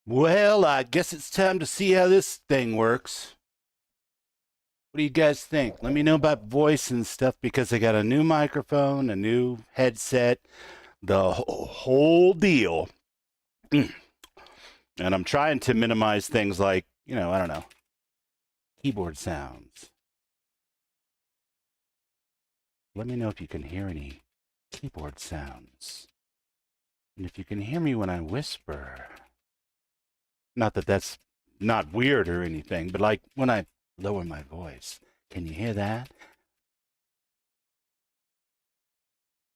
Well, I guess it's time to see how this thing works. What do you guys think? Let me know about voice and stuff because I got a new microphone, a new headset, the whole deal. And I'm trying to minimize things like, I don't know, keyboard sounds. Let me know if you can hear any keyboard sounds. And if you can hear me when I whisper. Not that that's not weird or anything, but like when I lower my voice. Can you hear that?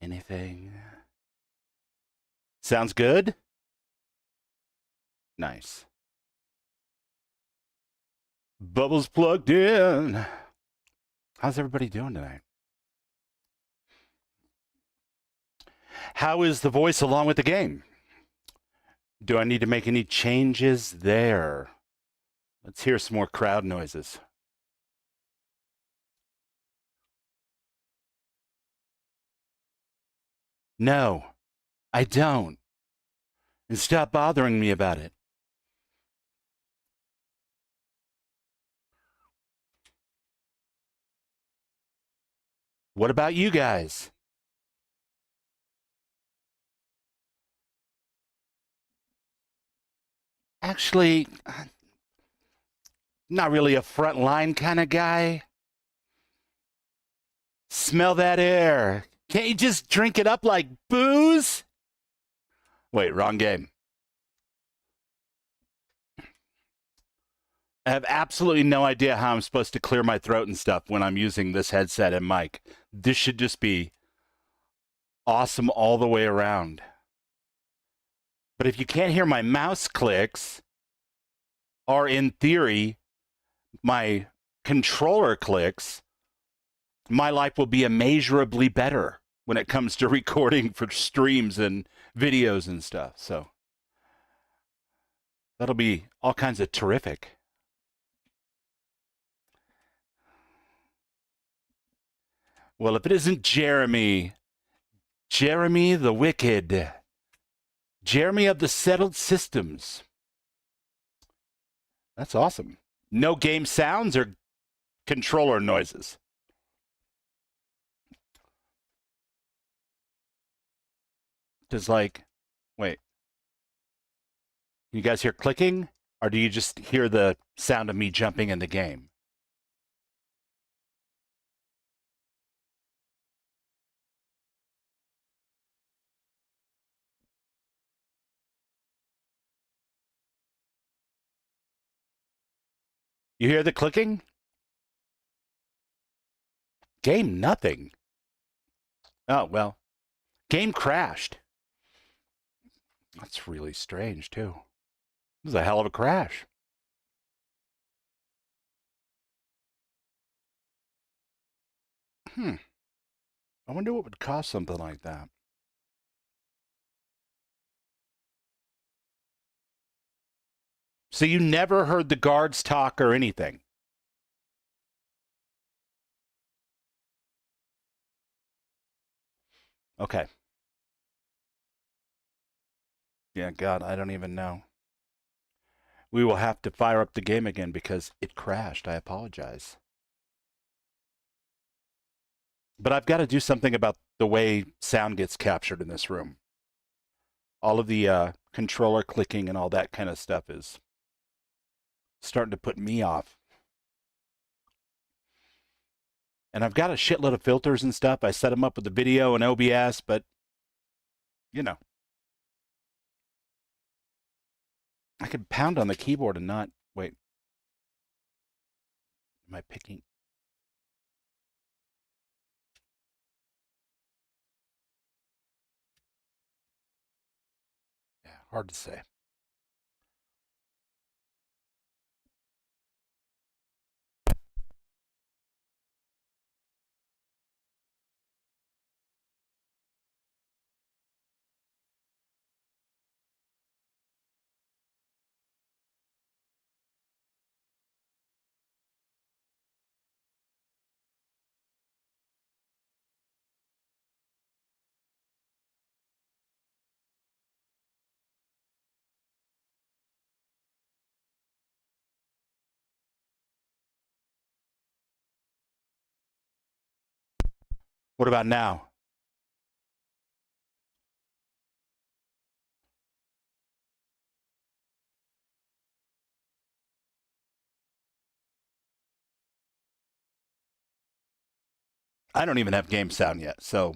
Anything? Sounds good? Nice. Bubbles plugged in. How's everybody doing tonight? How is the voice along with the game? Do I need to make any changes there? Let's hear some more crowd noises. No, I don't. And stop bothering me about it. What about you guys? Actually, not really a front line kind of guy. Smell that air. Can't you just drink it up like booze? Wait, wrong game. I have absolutely no idea how I'm supposed to clear my throat and stuff when I'm using this headset and mic. This should just be awesome all the way around. But if you can't hear my mouse clicks, or in theory, my controller clicks, my life will be immeasurably better when it comes to recording for streams and videos and stuff. So that'll be all kinds of terrific. Well, if it isn't Jeremy the Wicked, Jeremy of the Settled Systems. That's awesome. No game sounds or controller noises. Just like, wait, you guys hear clicking? Or do you just hear the sound of me jumping in the game? You hear the clicking? Game nothing. Oh, well, game crashed. That's really strange, too. This is a hell of a crash. I wonder what would cause something like that. So you never heard the guards talk or anything? Okay. Yeah, God, I don't even know. We will have to fire up the game again because it crashed. I apologize. But I've got to do something about the way sound gets captured in this room. All of the controller clicking and all that kind of stuff is starting to put me off. And I've got a shitload of filters and stuff. I set them up with the video and OBS, but you know, I could pound on the keyboard and not wait. Am I picking? Yeah, hard to say. What about now? I don't even have game sound yet, so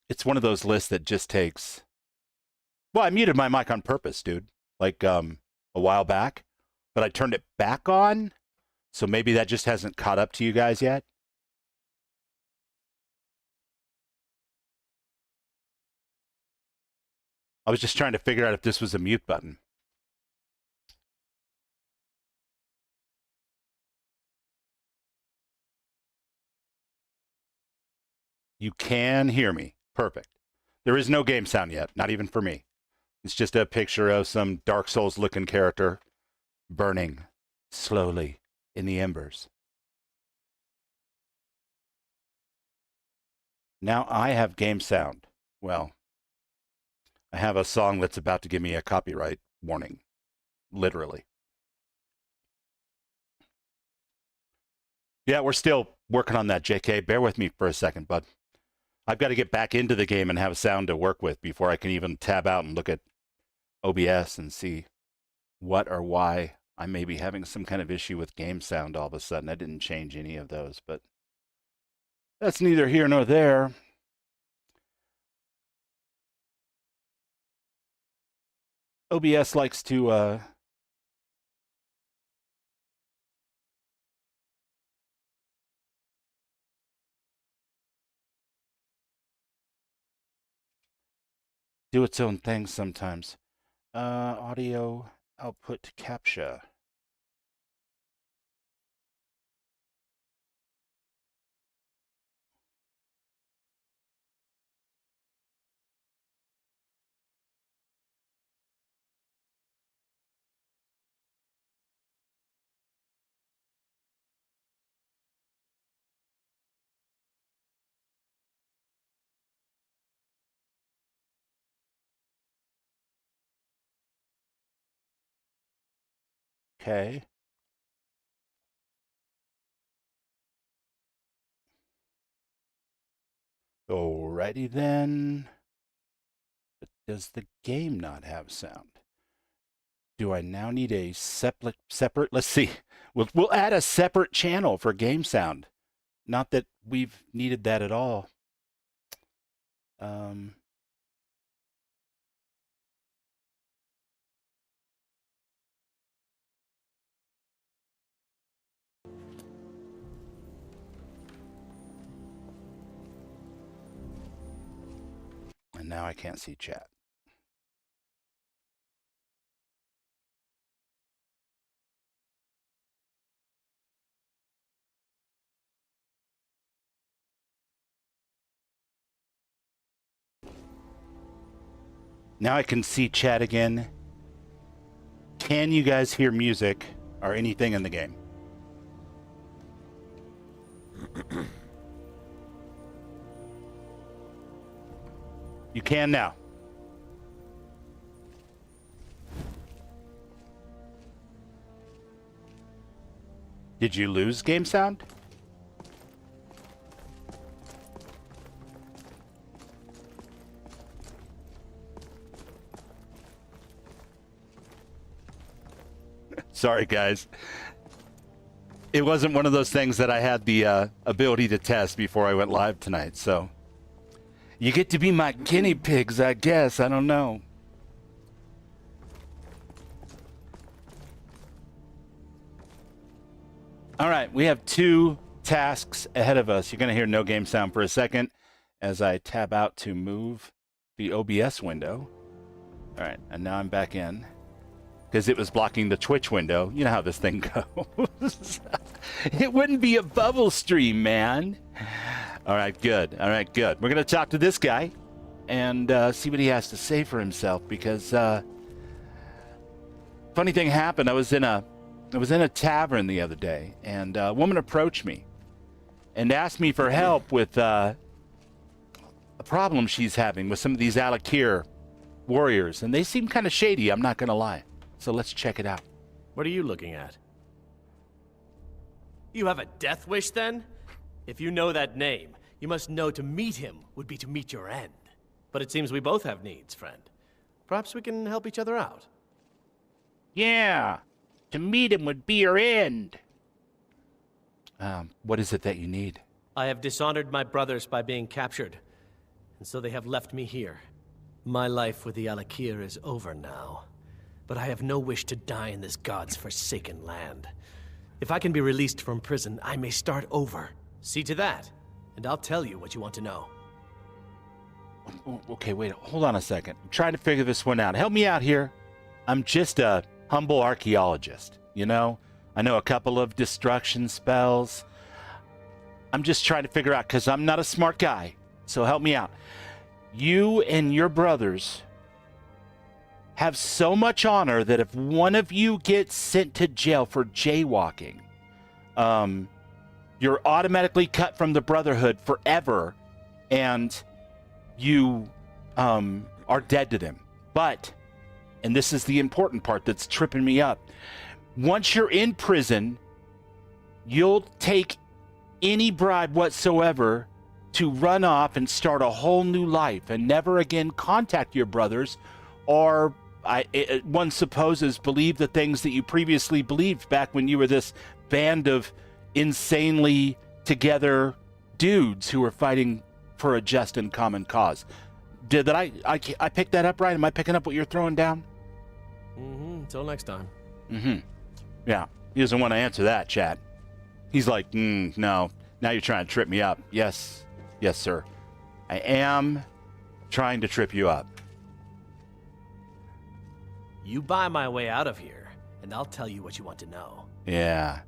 it's one of those lists that just takes... Well, I muted my mic on purpose, dude, like a while back, but I turned it back on, so maybe that just hasn't caught up to you guys yet. I was just trying to figure out if this was a mute button. You can hear me. Perfect. There is no game sound yet, not even for me. It's just a picture of some Dark Souls-looking character burning slowly in the embers. Now I have game sound. Well, I have a song that's about to give me a copyright warning, literally. Yeah, we're still working on that, JK. Bear with me for a second, bud. I've got to get back into the game and have sound to work with before I can even tab out and look at OBS and see what or why I may be having some kind of issue with game sound all of a sudden. I didn't change any of those, but that's neither here nor there. OBS likes to do its own thing sometimes. Audio output capture. Okay. Alrighty then. But does the game not have sound? Do I now need a separate? Let's see. We'll add a separate channel for game sound. Not that we've needed that at all. And now I can't see chat. Now I can see chat again. Can you guys hear music or anything in the game? You can now. Did you lose game sound? Sorry, guys. It wasn't one of those things that I had the ability to test before I went live tonight, so... You get to be my guinea pigs, I guess. I don't know. All right, we have 2 tasks ahead of us. You're going to hear no game sound for a second as I tab out to move the OBS window. All right, and now I'm back in because it was blocking the Twitch window. You know how this thing goes. It wouldn't be a bubble stream, man. All right, good. All right, good. We're going to talk to this guy and see what he has to say for himself because funny thing happened. I was in a tavern the other day and a woman approached me and asked me for help with a problem she's having with some of these Alakir warriors, and they seem kind of shady, I'm not going to lie. So let's check it out. What are you looking at? You have a death wish, then? If you know that name, you must know to meet him would be to meet your end. But it seems we both have needs, friend. Perhaps we can help each other out. Yeah, to meet him would be your end. What is it that you need? I have dishonored my brothers by being captured, and so they have left me here. My life with the Alakir is over now, but I have no wish to die in this god's forsaken land. If I can be released from prison, I may start over. See to that, and I'll tell you what you want to know. Okay, wait, hold on a second. I'm trying to figure this one out. Help me out here. I'm just a humble archaeologist, you know? I know a couple of destruction spells. I'm just trying to figure out, because I'm not a smart guy. So help me out. You and your brothers have so much honor that if one of you gets sent to jail for jaywalking, you're automatically cut from the Brotherhood forever, and you are dead to them. But, and this is the important part that's tripping me up, once you're in prison, you'll take any bribe whatsoever to run off and start a whole new life and never again contact your brothers, or one supposes believe the things that you previously believed back when you were this band of insanely together dudes who were fighting for a just and common cause. Did I pick that up right? Am I picking up what you're throwing down? Until next time. Yeah, he doesn't want to answer that, chat. He's like, no, now you're trying to trip me up. Yes, sir. I am trying to trip you up. You buy my way out of here, and I'll tell you what you want to know. Yeah,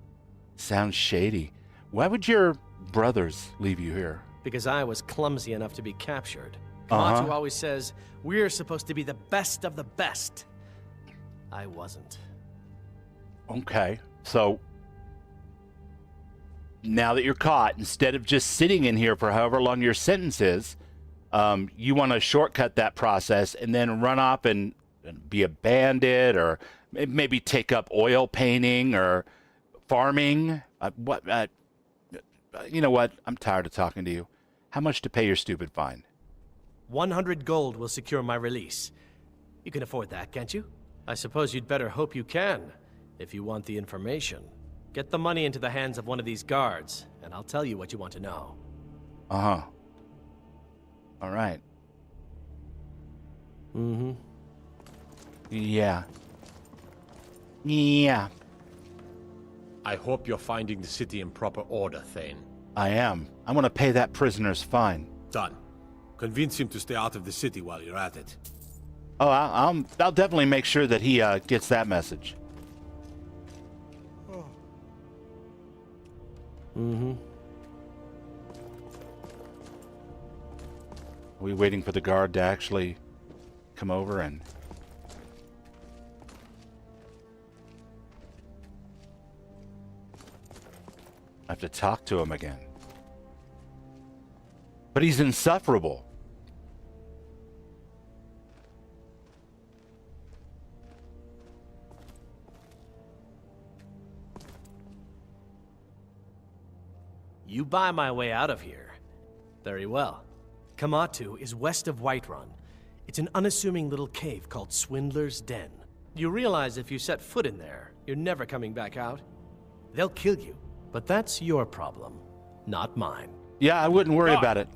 sounds shady. Why would your brothers leave you here? Because I was clumsy enough to be captured. Kamatu always says, we're supposed to be the best of the best. I wasn't. Okay, so now that you're caught, instead of just sitting in here for however long your sentence is, you want to shortcut that process and then run off and be a bandit, or maybe take up oil painting or farming. You know what? I'm tired of talking to you. How much to pay your stupid fine? 100 gold will secure my release. You can afford that, can't you? I suppose you'd better hope you can, if you want the information. Get the money into the hands of one of these guards, and I'll tell you what you want to know. All right. Yeah. I hope you're finding the city in proper order, Thane. I am. I want to pay that prisoner's fine. Done. Convince him to stay out of the city while you're at it. Oh, I'll definitely make sure that he gets that message. Are we waiting for the guard to actually come over and... I have to talk to him again. But he's insufferable. You buy my way out of here. Very well. Kamatu is west of Whiterun. It's an unassuming little cave called Swindler's Den. You realize if you set foot in there, you're never coming back out? They'll kill you, but that's your problem, not mine. Yeah, I wouldn't worry about it.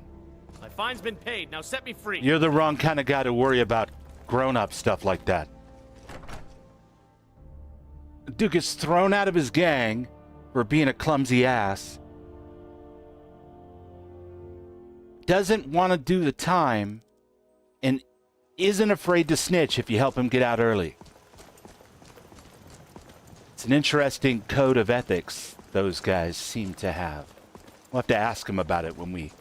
My fine's been paid, now set me free. You're the wrong kind of guy to worry about grown-up stuff like that. Dude gets thrown out of his gang for being a clumsy ass. Doesn't want to do the time, and isn't afraid to snitch if you help him get out early. It's an interesting code of ethics those guys seem to have. We'll have to ask them about it when we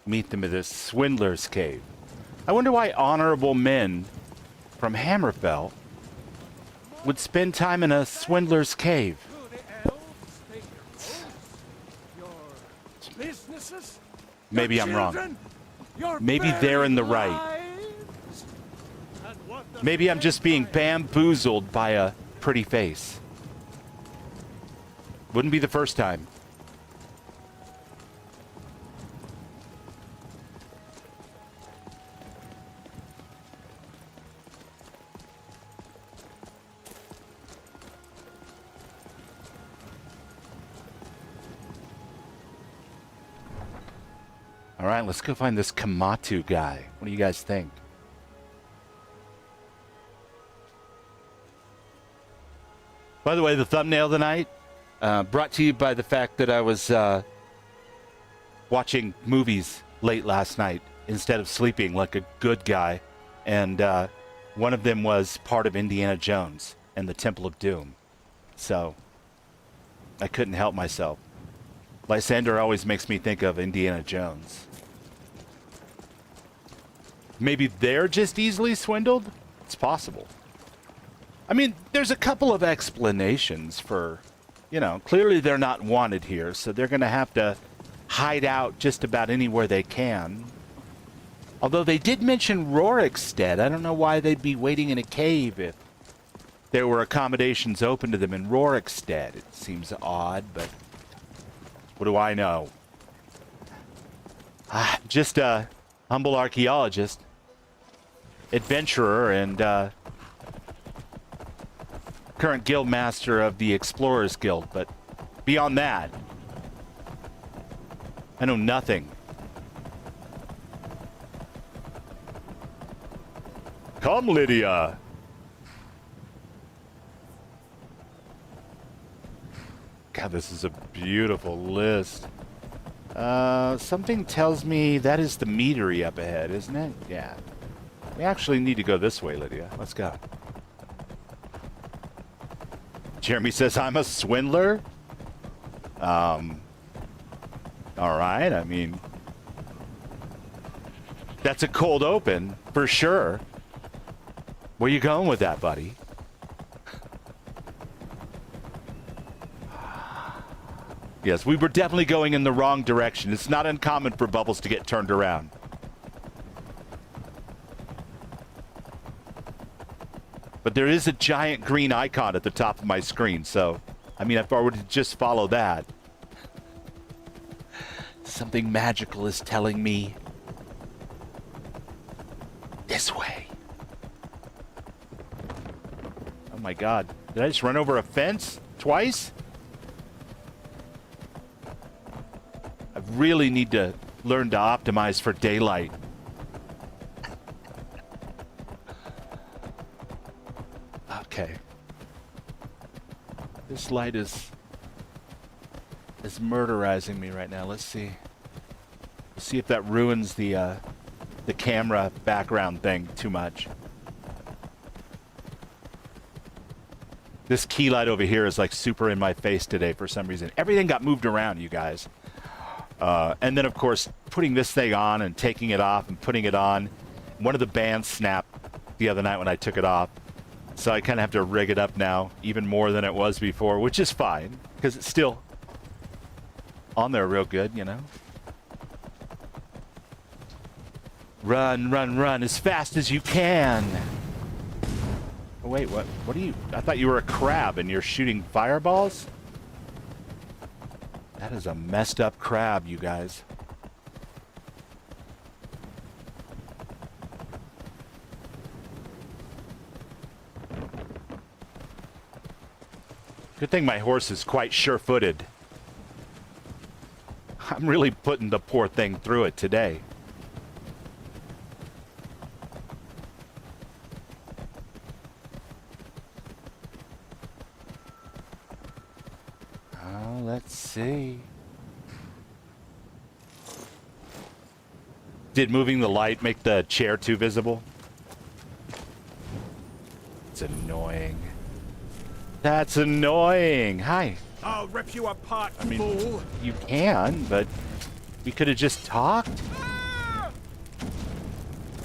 meet them at this swindler's cave. I wonder why honorable men from Hammerfell would spend time in a swindler's cave. Maybe I'm wrong. Maybe they're in the right. Maybe I'm just being bamboozled by a pretty face. Wouldn't be the first time. All right, let's go find this Kamatu guy. What do you guys think? By the way, the thumbnail tonight brought to you by the fact that I was watching movies late last night instead of sleeping like a good guy. And one of them was part of Indiana Jones and the Temple of Doom. So I couldn't help myself. Lysandor always makes me think of Indiana Jones. Maybe they're just easily swindled? It's possible. I mean, there's a couple of explanations for, you know, clearly they're not wanted here, so they're going to have to hide out just about anywhere they can. Although they did mention Rorikstead. I don't know why they'd be waiting in a cave if there were accommodations open to them in Rorikstead. It seems odd, but what do I know? Just a humble archaeologist, adventurer, and current guild master of the Explorers Guild, but beyond that, I know nothing. Come, Lydia. God, this is a beautiful list. Something tells me that is the meadery up ahead, isn't it? Yeah. We actually need to go this way, Lydia. Let's go. Jeremy says I'm a swindler. All right. I mean, that's a cold open for sure. Where you going with that, buddy? Yes, we were definitely going in the wrong direction. It's not uncommon for bubbles to get turned around. But there is a giant green icon at the top of my screen, so, I mean, if I were to just follow that, something magical is telling me this way. Oh my God, did I just run over a fence twice? I really need to learn to optimize for daylight. Okay. This light is murderizing me right now. Let's see. Let's see if that ruins the camera background thing too much. This key light over here is like super in my face today for some reason. Everything got moved around, you guys. And then, of course, putting this thing on and taking it off and putting it on. One of the bands snapped the other night when I took it off. So I kind of have to rig it up now, even more than it was before, which is fine, because it's still on there real good, you know? Run, run, run as fast as you can. Oh, wait, what are you? I thought you were a crab and you're shooting fireballs? That is a messed up crab, you guys. Good thing my horse is quite sure-footed. I'm really putting the poor thing through it today. Oh, let's see. Did moving the light make the chair too visible? It's annoying. That's annoying. Hi. I'll rip you apart, I mean, fool. you can, but we could have just talked.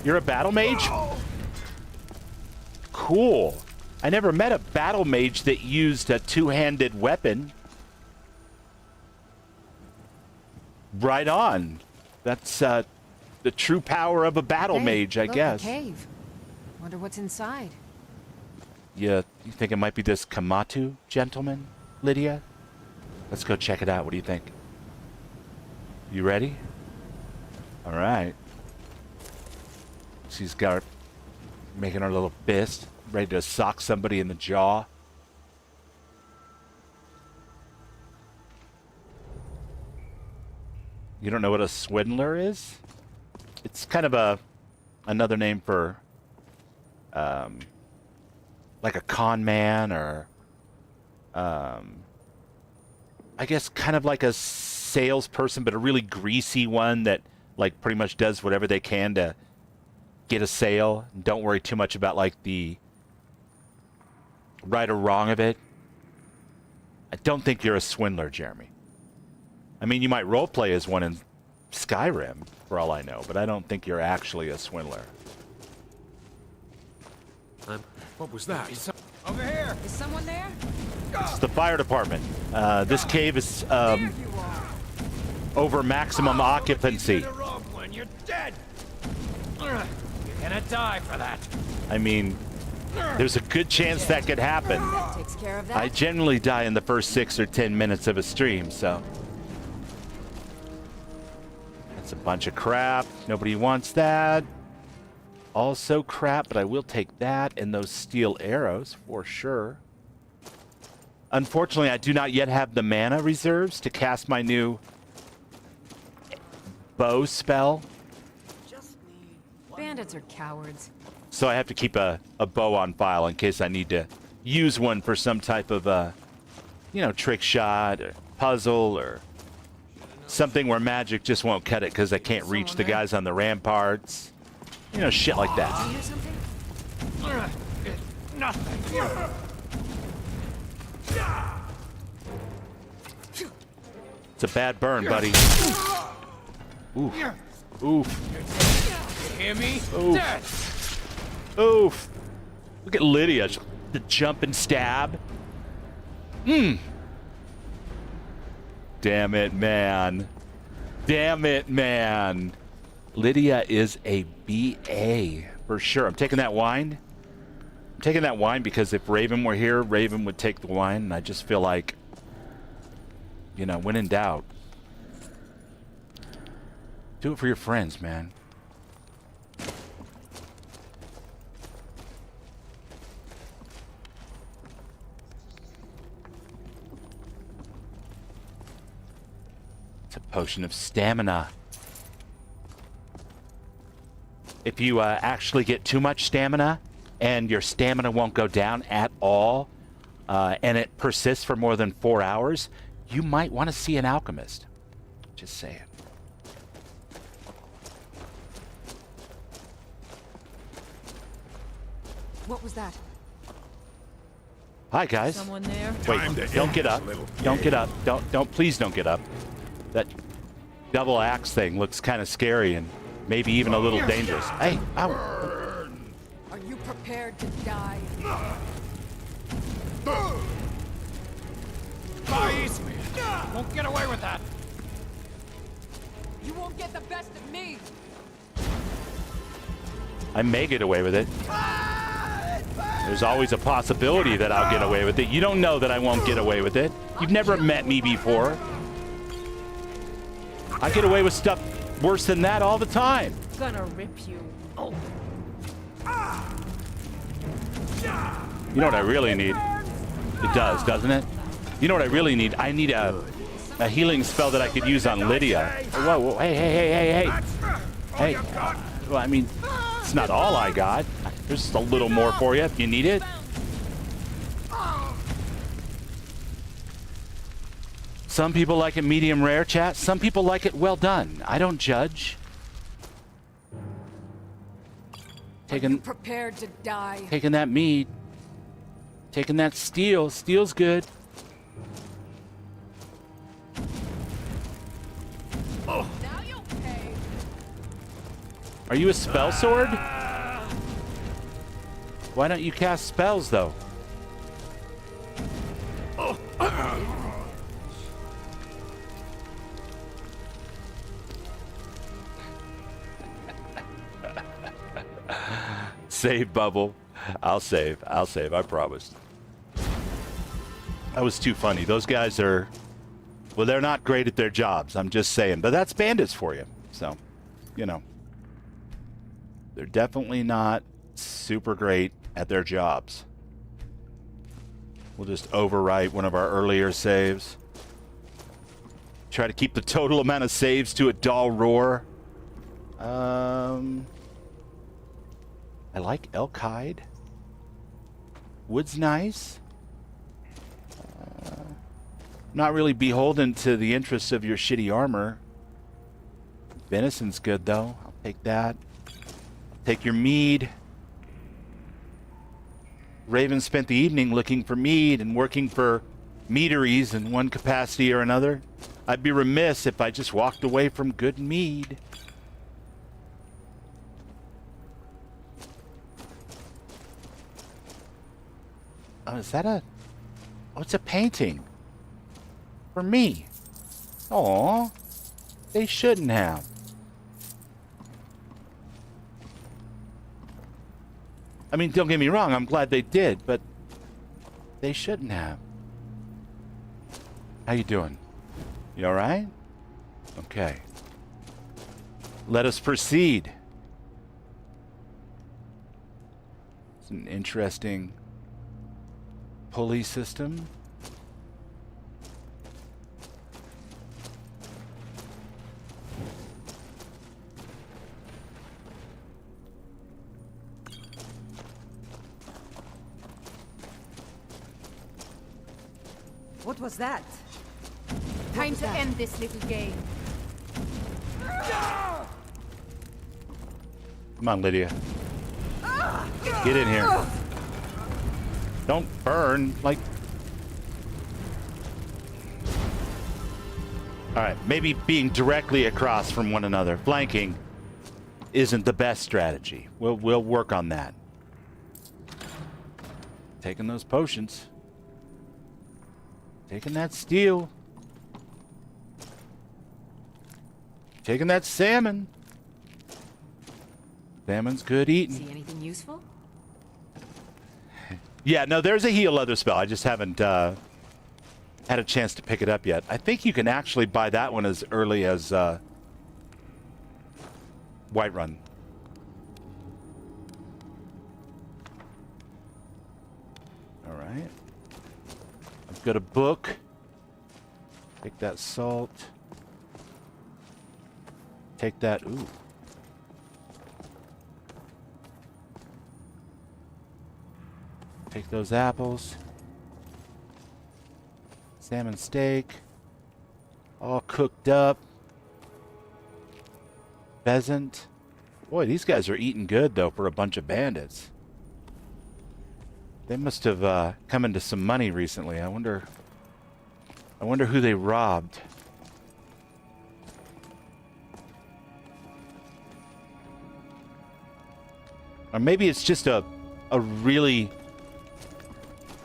You're a battle mage? Cool. I never met a battle mage that used a two-handed weapon. Right on. That's the true power of a battle mage, I guess. A cave. Wonder what's inside. You think it might be this Kamatu gentleman, Lydia? Let's go check it out. What do you think? You ready? All right. She's got making her little fist, ready to sock somebody in the jaw. You don't know what a swindler is? It's kind of another name for like a con man, or I guess kind of like a salesperson, but a really greasy one that like pretty much does whatever they can to get a sale. Don't worry too much about like the right or wrong of it. I don't think you're a swindler, Jeremy. I mean, you might roleplay as one in Skyrim, for all I know, but I don't think you're actually a swindler. What was that? Over here! Is someone there? It's the fire department. This cave is There you are. over maximum occupancy. The wrong one. You're dead. You're gonna die for that. I mean, there's a good chance that could happen. That takes care of that. I generally die in the first 6 or 10 minutes of a stream, so. That's a bunch of crap. Nobody wants that. Also crap, but I will take that and those steel arrows for sure. Unfortunately, I do not yet have the mana reserves to cast my new bow spell. Bandits are cowards. So I have to keep a bow on file in case I need to use one for some type of, you know, trick shot or puzzle or something where magic just won't cut it because I can't reach the guys on the ramparts. You know, shit like that. Do you hear something? Nothing. It's a bad burn, buddy. Oof. Oof. You hear me? Oof. Dead. Oof. Look at Lydia. The jump and stab. Damn it, man. Damn it, man. Lydia is a BA for sure. I'm taking that wine. I'm taking that wine because if Raven were here, Raven would take the wine. And I just feel like, you know, when in doubt, do it for your friends, man. It's a potion of stamina. If you actually get too much stamina and your stamina won't go down at all, and it persists for more than 4 hours, you might want to see an alchemist. Just saying. What was that? Hi, guys. Someone there? Wait, don't get up. Don't get up. Please don't get up. That double axe thing looks kind of scary and maybe even a little dangerous. Hey, ow. Are you prepared to die? Guys, won't get away with that. You won't get the best of me. I may get away with it. There's always a possibility that I'll get away with it. You don't know that I won't get away with it. You've never met me before. I get away with stuff worse than that all the time. Gonna rip you. Oh. You know what I really need? It does, doesn't it? You know what I really need? I need a healing spell that I could use on Lydia. Whoa, whoa, hey. Hey, well, I mean, it's not all I got. There's just a little more for you if you need it. Some people like it medium rare, chat. Some people like it well done. I don't judge. Are you prepared to die? Taking that meat. Taking that steel. Steel's good. Now you'll pay. Are you a spell sword? Why don't you cast spells, though? Save, Bubble. I'll save, I promise. That was too funny. Those guys are... Well, they're not great at their jobs, I'm just saying. But that's bandits for you. So, you know. They're definitely not super great at their jobs. We'll just overwrite one of our earlier saves. Try to keep the total amount of saves to a dull roar. I like elk hide. Wood's nice. Not really beholden to the interests of your shitty armor. Venison's good, though. I'll take that. I'll take your mead. Raven spent the evening looking for mead and working for meaderies in one capacity or another. I'd be remiss if I just walked away from good mead. Oh, is that a... Oh, it's a painting. For me. Aw. They shouldn't have. I mean, don't get me wrong, I'm glad they did, but they shouldn't have. How you doing? You all right? Okay. Let us proceed. It's an interesting pulley system. What was that? Time to end this little game. Come on, Lydia. Get in here. Don't burn, like... Alright, maybe being directly across from one another, flanking, isn't the best strategy. We'll work on that. Taking those potions. Taking that steel. Taking that salmon. Salmon's good eating. See anything useful? Yeah, no, there's a heal other spell. I just haven't had a chance to pick it up yet. I think you can actually buy that one as early as Whiterun. All right. I've got a book. Take that salt. Take that. Ooh. Take those apples. Salmon steak. All cooked up. Pheasant. Boy, these guys are eating good, though, for a bunch of bandits. They must have come into some money recently. I wonder who they robbed. Or maybe it's just a really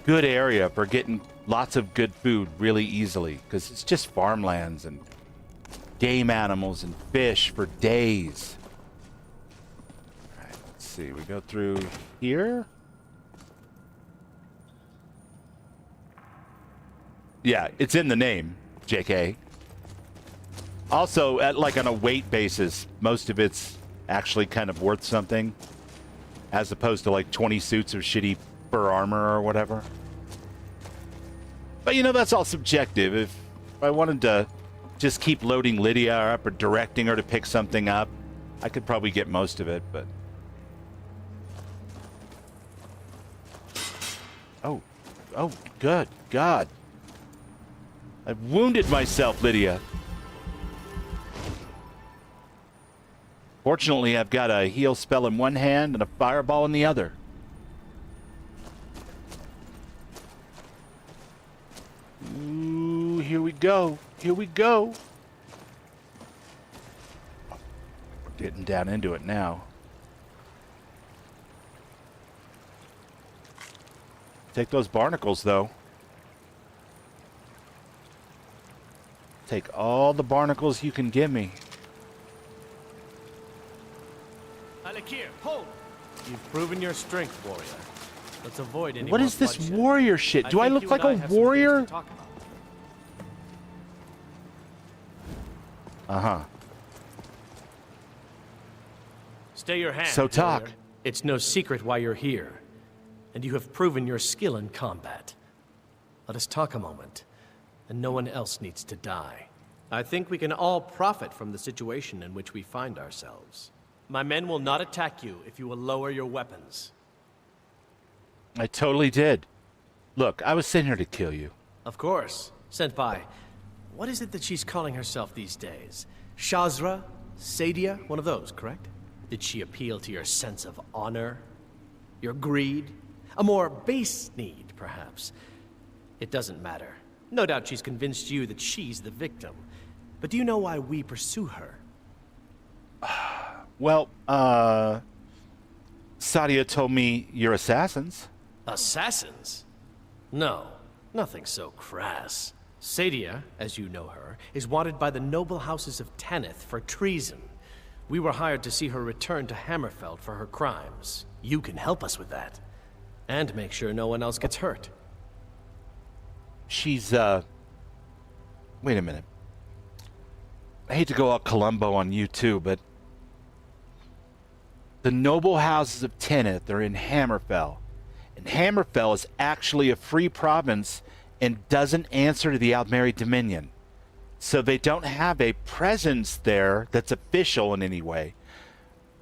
good area for getting lots of good food really easily, because it's just farmlands and game animals and fish for days. All right, let's see. We go through here. Yeah, it's in the name, JK. Also, on a weight basis, most of it's actually kind of worth something, as opposed to like 20 suits of shitty fur armor or whatever. But you know, that's all subjective. If I wanted to just keep loading Lydia up or directing her to pick something up, I could probably get most of it, but... Oh, good God. I've wounded myself, Lydia. Fortunately, I've got a heal spell in one hand and a fireball in the other. Ooh, here we go. Here we go. We're getting down into it now. Take those barnacles, though. Take all the barnacles you can give me. Alakir, hold! You've proven your strength, warrior. Let's avoid any What more is this bloodshed. warrior shit? Do I think look you like and a I have some things warrior? to talk about. Uh-huh. Stay your hand. So talk. warrior. It's no secret why you're here, and you have proven your skill in combat. Let us talk a moment, and no one else needs to die. I think we can all profit from the situation in which we find ourselves. My men will not attack you if you will lower your weapons. I totally did. Look, I was sent here to kill you. Of course. Sent by... What is it that she's calling herself these days? Shazra? Sadia? One of those, correct? Did she appeal to your sense of honor? Your greed? A more base need, perhaps? It doesn't matter. No doubt she's convinced you that she's the victim. But do you know why we pursue her? Well, Sadia told me you're assassins. Assassins? No, nothing so crass. Sadia, as you know her, is wanted by the noble houses of Tanith for treason. We were hired to see her return to Hammerfell for her crimes. You can help us with that. And make sure no one else gets hurt. She's, wait a minute. I hate to go all Columbo on you too, but the noble houses of Tanith are in Hammerfell. And Hammerfell is actually a free province and doesn't answer to the Aldmeri Dominion. So they don't have a presence there that's official in any way.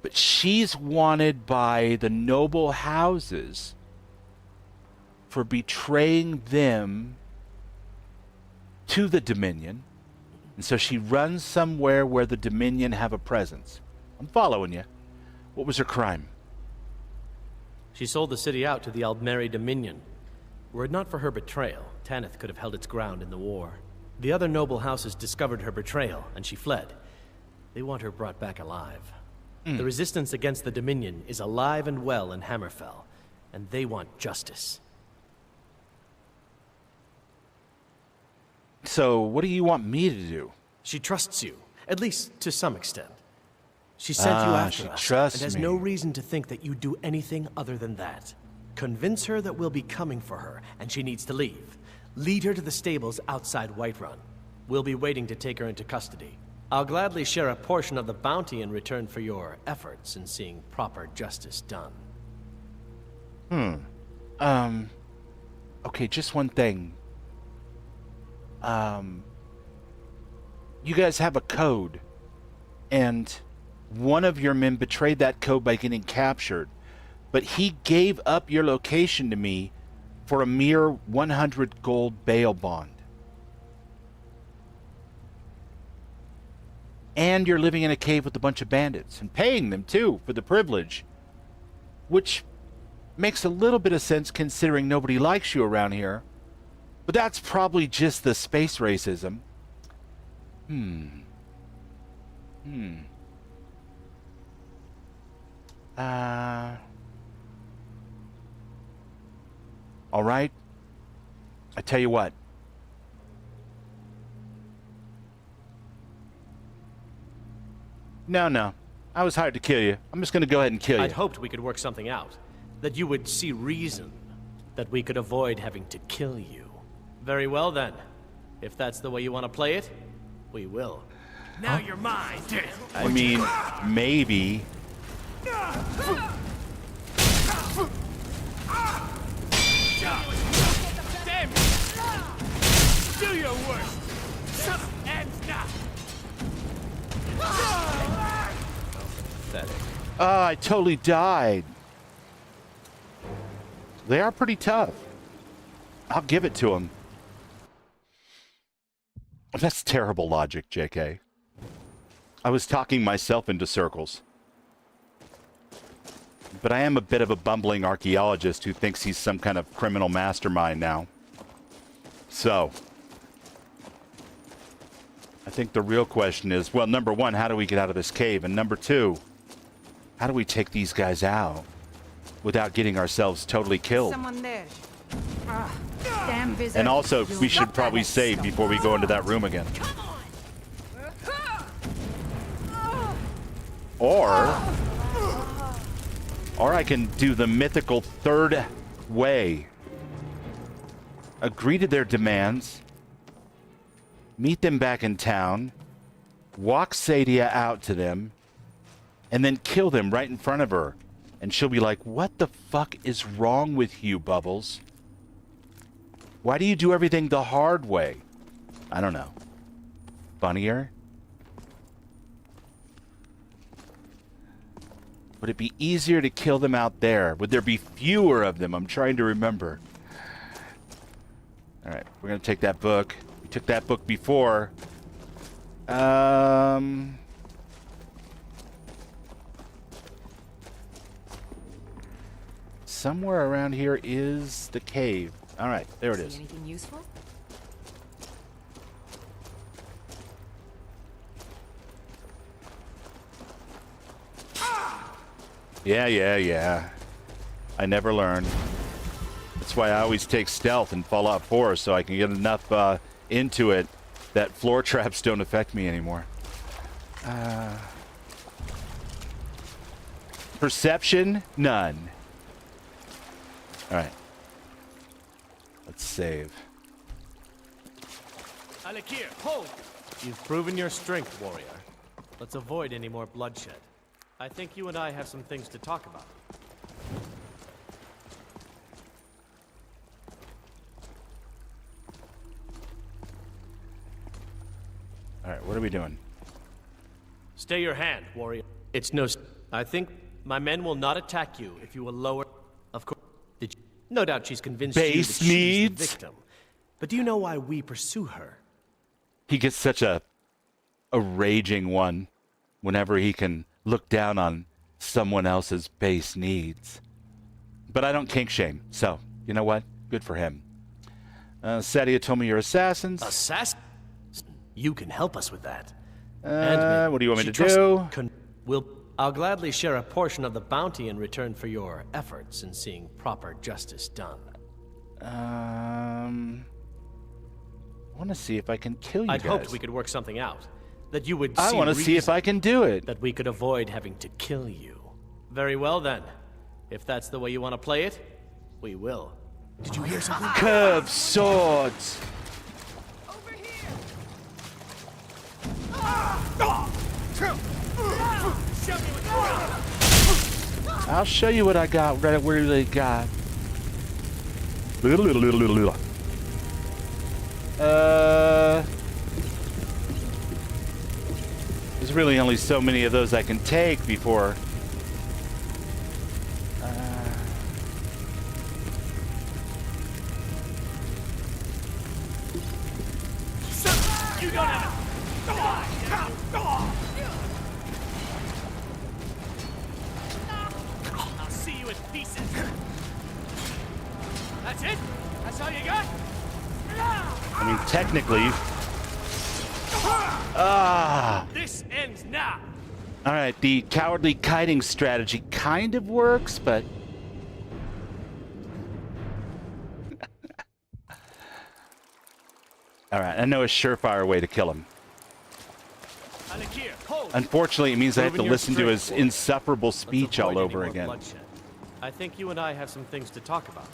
But she's wanted by the noble houses for betraying them to the Dominion. And so she runs somewhere where the Dominion have a presence. I'm following you. What was her crime? She sold the city out to the Aldmeri Dominion. Were it not for her betrayal, Tanith could have held its ground in the war. The other noble houses discovered her betrayal, and she fled. They want her brought back alive. The resistance against the Dominion is alive and well in Hammerfell, and they want justice. So what do you want me to do? She trusts you, at least to some extent. She sent you after she us, trusts and has me. no reason to think that you do anything other than that. Convince her that we'll be coming for her, and she needs to leave. Lead her to the stables outside Whiterun. We'll be waiting to take her into custody. I'll gladly share a portion of the bounty in return for your efforts in seeing proper justice done. Okay, just one thing. You guys have a code, and one of your men betrayed that code by getting captured, but he gave up your location to me for a mere 100 gold bail bond. And you're living in a cave with a bunch of bandits, and paying them, too, for the privilege. Which makes a little bit of sense considering nobody likes you around here. But that's probably just the space racism. All right. I tell you what. No. I was hired to kill you. I'm just going to go ahead and kill you. I'd hoped we could work something out. That you would see reason. That we could avoid having to kill you. Very well then. If that's the way you want to play it, we will. Now you're mine. I mean, maybe. Damn it! Do your worst. And now. Pathetic. I totally died. They are pretty tough. I'll give it to them. That's terrible logic, JK. I was talking myself into circles. But I am a bit of a bumbling archaeologist who thinks he's some kind of criminal mastermind now. So, I think the real question is, well, number one, how do we get out of this cave? And number two, how do we take these guys out without getting ourselves totally killed? Someone there. Damn visitors. And also, we should probably save before we go into that room again. Or I can do the mythical third way. Agree to their demands. Meet them back in town. Walk Sadia out to them. And then kill them right in front of her. And she'll be like, what the fuck is wrong with you, Bubbles? Why do you do everything the hard way? I don't know. funnier? Would it be easier to kill them out there? Would there be fewer of them? I'm trying to remember. All right, we're going to take that book. We took that book before. Somewhere around here is the cave. All right, there it is. Anything useful? Yeah. I never learn. That's why I always take stealth in Fallout 4, so I can get enough into it that floor traps don't affect me anymore. Perception? None. Alright. Let's save. Alakir, hold! You've proven your strength, warrior. Let's avoid any more bloodshed. I think you and I have some things to talk about. Alright, what are we doing? Stay your hand, warrior. It's no... I think my men will not attack you if you will lower... Of course... Did you... No doubt she's convinced you that Base she's needs? the victim. But do you know why we pursue her? He gets such a raging one whenever he can look down on someone else's base needs. But I don't kink shame, so you know what? Good for him. Sadia told me you're assassins. Assassin? You can help us with that. What do you want me to do? I'll gladly share a portion of the bounty in return for your efforts in seeing proper justice done. I want to see if I can kill you I'd guys. hoped we could work something out. That you would I want to see if I can do it. that we could avoid having to kill you. Very well then. If that's the way you want to play it, we will. Did you hear something? Curved swords. Over here! I'll show you what I got. Really got. There's really only so many of those I can take before. You don't have it! I'll see you in pieces. That's it? That's all you got? I mean, technically. This ends now. All right, the cowardly kiting strategy kind of works, but all right, I know a surefire way to kill him. Alakir, hold. Unfortunately, it means I have to Proven your listen to his strength, warrior. insufferable Let's speech avoid all any over more again. bloodshed. I think you and I have some things to talk about.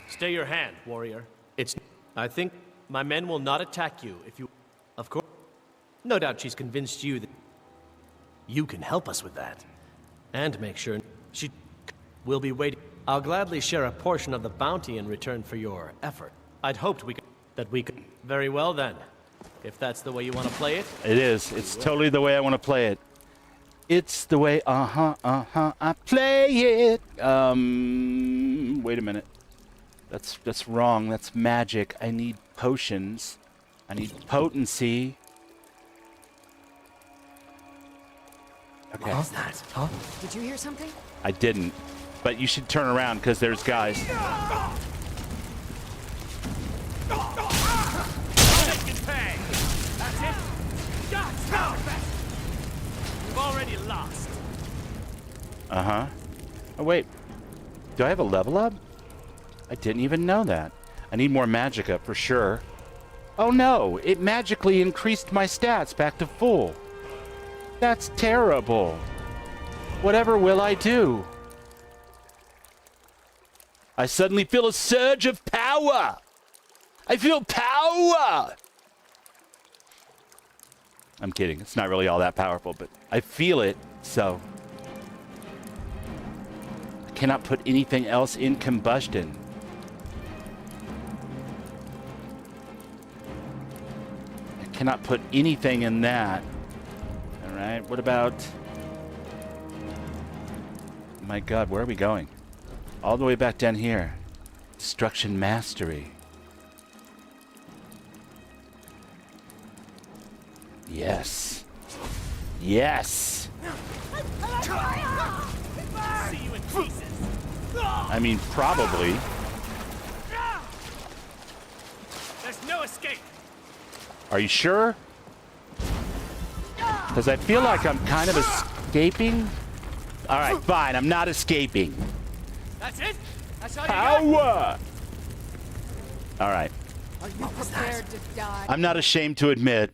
Stay your hand, warrior. I think my men will not attack you if you... Of course. No doubt she's convinced you that you can help us with that. And make sure she will be waiting. I'll gladly share a portion of the bounty in return for your effort. I'd hoped we could... Very well then. If that's the way you want to play it. It is. It's totally the way I want to play it. It's the way, I play it. Wait a minute. That's wrong. That's magic. I need potions. I need potency. Okay. What was that? Huh? Did you hear something? I didn't. But you should turn around because there's guys. Take and pay. That's it. God, stop that. You've already lost. Uh-huh. Oh, wait. Do I have a level up? I didn't even know that. I need more magicka for sure. Oh no, it magically increased my stats back to full. That's terrible. Whatever will I do? I suddenly feel a surge of power. I feel power. I'm kidding. It's not really all that powerful, but I feel it, so. I cannot put anything else in combustion. I Cannot put anything in that. All right, what about... My God, where are we going? All the way back down here. Destruction Mastery. Yes. Yes! See you in pieces. I mean, probably. There's no escape. Are you sure? Because I feel like I'm kind of escaping. All right, fine. I'm not escaping. That's it? That's all you got? Power! All right. Are you prepared to die? I'm not ashamed to admit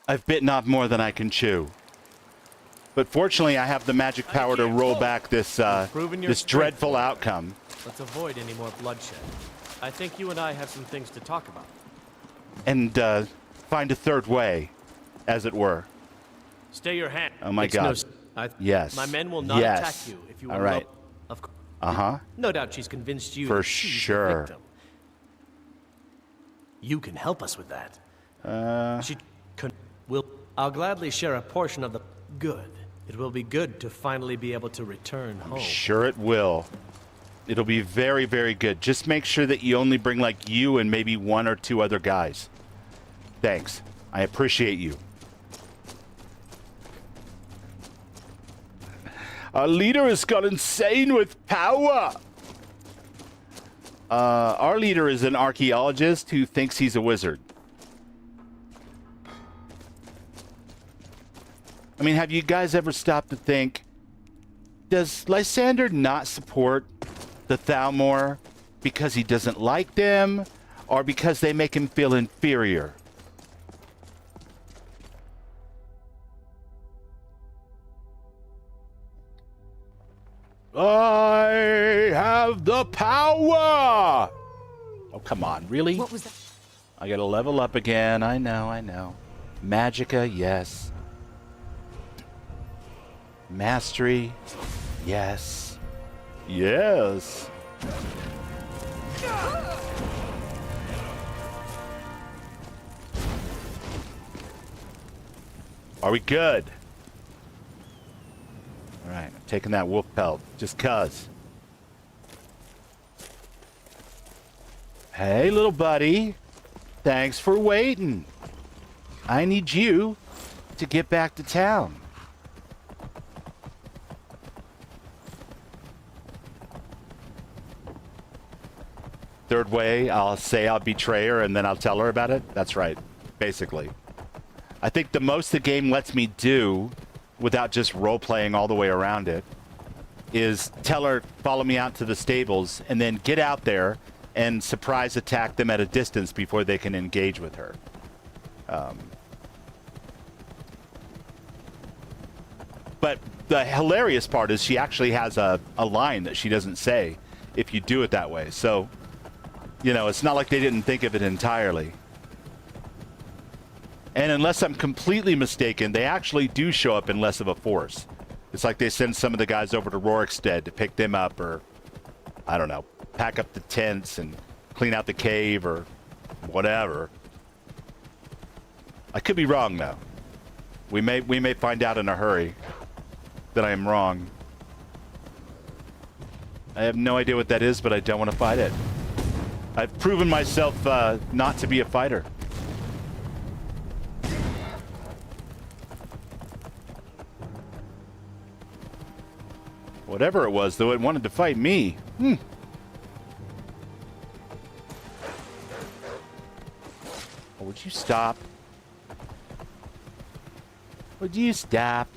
I've bitten off more than I can chew. But fortunately, I have the magic power to roll back this proven your this strength. dreadful outcome. Let's avoid any more bloodshed. I think you and I have some things to talk about. And find a third way, as it were. Stay your hand. Oh my It's God. Yes. My men will not Yes. attack you if you All will right. Of course. Uh-huh. No doubt she's convinced you For that she's the sure. victim. You can help us with that. I'll gladly share a portion of the good. It will be good to finally be able to return home. Sure it will. It'll be very, very good. Just make sure that you only bring, like, you and maybe one or two other guys. Thanks. I appreciate you. Our leader has gone insane with power. Our leader is an archaeologist who thinks he's a wizard. I mean, have you guys ever stopped to think, does Lysandor not support the Thalmor because he doesn't like them or because they make him feel inferior? I have the power! Oh, come on, really? What was that? I gotta level up again. I know. Magicka, yes. Mastery, yes. Yes. Are we good? All right, I'm taking that wolf pelt, just cuz. Hey, little buddy. Thanks for waiting. I need you to get back to town. Third way, I'll say I'll betray her and then I'll tell her about it. That's right, basically. I think the most the game lets me do, without just role-playing all the way around it, is tell her, follow me out to the stables, and then get out there and surprise attack them at a distance before they can engage with her. But the hilarious part is she actually has a line that she doesn't say if you do it that way. So, you know, it's not like they didn't think of it entirely. And unless I'm completely mistaken, they actually do show up in less of a force. It's like they send some of the guys over to Rorikstead to pick them up, or, I don't know, pack up the tents and clean out the cave or whatever. I could be wrong, though. We may find out in a hurry that I am wrong. I have no idea what that is, but I don't want to fight it. I've proven myself not to be a fighter. Whatever it was, though, it wanted to fight me. Oh, would you stop? Would you stop?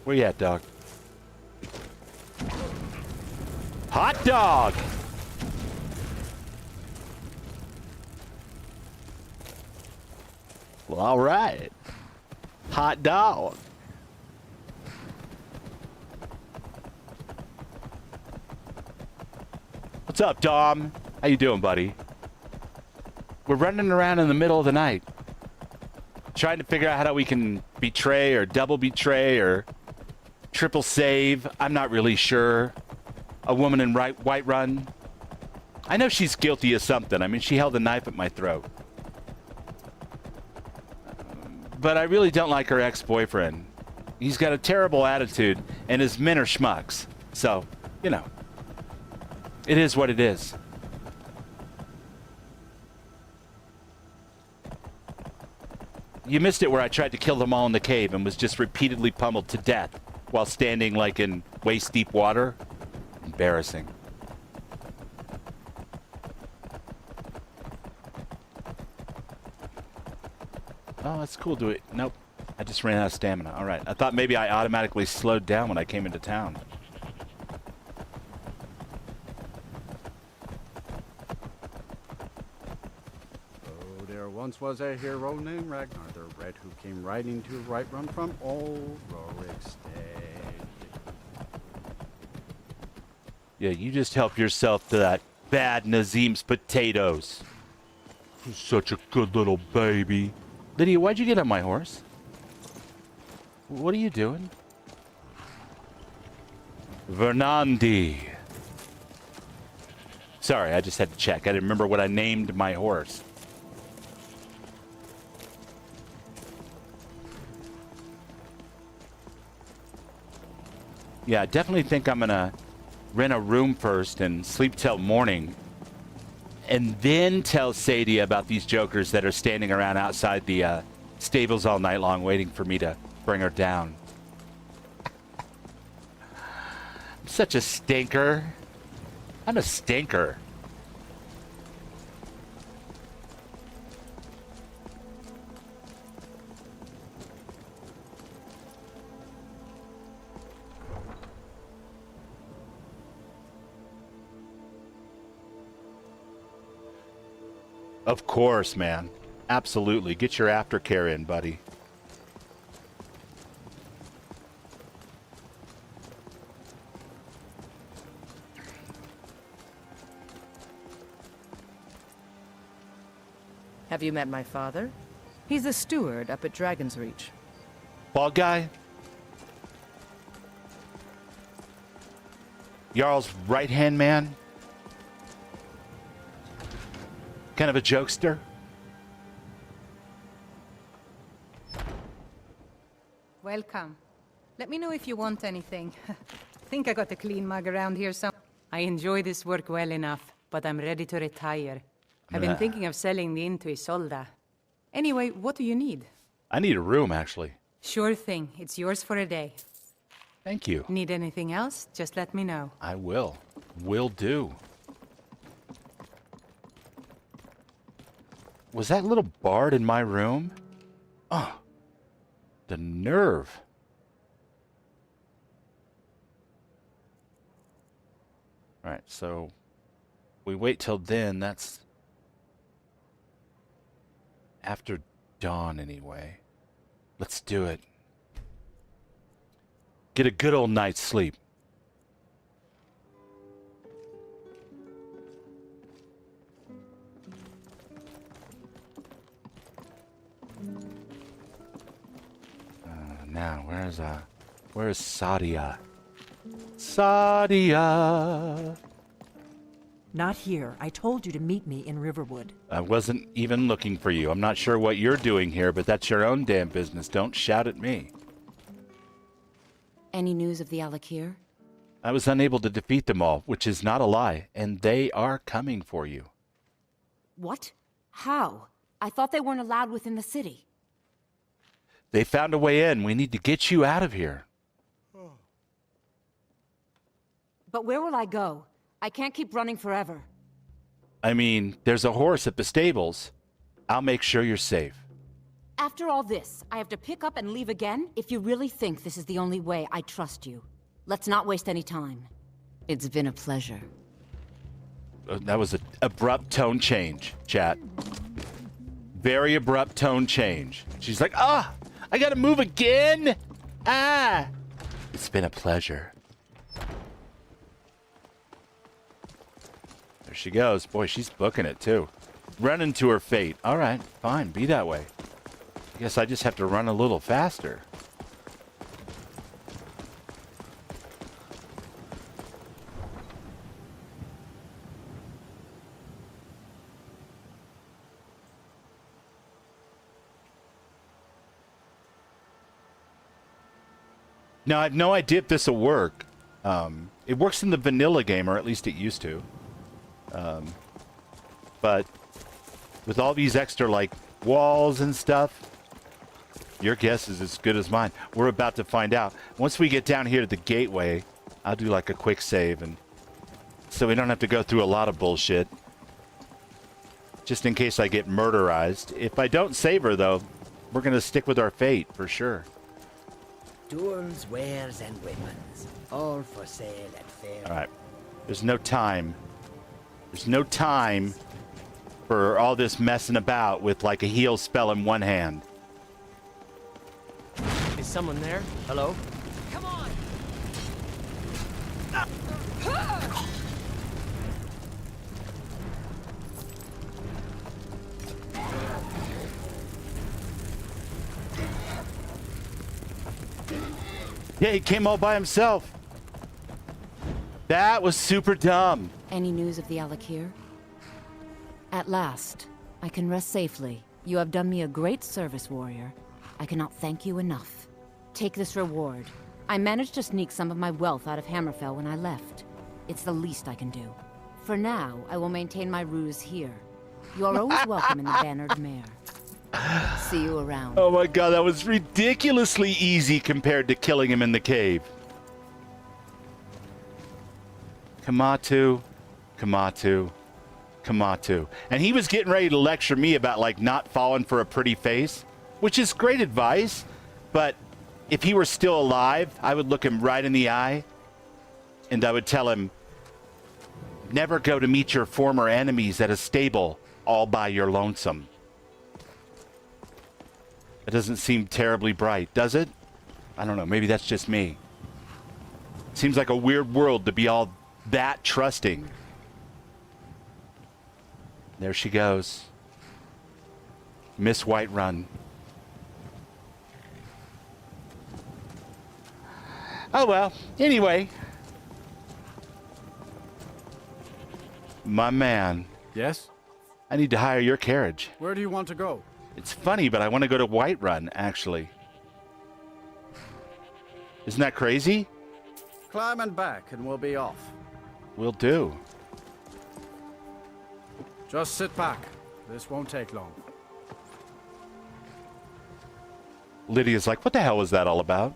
Where you at, dog? Hot dog! Well, all right. Hot dog. What's up, Dom? How you doing, buddy? We're running around in the middle of the night, trying to figure out how we can betray or double betray or triple save. I'm not really sure. A woman in Whiterun. I know she's guilty of something. I mean, she held a knife at my throat. But I really don't like her ex-boyfriend. He's got a terrible attitude, and his men are schmucks. So, you know, it is what it is. You missed it where I tried to kill them all in the cave and was just repeatedly pummeled to death while standing like in waist-deep water. Embarrassing. Oh, that's cool. Do it. Nope. I just ran out of stamina. All right. I thought maybe I automatically slowed down when I came into town. Oh, there once was a hero named Ragnar the Red who came riding to Whiterun from old Rorikstead. Yeah, you just help yourself to that bad Nazim's potatoes. You're such a good little baby. Lydia, why'd you get on my horse? What are you doing? Vernandi. Sorry, I just had to check. I didn't remember what I named my horse. Yeah, I definitely think I'm gonna rent a room first and sleep till morning. And then tell Sadie about these jokers that are standing around outside the stables all night long waiting for me to bring her down. I'm such a stinker. I'm a stinker. Of course, man. Absolutely. Get your aftercare in, buddy. Have you met my father? He's a steward up at Dragon's Reach. Bald guy? Jarl's right-hand man? Kind of a jokester? Welcome. Let me know if you want anything. Think I got a clean mug around here some. I enjoy this work well enough, but I'm ready to retire. I've been thinking of selling the inn to Isolda. Anyway, what do you need? I need a room, actually. Sure thing. It's yours for a day. Thank you. Need anything else? Just let me know. I will. Will do. Was that little bard in my room? Oh, the nerve. All right, so we wait till then. That's after dawn anyway. Let's do it. Get a good old night's sleep. Now, where's Sadia? Sadia! Not here. I told you to meet me in Riverwood. I wasn't even looking for you. I'm not sure what you're doing here, but that's your own damn business. Don't shout at me. Any news of the Alakir? I was unable to defeat them all, which is not a lie, and they are coming for you. What? How? I thought they weren't allowed within the city. They found a way in. We need to get you out of here. But where will I go? I can't keep running forever. I mean, there's a horse at the stables. I'll make sure you're safe. After all this, I have to pick up and leave again? If you really think this is the only way, I trust you. Let's not waste any time. It's been a pleasure. That was an abrupt tone change, chat. Very abrupt tone change. She's like, ah, I gotta move again? Ah. It's been a pleasure. There she goes. Boy, she's booking it, too. Running to her fate. All right, fine. Be that way. Guess I just have to run a little faster. Now, I have no idea if this will work. It works in the vanilla game, or at least it used to. But with all these extra, like, walls and stuff, your guess is as good as mine. We're about to find out. Once we get down here to the gateway, I'll do, like, a quick save, and so we don't have to go through a lot of bullshit. Just in case I get murderized. If I don't save her, though, we're going to stick with our fate, for sure. Tools, wares, and weapons. All for sale at fair. All right. There's no time. There's no time for all this messing about with like a heal spell in one hand. Is someone there? Hello? Come on! Yeah, he came all by himself. That was super dumb. Any news of the Alakir? At last, I can rest safely. You have done me a great service, warrior. I cannot thank you enough. Take this reward. I managed to sneak some of my wealth out of Hammerfell when I left. It's the least I can do. For now, I will maintain my ruse here. You are always welcome in the Bannered Mare. See you around. Oh my god, that was ridiculously easy compared to killing him in the cave. Kamatu, Kamatu, Kamatu. And he was getting ready to lecture me about, like, not falling for a pretty face, which is great advice, but if he were still alive, I would look him right in the eye, and I would tell him, never go to meet your former enemies at a stable all by your lonesome. It doesn't seem terribly bright, does it? I don't know, maybe that's just me. Seems like a weird world to be all that trusting. There she goes. Miss Whiterun. Oh well, anyway. My man. Yes? I need to hire your carriage. Where do you want to go? It's funny, but I want to go to Whiterun, actually. Isn't that crazy? Climb and back, and we'll be off. Will do. Just sit back. This won't take long. Lydia's like, what the hell was that all about?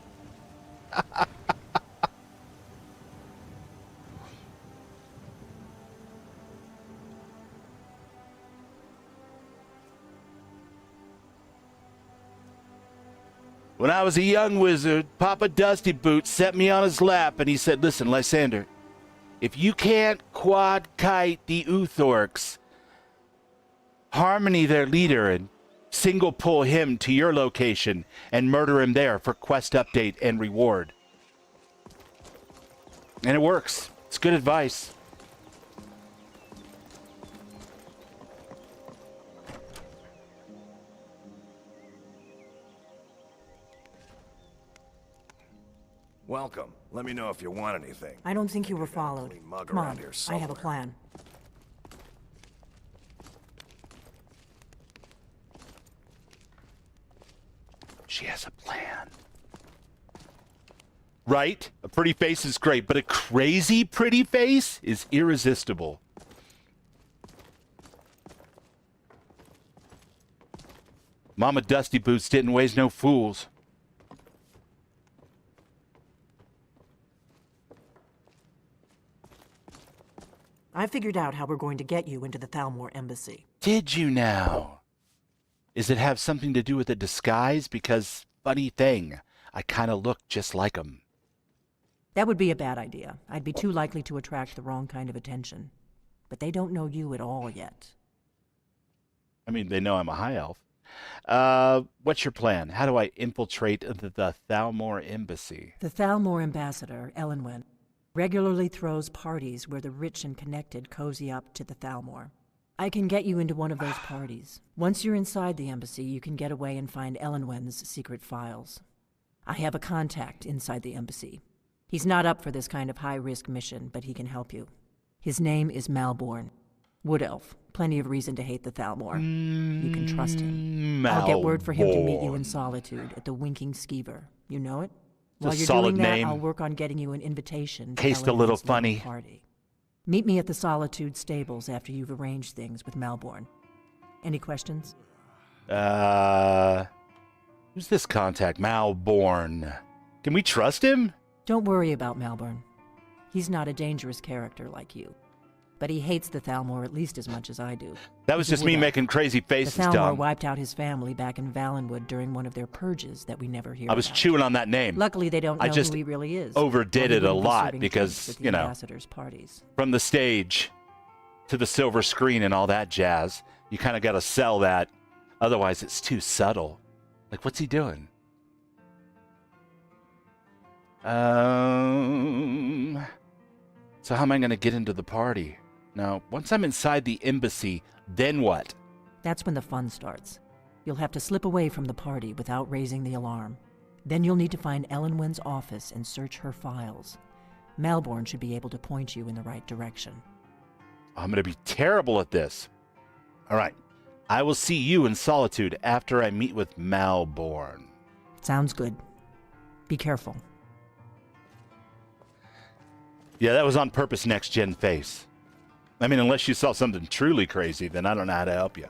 When I was a young wizard, Papa Dusty Boots set me on his lap and he said, listen, Lysandor, if you can't quad kite the Uthorks, harmony their leader and single pull him to your location and murder him there for quest update and reward. And it works. It's good advice. Welcome. Let me know if you want anything. I don't think you were followed. Come on, I have a plan. She has a plan. Right? A pretty face is great, but a crazy pretty face is irresistible. Mama Dusty Boots didn't raise no fools. I figured out how we're going to get you into the Thalmor embassy. Did you now? Does it have something to do with a disguise? Because, funny thing, I kind of look just like him. That would be a bad idea. I'd be too likely to attract the wrong kind of attention. But they don't know you at all yet. I mean, they know I'm a high elf. What's your plan? How do I infiltrate the Thalmor embassy? The Thalmor ambassador, Elenwen, regularly throws parties where the rich and connected cozy up to the Thalmor. I can get you into one of those parties. Once you're inside the embassy, you can get away and find Elenwen's secret files. I have a contact inside the embassy. He's not up for this kind of high-risk mission, but he can help you. His name is Malborn. Wood Elf. Plenty of reason to hate the Thalmor. You can trust him. I'll get word for him to meet you in solitude at the Winking Skeever. You know it? While a you're solid doing that, name. I'll work on getting you an invitation to Taste a little Ellenwood's little funny. party. Meet me at the Solitude stables after you've arranged things with Malborn. Any questions? Who's this contact? Malborn. Can we trust him? Don't worry about Malborn. He's not a dangerous character like you. But he hates the Thalmor at least as much as I do. That was He's a just me wood elf. making crazy faces, The Thalmor Tom. wiped out his family back in Valenwood during one of their purges that we never hear I was about. chewing on that name. Luckily, they don't know I just who he really is. overdid or he it a wouldn't be lot serving because, drinks at the you know, ambassadors' parties. from the stage to the silver screen and all that jazz, you kind of got to sell that. Otherwise, it's too subtle. Like, what's he doing? So how am I going to get into the party? Now, once I'm inside the embassy, then what? That's when the fun starts. You'll have to slip away from the party without raising the alarm. Then you'll need to find Ellenwen's office and search her files. Malborn should be able to point you in the right direction. I'm going to be terrible at this. All right. I will see you in Solitude after I meet with Malborn. Sounds good. Be careful. Yeah, that was on purpose, next-gen face. I mean, unless you saw something truly crazy, then I don't know how to help you.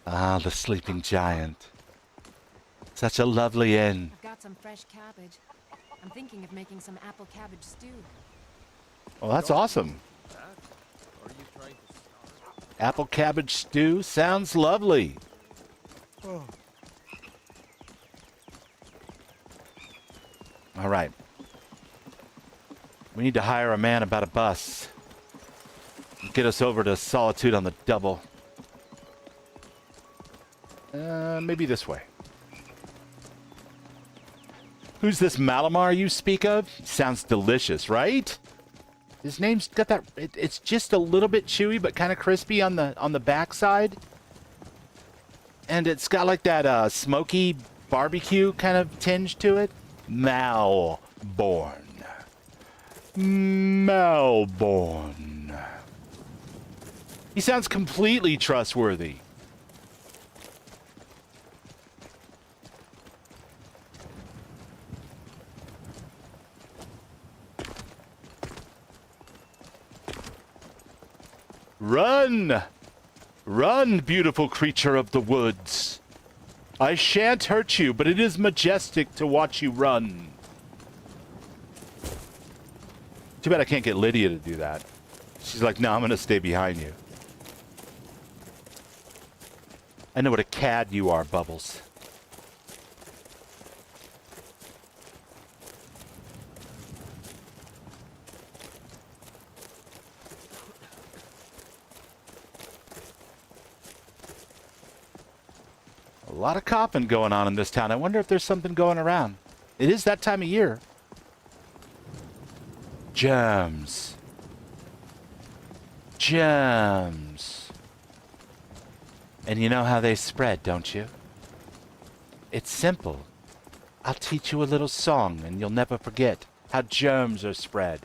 Ah, the sleeping giant. Such a lovely inn. I've got some fresh cabbage. I'm thinking of making some apple cabbage stew. Well, that's awesome. Apple cabbage stew sounds lovely. All right. We need to hire a man about a bus. Get us over to Solitude on the double. Maybe this way. Who's this Malamar you speak of? Sounds delicious, right? His name's got that. It's just a little bit chewy, but kind of crispy on the backside, and it's got like that smoky barbecue kind of tinge to it. Malborn. Malborn. He sounds completely trustworthy. Run! Run, beautiful creature of the woods. I shan't hurt you, but it is majestic to watch you run. Too bad I can't get Lydia to do that. She's like, no, I'm going to stay behind you. I know what a cad you are, Bubbles. A lot of coughing going on in this town. I wonder if there's something going around. It is that time of year. Gems. Gems. And you know how they spread, don't you? It's simple. I'll teach you a little song and you'll never forget how germs are spread.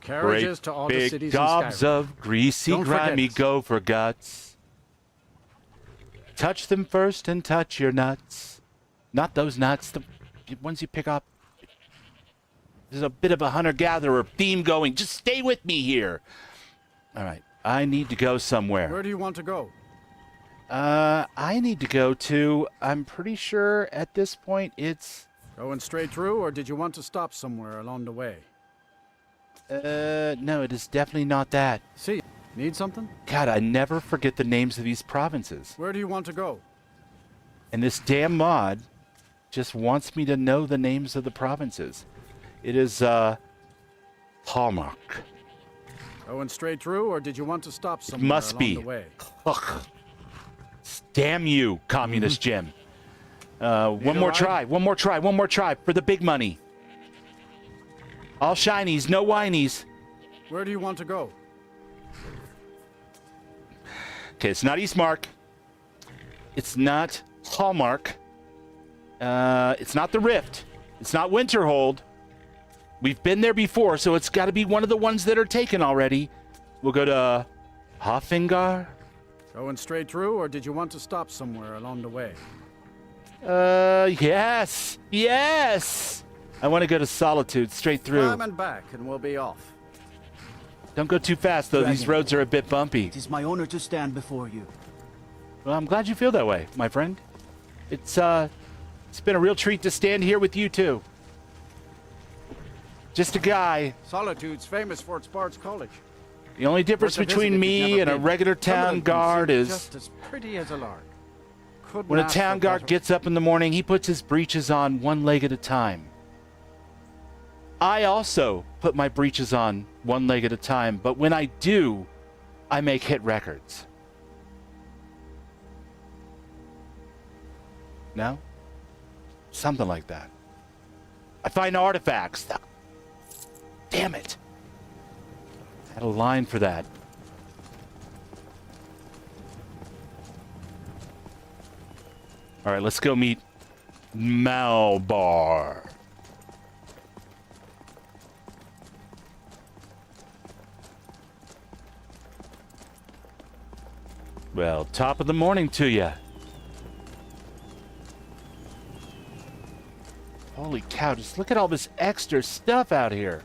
Carriages to all the big cities in gobs Skyrim. of greasy, Don't forget grimy us. gopher guts. Touch them first and touch your nuts. Not those nuts, the ones you pick up. There's a bit of a hunter-gatherer theme going. Just stay with me here. All right. I need to go somewhere. Where do you want to go? I need to go to, I'm pretty sure at this point it's... Going straight through, or did you want to stop somewhere along the way? No, it is definitely not that. See, need something? God, I never forget the names of these provinces. Where do you want to go? And this damn mod just wants me to know the names of the provinces. It is, Thalmor. Going straight through, or did you want to stop somewhere Must along be. the way? Ugh. Damn you, Communist Jim. One more try, one more try, one more try for the big money. All shinies, no whinies. Where do you want to go? Okay, it's not Eastmark. It's not Hallmark. It's not the Rift. It's not Winterhold. We've been there before, so it's got to be one of the ones that are taken already. We'll go to Hoffingar. Going straight through, or did you want to stop somewhere along the way? Yes. Yes. I want to go to Solitude, straight through. Climb and back, and we'll be off. Don't go too fast, though. These roads are a bit bumpy. It is my honor to stand before you. Well, I'm glad you feel that way, my friend. It's been a real treat to stand here with you, too. Just a guy. Solitude's famous for its Bard's College. The only difference between me and a regular town guard is just as pretty as a lark. when a town guard gets up in the morning, he puts his breeches on one leg at a time. I also put my breeches on one leg at a time, but when I do, I make hit records. No? Something like that. I find artifacts. Damn it. I had a line for that. All right, let's go meet Malbar. Well, top of the morning to you. Holy cow, just look at all this extra stuff out here.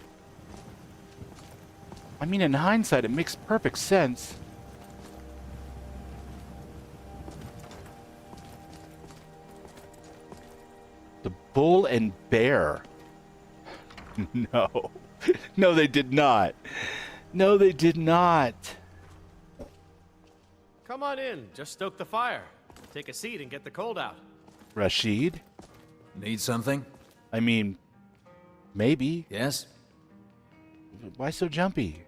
I mean, in hindsight, it makes perfect sense. The bull and bear. No. No, they did not. No, they did not. Come on in. Just stoke the fire. Take a seat and get the cold out. Rashid? Need something? I mean, maybe. Yes? Why so jumpy?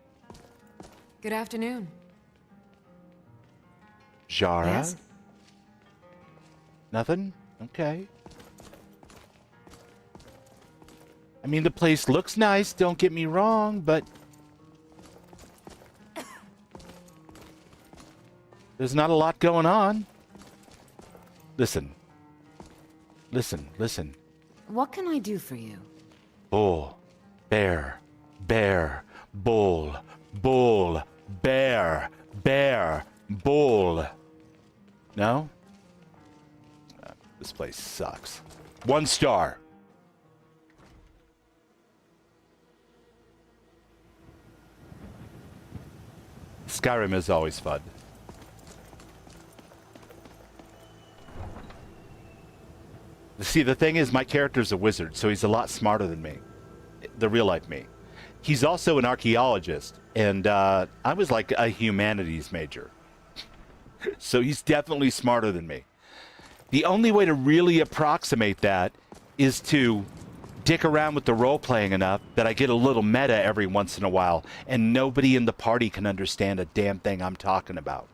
Good afternoon. Jara? Yes? Nothing? Okay. I mean, the place looks nice, don't get me wrong, but there's not a lot going on. Listen. Listen, listen. What can I do for you? Bull, bear, bear, bull, bull, bear, bear, bull. No? This place sucks. 1 star. Skyrim is always fun. See, the thing is, my character's a wizard, so he's a lot smarter than me. The real-life me. He's also an archaeologist, and I was like a humanities major. So he's definitely smarter than me. The only way to really approximate that is to dick around with the role-playing enough that I get a little meta every once in a while, and nobody in the party can understand a damn thing I'm talking about.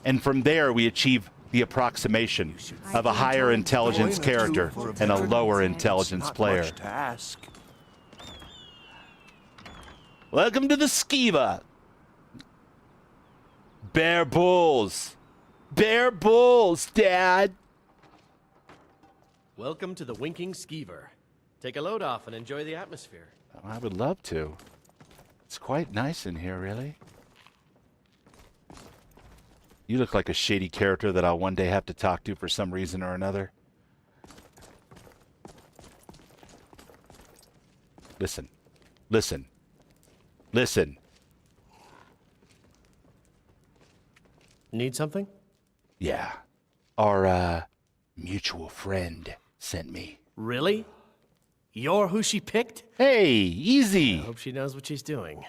And from there, we achieve the approximation of a higher intelligence character and a lower intelligence player. Welcome to the Skiva. Bear bulls. Bear bulls, Dad. Welcome to the Winking Skeever. Take a load off and enjoy the atmosphere. Oh, I would love to. It's quite nice in here, really. You look like a shady character that I'll one day have to talk to for some reason or another. Listen. Listen. Listen. Need something? Yeah. Our, mutual friend sent me. Really? You're who she picked? Hey, easy. I hope she knows what she's doing.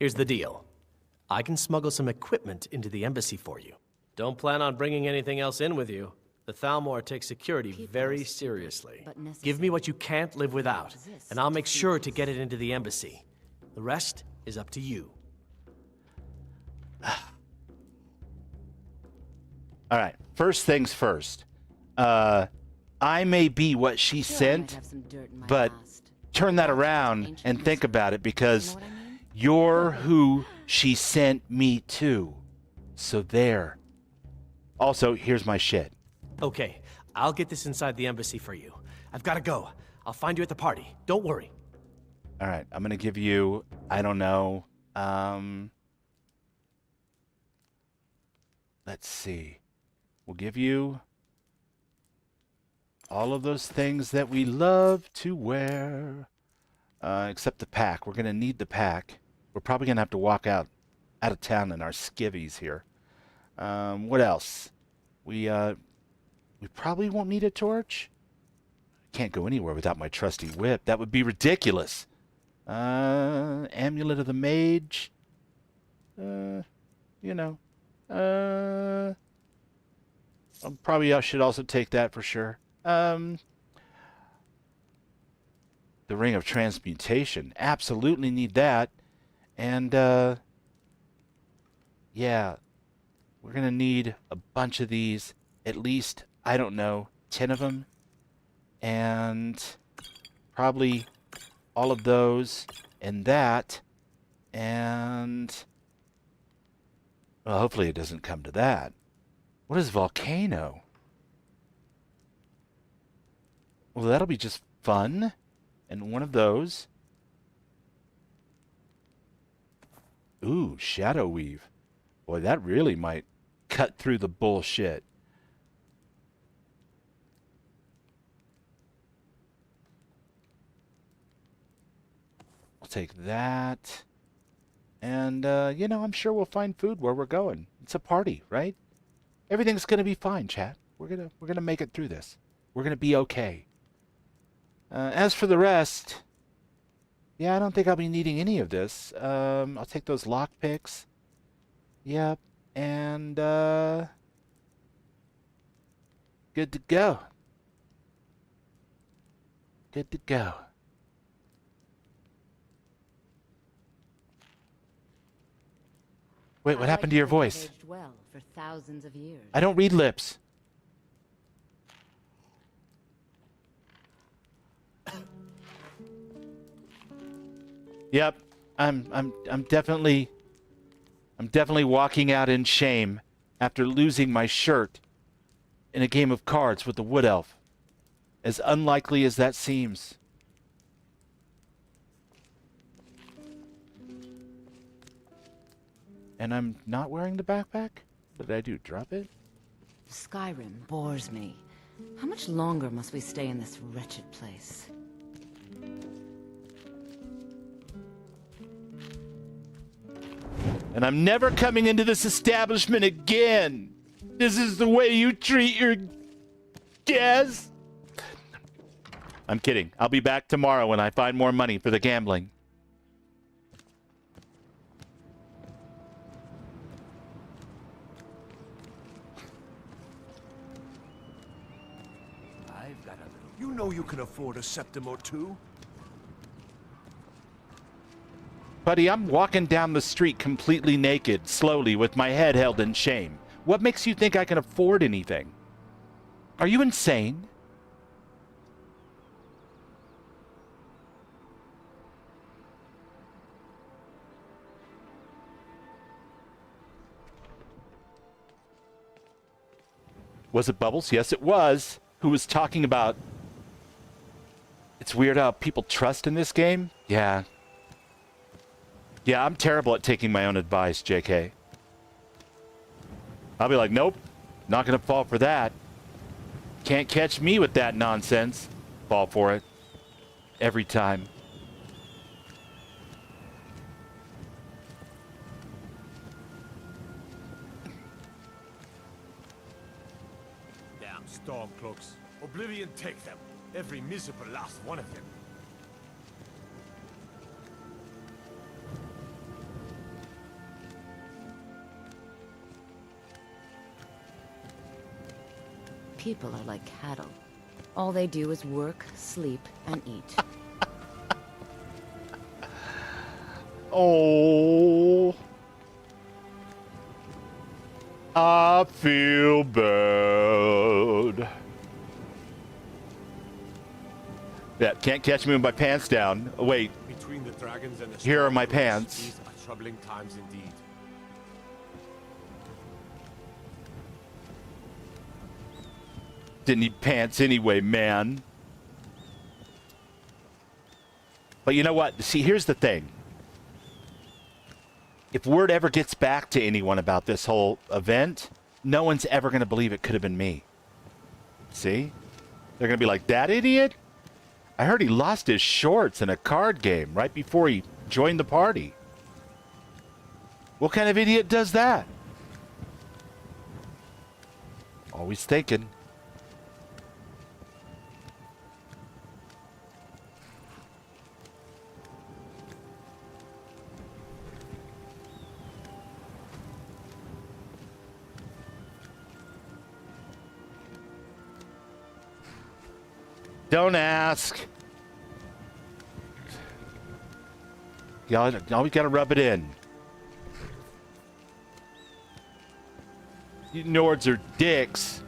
Here's the deal. I can smuggle some equipment into the embassy for you. Don't plan on bringing anything else in with you. The Thalmor takes security very seriously. Give me what you can't live without, and I'll make sure to get it into the embassy. The rest is up to you. All right, first things first. I may be what she sent, but turn that around and think about it, because you're who she sent me to. So there. Also, here's my shit. Okay, I'll get this inside the embassy for you. I've got to go. I'll find you at the party. Don't worry. All right, I'm gonna give you, I don't know, let's see. We'll give you all of those things that we love to wear, except the pack. We're gonna need the pack. We're probably gonna have to walk out of town in our skivvies here. What else? We probably won't need a torch. Can't go anywhere without my trusty whip. That would be ridiculous. Amulet of the Mage. You know. I should also take that for sure. The Ring of Transmutation. Absolutely need that. And, yeah. We're going to need a bunch of these. At least, I don't know, 10 of them. And probably all of those and that. And, well, hopefully it doesn't come to that. What is volcano? Well, that'll be just fun. And one of those. Ooh, shadow weave. Boy, that really might cut through the bullshit. I'll take that. And, you know, I'm sure we'll find food where we're going. It's a party, right? Everything's going to be fine, chat. We're gonna make it through this. We're going to be okay. As for the rest, yeah, I don't think I'll be needing any of this. I'll take those lockpicks. Yep. And, good to go. Good to go. Wait, what happened to your voice? Well for thousands of years. I don't read lips. Yep. I'm definitely walking out in shame after losing my shirt in a game of cards with the wood elf. As unlikely as that seems. And I'm not wearing the backpack? What did I do? Drop it? Skyrim bores me. How much longer must we stay in this wretched place? And I'm never coming into this establishment again. This is the way you treat your guests. I'm kidding. I'll be back tomorrow when I find more money for the gambling. I've got a little... You know you can afford a septim or two. Buddy, I'm walking down the street completely naked, slowly, with my head held in shame. What makes you think I can afford anything? Are you insane? Was it Bubbles? Yes, it was. Who was talking about... It's weird how people trust in this game? Yeah. Yeah, I'm terrible at taking my own advice, JK. I'll be like, nope, not going to fall for that. Can't catch me with that nonsense. Fall for it. Every time. Damn stormcloaks. Oblivion take them. Every miserable last one of them. People are like cattle. All they do is work, sleep, and eat. Oh. I feel bad. Yeah, can't catch me with my pants down. Oh, wait. Between the dragons and the Here are my stormcloaks, pants. These are troubling times indeed. Didn't need pants anyway, man. But you know what? See, here's the thing. If word ever gets back to anyone about this whole event, no one's ever going to believe it could have been me. See? They're going to be like, that idiot? I heard he lost his shorts in a card game right before he joined the party. What kind of idiot does that? Always thinking. Don't ask. Y'all always gotta rub it in. You Nords are dicks.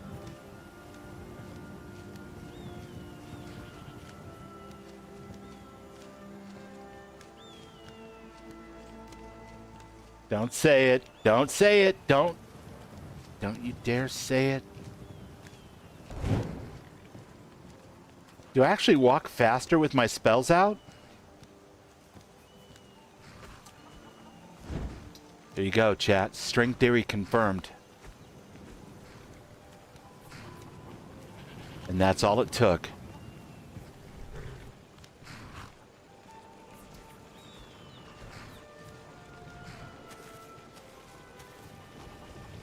Don't say it. Don't say it. Don't you dare say it. Do I actually walk faster with my spells out? There you go, chat. String theory confirmed. And that's all it took.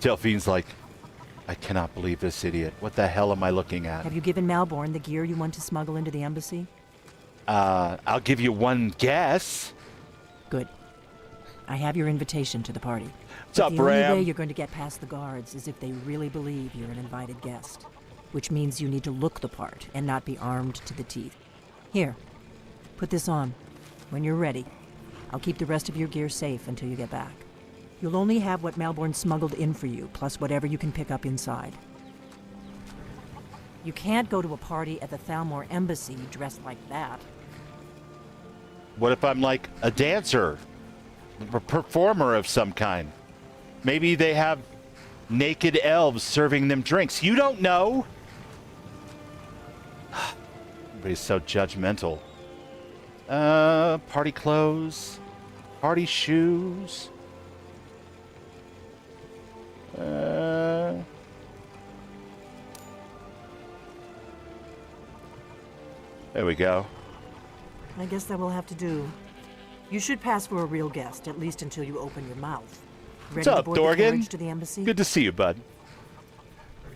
Delphine's like, I cannot believe this idiot. What the hell am I looking at? Have you given Malborn the gear you want to smuggle into the embassy? I'll give you one guess. Good. I have your invitation to the party. What's up, the Bram? only way you're going to get past the guards is if they really believe you're an invited guest. Which means you need to look the part and not be armed to the teeth. Here, put this on. When you're ready, I'll keep the rest of your gear safe until you get back. You'll only have what Malborn smuggled in for you, plus whatever you can pick up inside. You can't go to a party at the Thalmor embassy dressed like that. What if I'm like a dancer? A performer of some kind? Maybe they have naked elves serving them drinks. You don't know. Everybody's so judgmental. Party clothes. Party shoes. There we go. I guess that will have to do. You should pass for a real guest, at least until you open your mouth. What's Ready up, to board the Dorgan? carriage to the embassy? Good to see you, bud.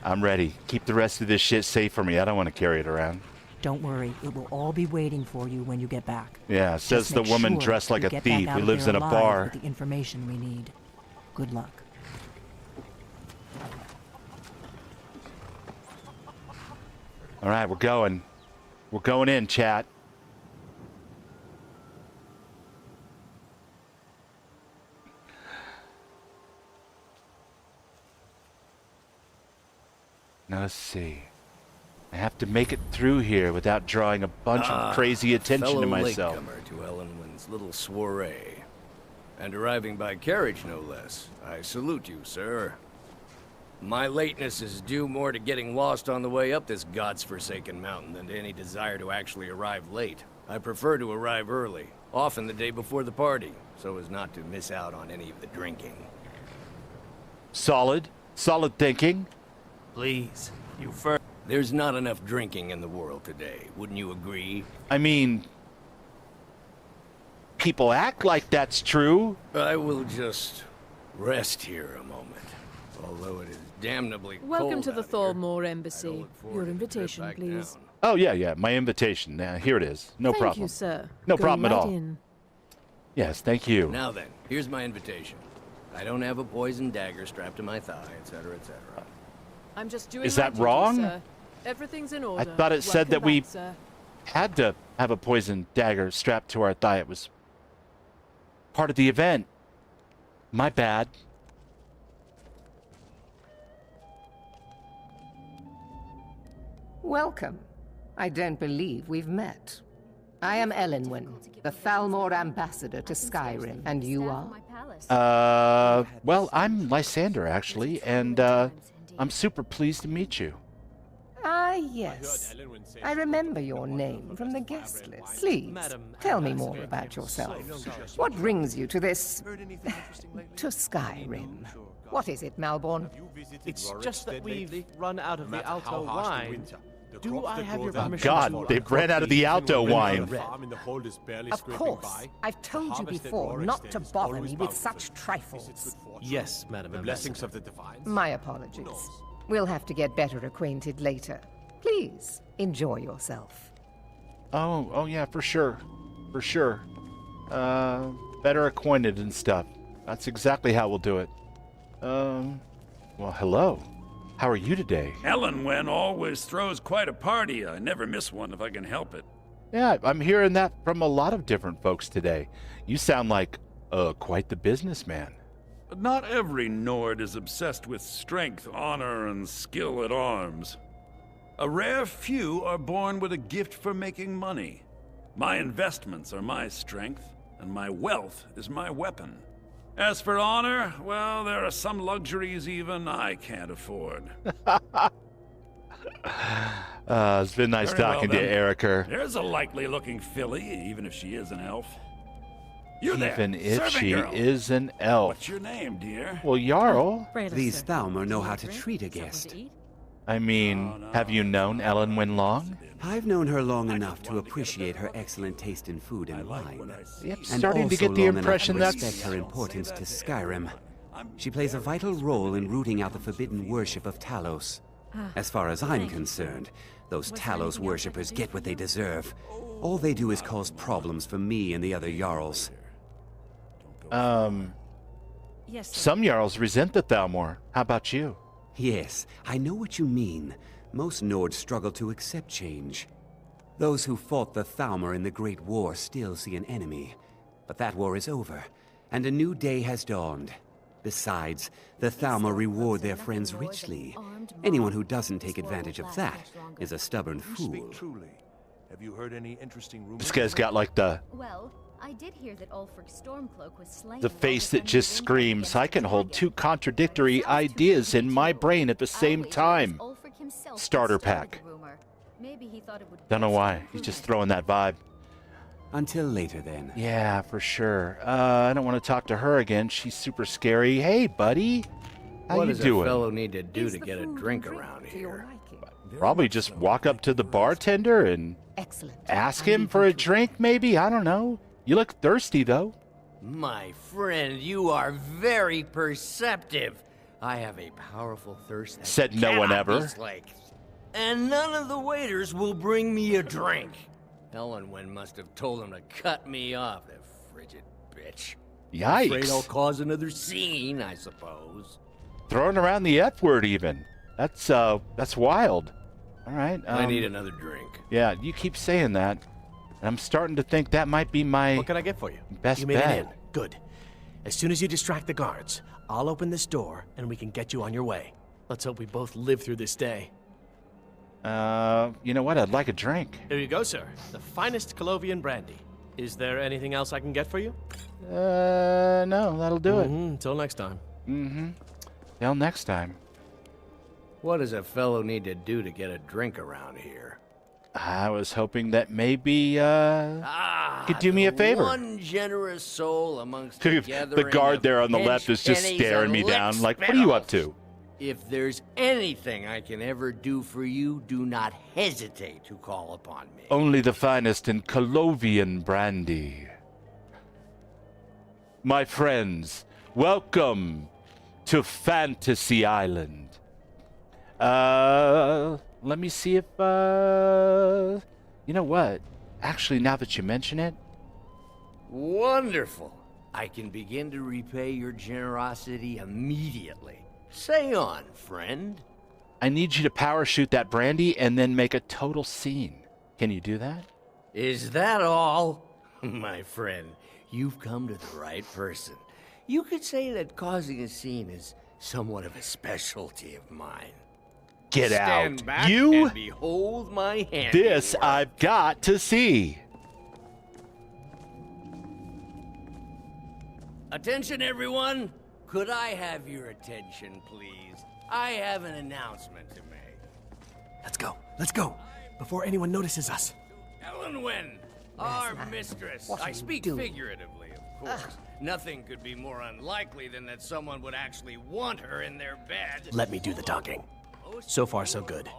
I'm ready. Keep the rest of this shit safe for me. I don't want to carry it around. Don't worry, it will all be waiting for you when you get back. Yeah, says Just the make woman sure dressed like you a get back thief out who of lives there in a alive bar. with the information we need. Good luck. All right, we're going. We're going in, chat. Now let's see. I have to make it through here without drawing a bunch of crazy attention to myself. Latecomer to Ellenwin's little soiree. And arriving by carriage, no less. I salute you, sir. My lateness is due more to getting lost on the way up this god's-forsaken mountain than to any desire to actually arrive late. I prefer to arrive early, often the day before the party, so as not to miss out on any of the drinking. Solid. Solid thinking. Please, you first. There's not enough drinking in the world today, wouldn't you agree? I mean, people act like that's true. I will just rest here a moment, although it is damnably Welcome cold to the out here. Thalmor embassy. Your invitation, please. Down. Oh, yeah, my invitation. Here it is. No Thank problem. you, sir. No Go problem at right all. in. Yes, thank you. Now then, here's my invitation. I don't have a poisoned dagger strapped to my thigh, etc., etc. I'm just doing Is my that duty, wrong? sir. Everything's in order. I thought it said that Welcome we back, sir. had to have a poisoned dagger strapped to our thigh. It was part of the event. My bad. Welcome. I don't believe we've met. I am Ellenwin, the Thalmor ambassador to Skyrim, and you are? Well, I'm Lysandor, actually, and, I'm super pleased to meet you. I yes. I remember your name from the guest list. Please, tell me more about yourself. What brings you to this... to Skyrim? What is it, Malborn? It's just that we've run out of the Alto wine. Do I have your permission? God, they've ran out of the Alto wine. Of course. I've told you before not to bother me with such trifles. Yes, Madam Ambassador. Blessings of the divine. My apologies. We'll have to get better acquainted later. Please, enjoy yourself. Oh yeah, for sure. For sure. Better acquainted and stuff. That's exactly how we'll do it. Well, hello. How are you today? Elenwen always throws quite a party. I never miss one if I can help it. Yeah, I'm hearing that from a lot of different folks today. You sound like, quite the businessman. But not every Nord is obsessed with strength, honor, and skill at arms. A rare few are born with a gift for making money. My investments are my strength, and my wealth is my weapon. As for honor, well, there are some luxuries even I can't afford. It's been nice talking to you, Erica. There's a likely-looking filly, even if she is an elf. You're Even there, if serving she girl. is an elf. What's your name, dear? Well, Jarl. These Thalmor know how to treat a guest. I mean, have you known Elenwen long? I've known her long enough to appreciate her excellent taste in food and wine. Yep, And starting to also get the long impression enough to that's... respect her importance to Skyrim. She plays a vital role in rooting out the forbidden worship of Talos. As far as I'm concerned, those Talos worshippers get what they deserve. All they do is cause problems for me and the other Jarls. Some Jarls resent the Thalmor. How about you? Yes, I know what you mean. Most Nords struggle to accept change. Those who fought the Thalmor in the Great War still see an enemy. But that war is over, and a new day has dawned. Besides, the Thalmor reward their friends richly. Anyone who doesn't take advantage of that is a stubborn fool. Truly. Have you heard any interesting rumors? This guy's got like the Well, I did hear that Ulfric Stormcloak was slain. face that just screams, I can hold two contradictory ideas in my brain at the same time. Starter pack. Don't know why. He's just throwing that vibe. Until later, then. Yeah, for sure. I don't want to talk to her again. She's super scary. Hey, buddy. How What you does doing? a fellow need to do to get a drink around here? Probably just walk up to the bartender and ask him for a drink, maybe? I don't know. You look thirsty, though. My friend, you are very perceptive. I have a powerful thirst that Said no one cannot be ever. slaked. And none of the waiters will bring me a drink. Elenwen must have told him to cut me off, the frigid bitch. Yikes. Afraid I'll cause another scene, I suppose. Throwing around the F word, even. That's wild. All right. I need another drink. Yeah, you keep saying that. And I'm starting to think that might be my What can I get for you? best You made bet. it in. Good. As soon as you distract the guards, I'll open this door and we can get you on your way. Let's hope we both live through this day. You know what? I'd like a drink. Here you go, sir. The finest Colovian brandy. Is there anything else I can get for you? No, that'll do it. Until next time. Till next time. What does a fellow need to do to get a drink around here? I was hoping that maybe, you could do me a favor. One generous soul amongst The guard there on the left is just staring me down like, what are you up to? If there's anything I can ever do for you, do not hesitate to call upon me. Only the finest in Colovian brandy. My friends, welcome to Fantasy Island. Let me see if, you know what? Actually, now that you mention it. Wonderful. I can begin to repay your generosity immediately. Say on, friend. I need you to power shoot that brandy and then make a total scene. Can you do that? Is that all? My friend, you've come to the right person. You could say that causing a scene is somewhat of a specialty of mine. Get Stand out. back You? and behold my hand. This I've got to see. Attention, everyone. Could I have your attention, please? I have an announcement to make. Let's go. Let's go. Before anyone notices us. Elenwen, our mistress. I speak figuratively, of course. Nothing could be more unlikely than that someone would actually want her in their bed. Let me do the talking. So far, so good.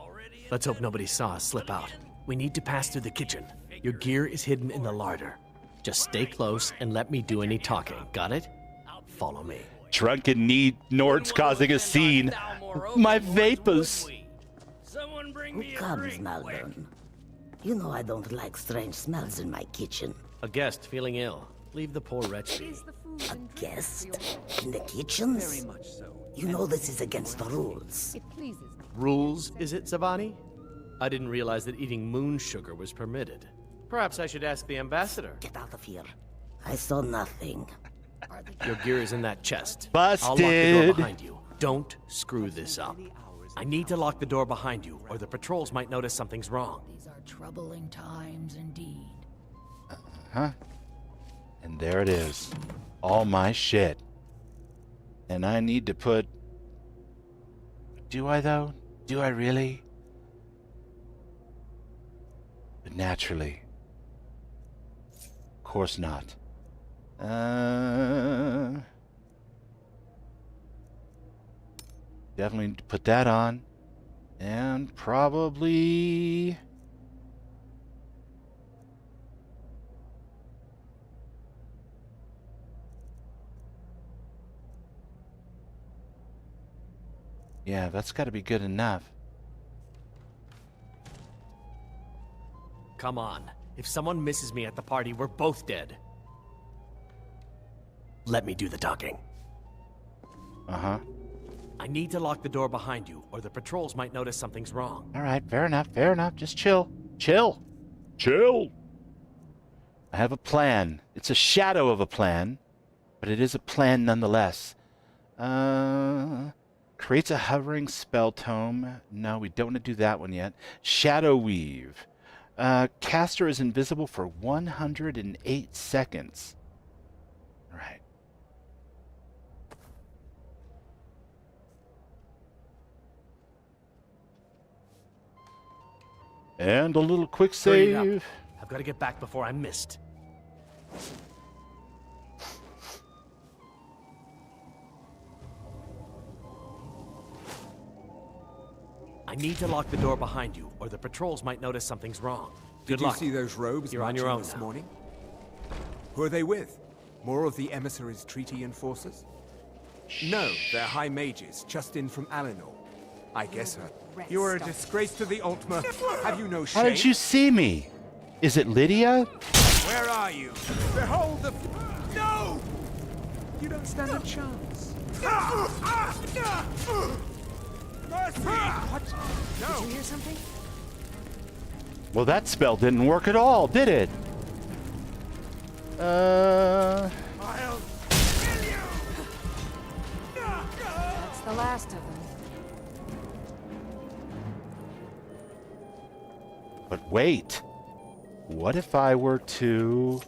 Let's hope nobody saw us slip out. We need to pass through the kitchen. Your gear is hidden in the larder. Just stay close and let me do any talking. Got it? Follow me. Drunken Nords causing a scene. My vapors. Who comes, Malvern? You know I don't like strange smells in my kitchen. A guest feeling ill. Leave the poor wretch be. A guest? In the kitchens? Very much so. You know this is against the rules. It pleases me. Rules, is it, Zavani? I didn't realize that eating moon sugar was permitted. Perhaps I should ask the ambassador. Get out of here. I saw nothing. Your gear is in that chest. Busted. I'll lock the door behind you. Don't screw this up. I need to lock the door behind you, or the patrols might notice something's wrong. These are troubling times indeed. Huh? And there it is. All my shit. And I need to put... Do I, though? Do I really? But naturally. Of course not. Definitely need to put that on. And probably... Yeah, that's got to be good enough. Come on. If someone misses me at the party, we're both dead. Let me do the talking. Uh-huh. I need to lock the door behind you, or the patrols might notice something's wrong. All right, fair enough, fair enough. Just chill. Chill. Chill. I have a plan. It's a shadow of a plan, but it is a plan nonetheless. Creates a hovering spell tome. No, we don't want to do that one yet. Shadow Weave. Caster is invisible for 108 seconds. All right. And a little quick Hurry it up. save. I've got to get back before I'm missed. I need to lock the door behind you, or the patrols might notice something's wrong. Good Did luck. you see those robes You're on marching your own this now. morning? Who are they with? More of the emissaries' treaty enforcers? No, they're high mages, just in from Alinor. I guess so. You are a disgrace to the Altmer. Have you no shame? How did you see me? Is it Lydia? Where are you? Behold the... No! You don't stand a chance. Mercy! What? No! Did you hear something? Well, that spell didn't work at all, did it? I'll kill you! That's the last of them. But wait. What if I were to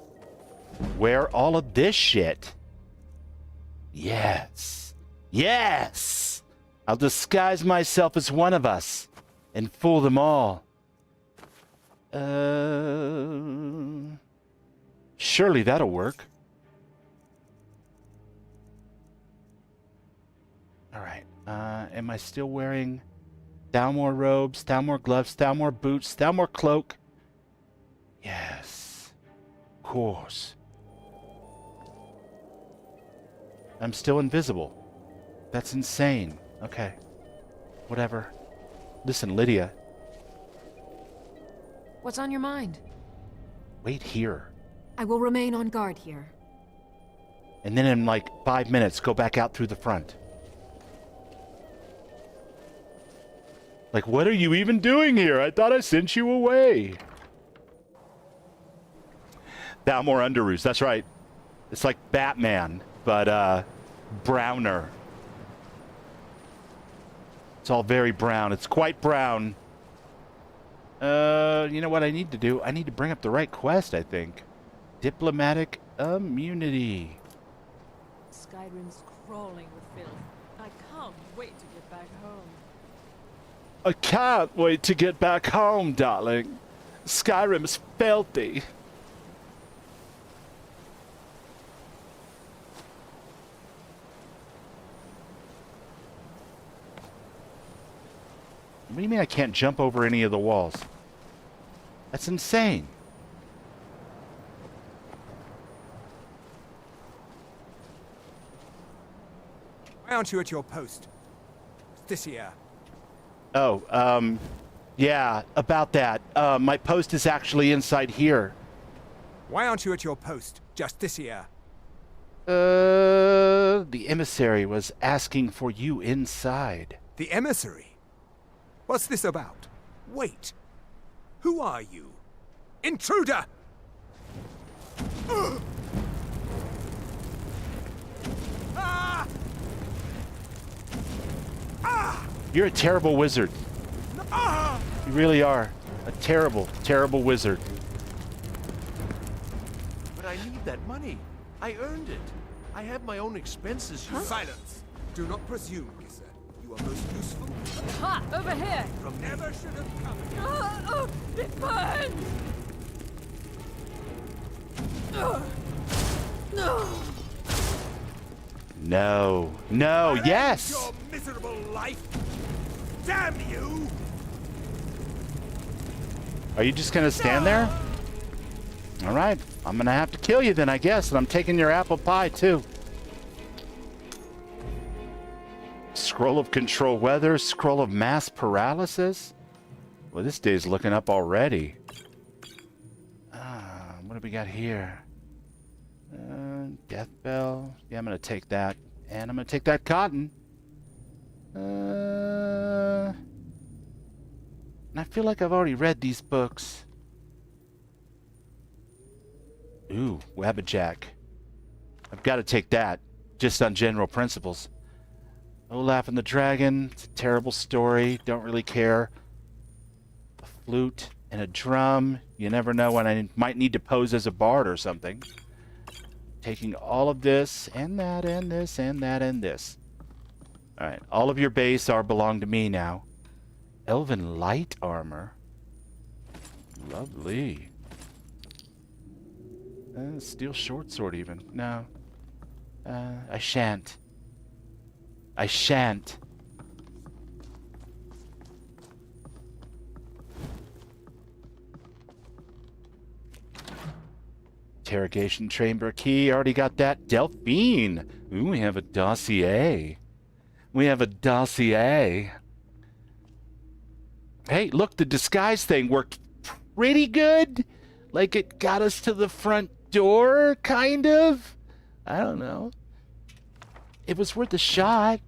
wear all of this shit? Yes. Yes! I'll disguise myself as one of us and fool them all. Surely that'll work. All right. Am I still wearing Thalmor robes, Thalmor gloves, Thalmor boots, Thalmor cloak? Yes. Of course. I'm still invisible. That's insane. Okay. Whatever. Listen, Lydia. What's on your mind? Wait here. I will remain on guard here. And then in like 5 minutes, go back out through the front. Like, what are you even doing here? I thought I sent you away. Thalmor Underoos, that's right. It's like Batman, but browner. It's all very brown. It's quite brown. You know what I need to do? I need to bring up the right quest, I think. Diplomatic immunity. Skyrim's crawling with filth. I can't wait to get back home. I can't wait to get back home, darling. Skyrim's filthy. What do you mean I can't jump over any of the walls? That's insane. Why aren't you at your post? This year. Oh, yeah, about that. My post is actually inside here. Why aren't you at your post just this year? The emissary was asking for you inside. The emissary? What's this about? Wait. Who are you? Intruder! Ah! Ah! You're a terrible wizard. Ah! You really are. A terrible, terrible wizard. But I need that money. I earned it. I have my own expenses. Silence! Do not presume, Gisser. You are most useful. Ha! Over here! From never should have come. Oh, it burns! No! No. No, yes! Your miserable life! Damn you! Are you just gonna stand there? All right, I'm gonna have to kill you then, I guess, and I'm taking your apple pie too. Scroll of control weather, scroll of mass paralysis. Well, this day's looking up already. What do we got here? Death bell. Yeah, I'm gonna take that, and I'm gonna take that cotton. And I feel like I've already read these books. Ooh, Wabbajack. I've got to take that, just on general principles. Olaf and the Dragon. It's a terrible story. Don't really care. A flute and a drum. You never know when I might need to pose as a bard or something. Taking all of this, and that, and this, and that, and this. Alright, all of your base belong to me now. Elven light armor. Lovely. Steel short sword even. No. I shan't. I shan't. Interrogation chamber key. Already got that. Delphine. Ooh, we have a dossier. We have a dossier. Hey, look, the disguise thing worked pretty good. Like it got us to the front door, kind of. I don't know. It was worth a shot.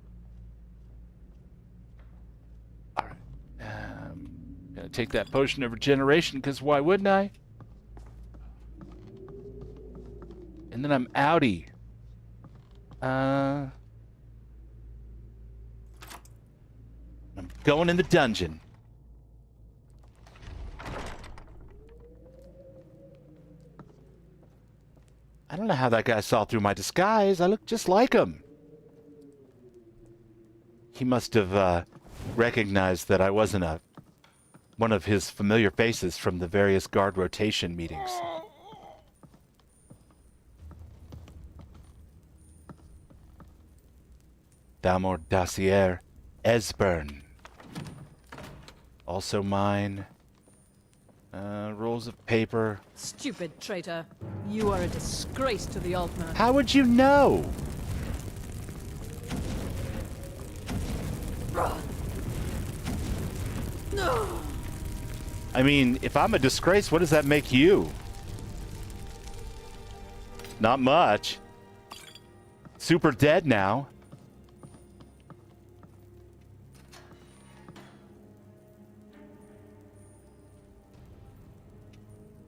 All right. Gonna take that potion of regeneration, because why wouldn't I? And then I'm outie. I'm going in the dungeon. I don't know how that guy saw through my disguise. I look just like him. He must have recognized that I wasn't one of his familiar faces from the various guard rotation meetings. Thalmor dossier, Esbern. Also mine. Rolls of paper. Stupid traitor. You are a disgrace to the Altmer. How would you know? No. I mean, if I'm a disgrace, what does that make you? Not much. Super dead now.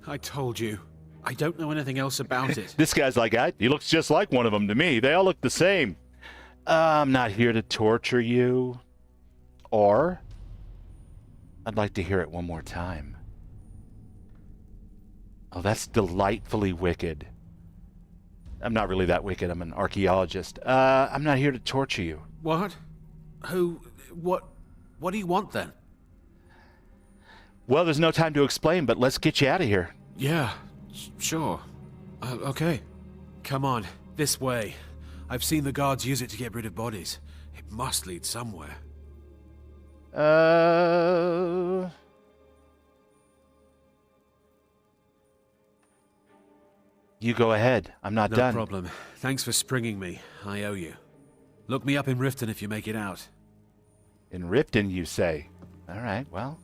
I told you. I don't know anything else about it. This guy's like, he looks just like one of them to me. They all look the same. I'm not here to torture you. Or, I'd like to hear it one more time. Oh, that's delightfully wicked. I'm not really that wicked. I'm an archaeologist. I'm not here to torture you. What? Who? What do you want then? Well, there's no time to explain, but let's get you out of here. Yeah, sure. Okay. Come on, this way. I've seen the guards use it to get rid of bodies. It must lead somewhere. You go ahead. I'm not done. No problem. Thanks for springing me. I owe you. Look me up in Riften if you make it out. In Riften, you say? All right, well,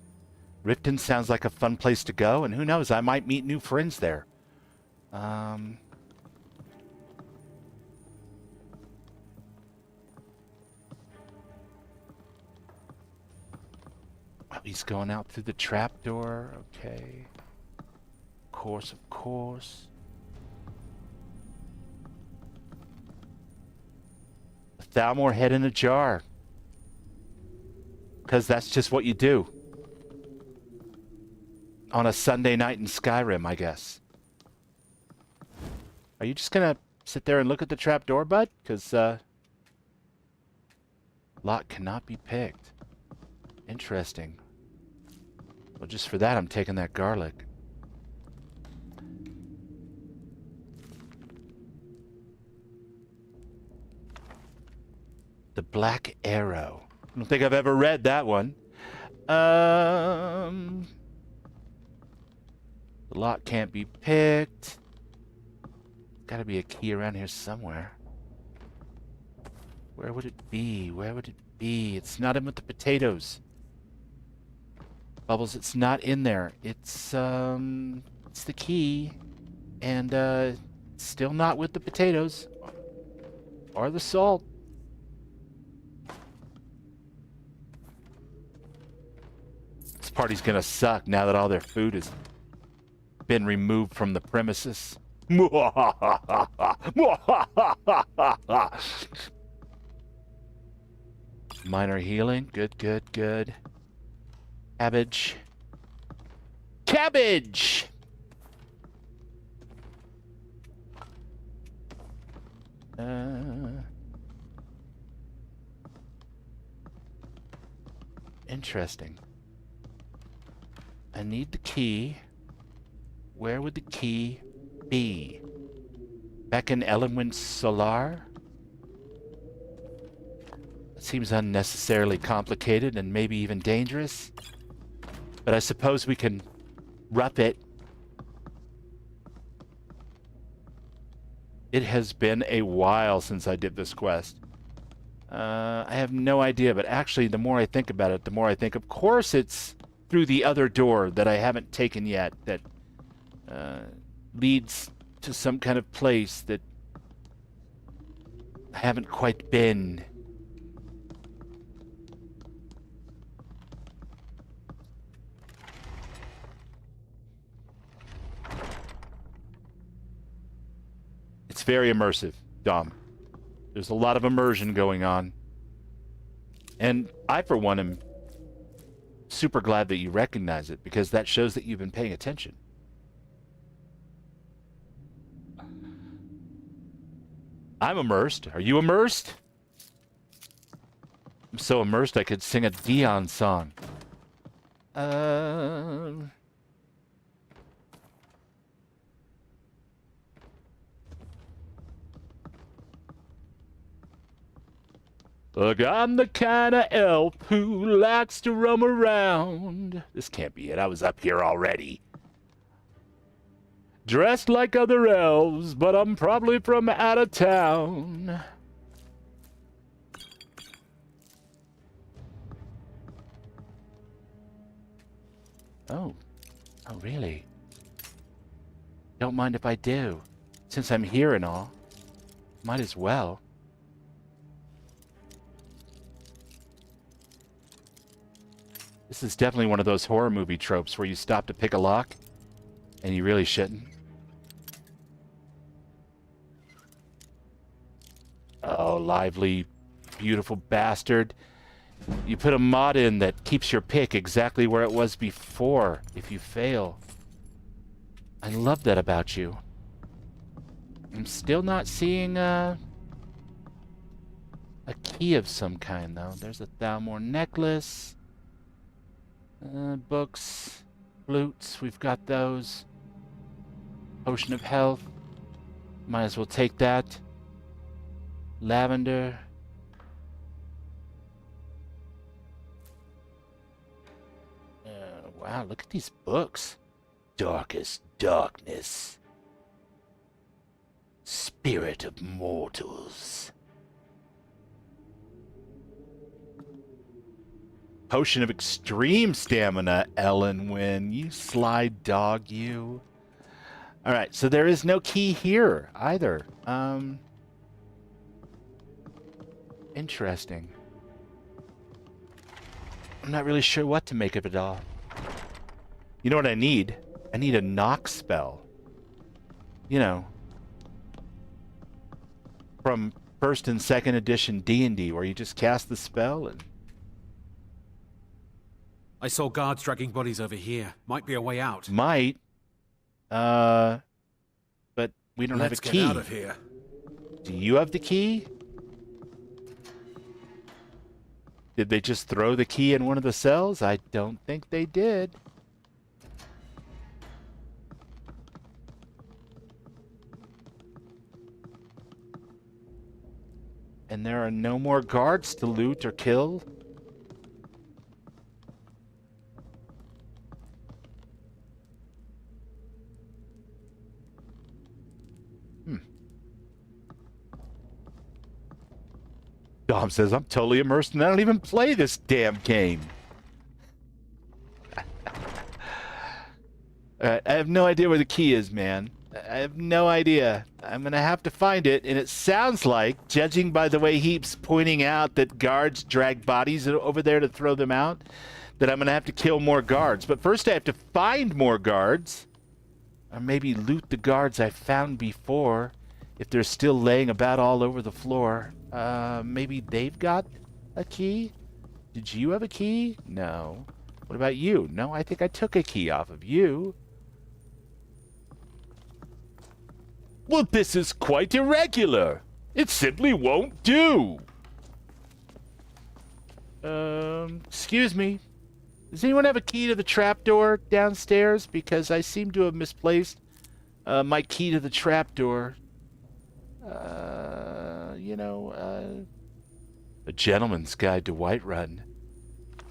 Riften sounds like a fun place to go, and who knows, I might meet new friends there. Oh, he's going out through the trapdoor. Okay. Of course, of course. A Thalmor head in a jar. Because that's just what you do. On a Sunday night in Skyrim, I guess. Are you just gonna sit there and look at the trapdoor, bud? Because, lock cannot be picked. Interesting. Well, just for that, I'm taking that garlic. The Black Arrow. I don't think I've ever read that one. The lock can't be picked. Gotta be a key around here somewhere. Where would it be? Where would it be? It's not in with the potatoes. Bubbles, it's not in there. It's the key. And, still not with the potatoes. Or the salt. This party's gonna suck now that all their food has been removed from the premises. Minor healing. Good, good, good. Cabbage. Cabbage! Interesting. I need the key. Where would the key be? Back in Elenwyn Solar? It seems unnecessarily complicated and maybe even dangerous. But I suppose we can rough it. It has been a while since I did this quest. I have no idea, but actually the more I think about it, the more I think, of course it's through the other door that I haven't taken yet, that leads to some kind of place that I haven't quite been. It's very immersive, Dom. There's a lot of immersion going on. And I, for one, am super glad that you recognize it, because that shows that you've been paying attention. I'm immersed. Are you immersed? I'm so immersed I could sing a Dion song. Look, I'm the kind of elf who likes to roam around. This can't be it. I was up here already. Dressed like other elves, but I'm probably from out of town. Oh. Oh, really? Don't mind if I do. Since I'm here and all. Might as well. This is definitely one of those horror movie tropes where you stop to pick a lock, and you really shouldn't. Oh, lively, beautiful bastard. You put a mod in that keeps your pick exactly where it was before if you fail. I love that about you. I'm still not seeing a key of some kind, though. There's a Thalmor necklace. Books. Flutes, we've got those. Potion of health. Might as well take that. Lavender. Wow, look at these books. Darkest Darkness. Spirit of Mortals. Potion of Extreme Stamina, Ellenwyn. You sly dog, you. Alright, so there is no key here either. Interesting. I'm not really sure what to make of it all. You know what I need? I need a knock spell. You know, from 1st and 2nd edition D&D, where you just cast the spell and... I saw guards dragging bodies over here. Might be a way out. Might. But we don't have a key. Let's get out of here. Do you have the key? Did they just throw the key in one of the cells? I don't think they did. And there are no more guards to loot or kill. Dom says, I'm totally immersed and I don't even play this damn game. Alright, I have no idea where the key is, man. I have no idea. I'm gonna have to find it, and it sounds like, judging by the way Heap's pointing out that guards drag bodies over there to throw them out, that I'm gonna have to kill more guards. But first I have to find more guards. Or maybe loot the guards I found before, if they're still laying about all over the floor. Maybe they've got a key? Did you have a key? No. What about you? No, I think I took a key off of you. Well, this is quite irregular. It simply won't do. Excuse me. Does anyone have a key to the trapdoor downstairs? Because I seem to have misplaced my key to the trapdoor. A Gentleman's Guide to Whiterun.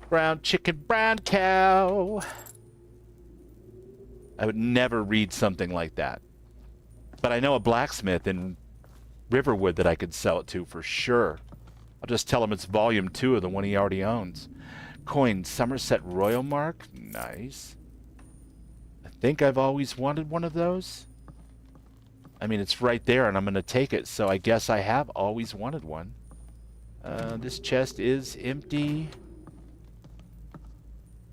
Brown chicken, brown cow. I would never read something like that. But I know a blacksmith in Riverwood that I could sell it to for sure. I'll just tell him it's volume 2 of the one he already owns. Coin Somerset Royal Mark. Nice. I think I've always wanted one of those. I mean, it's right there and I'm going to take it, so I guess I have always wanted one. This chest is empty.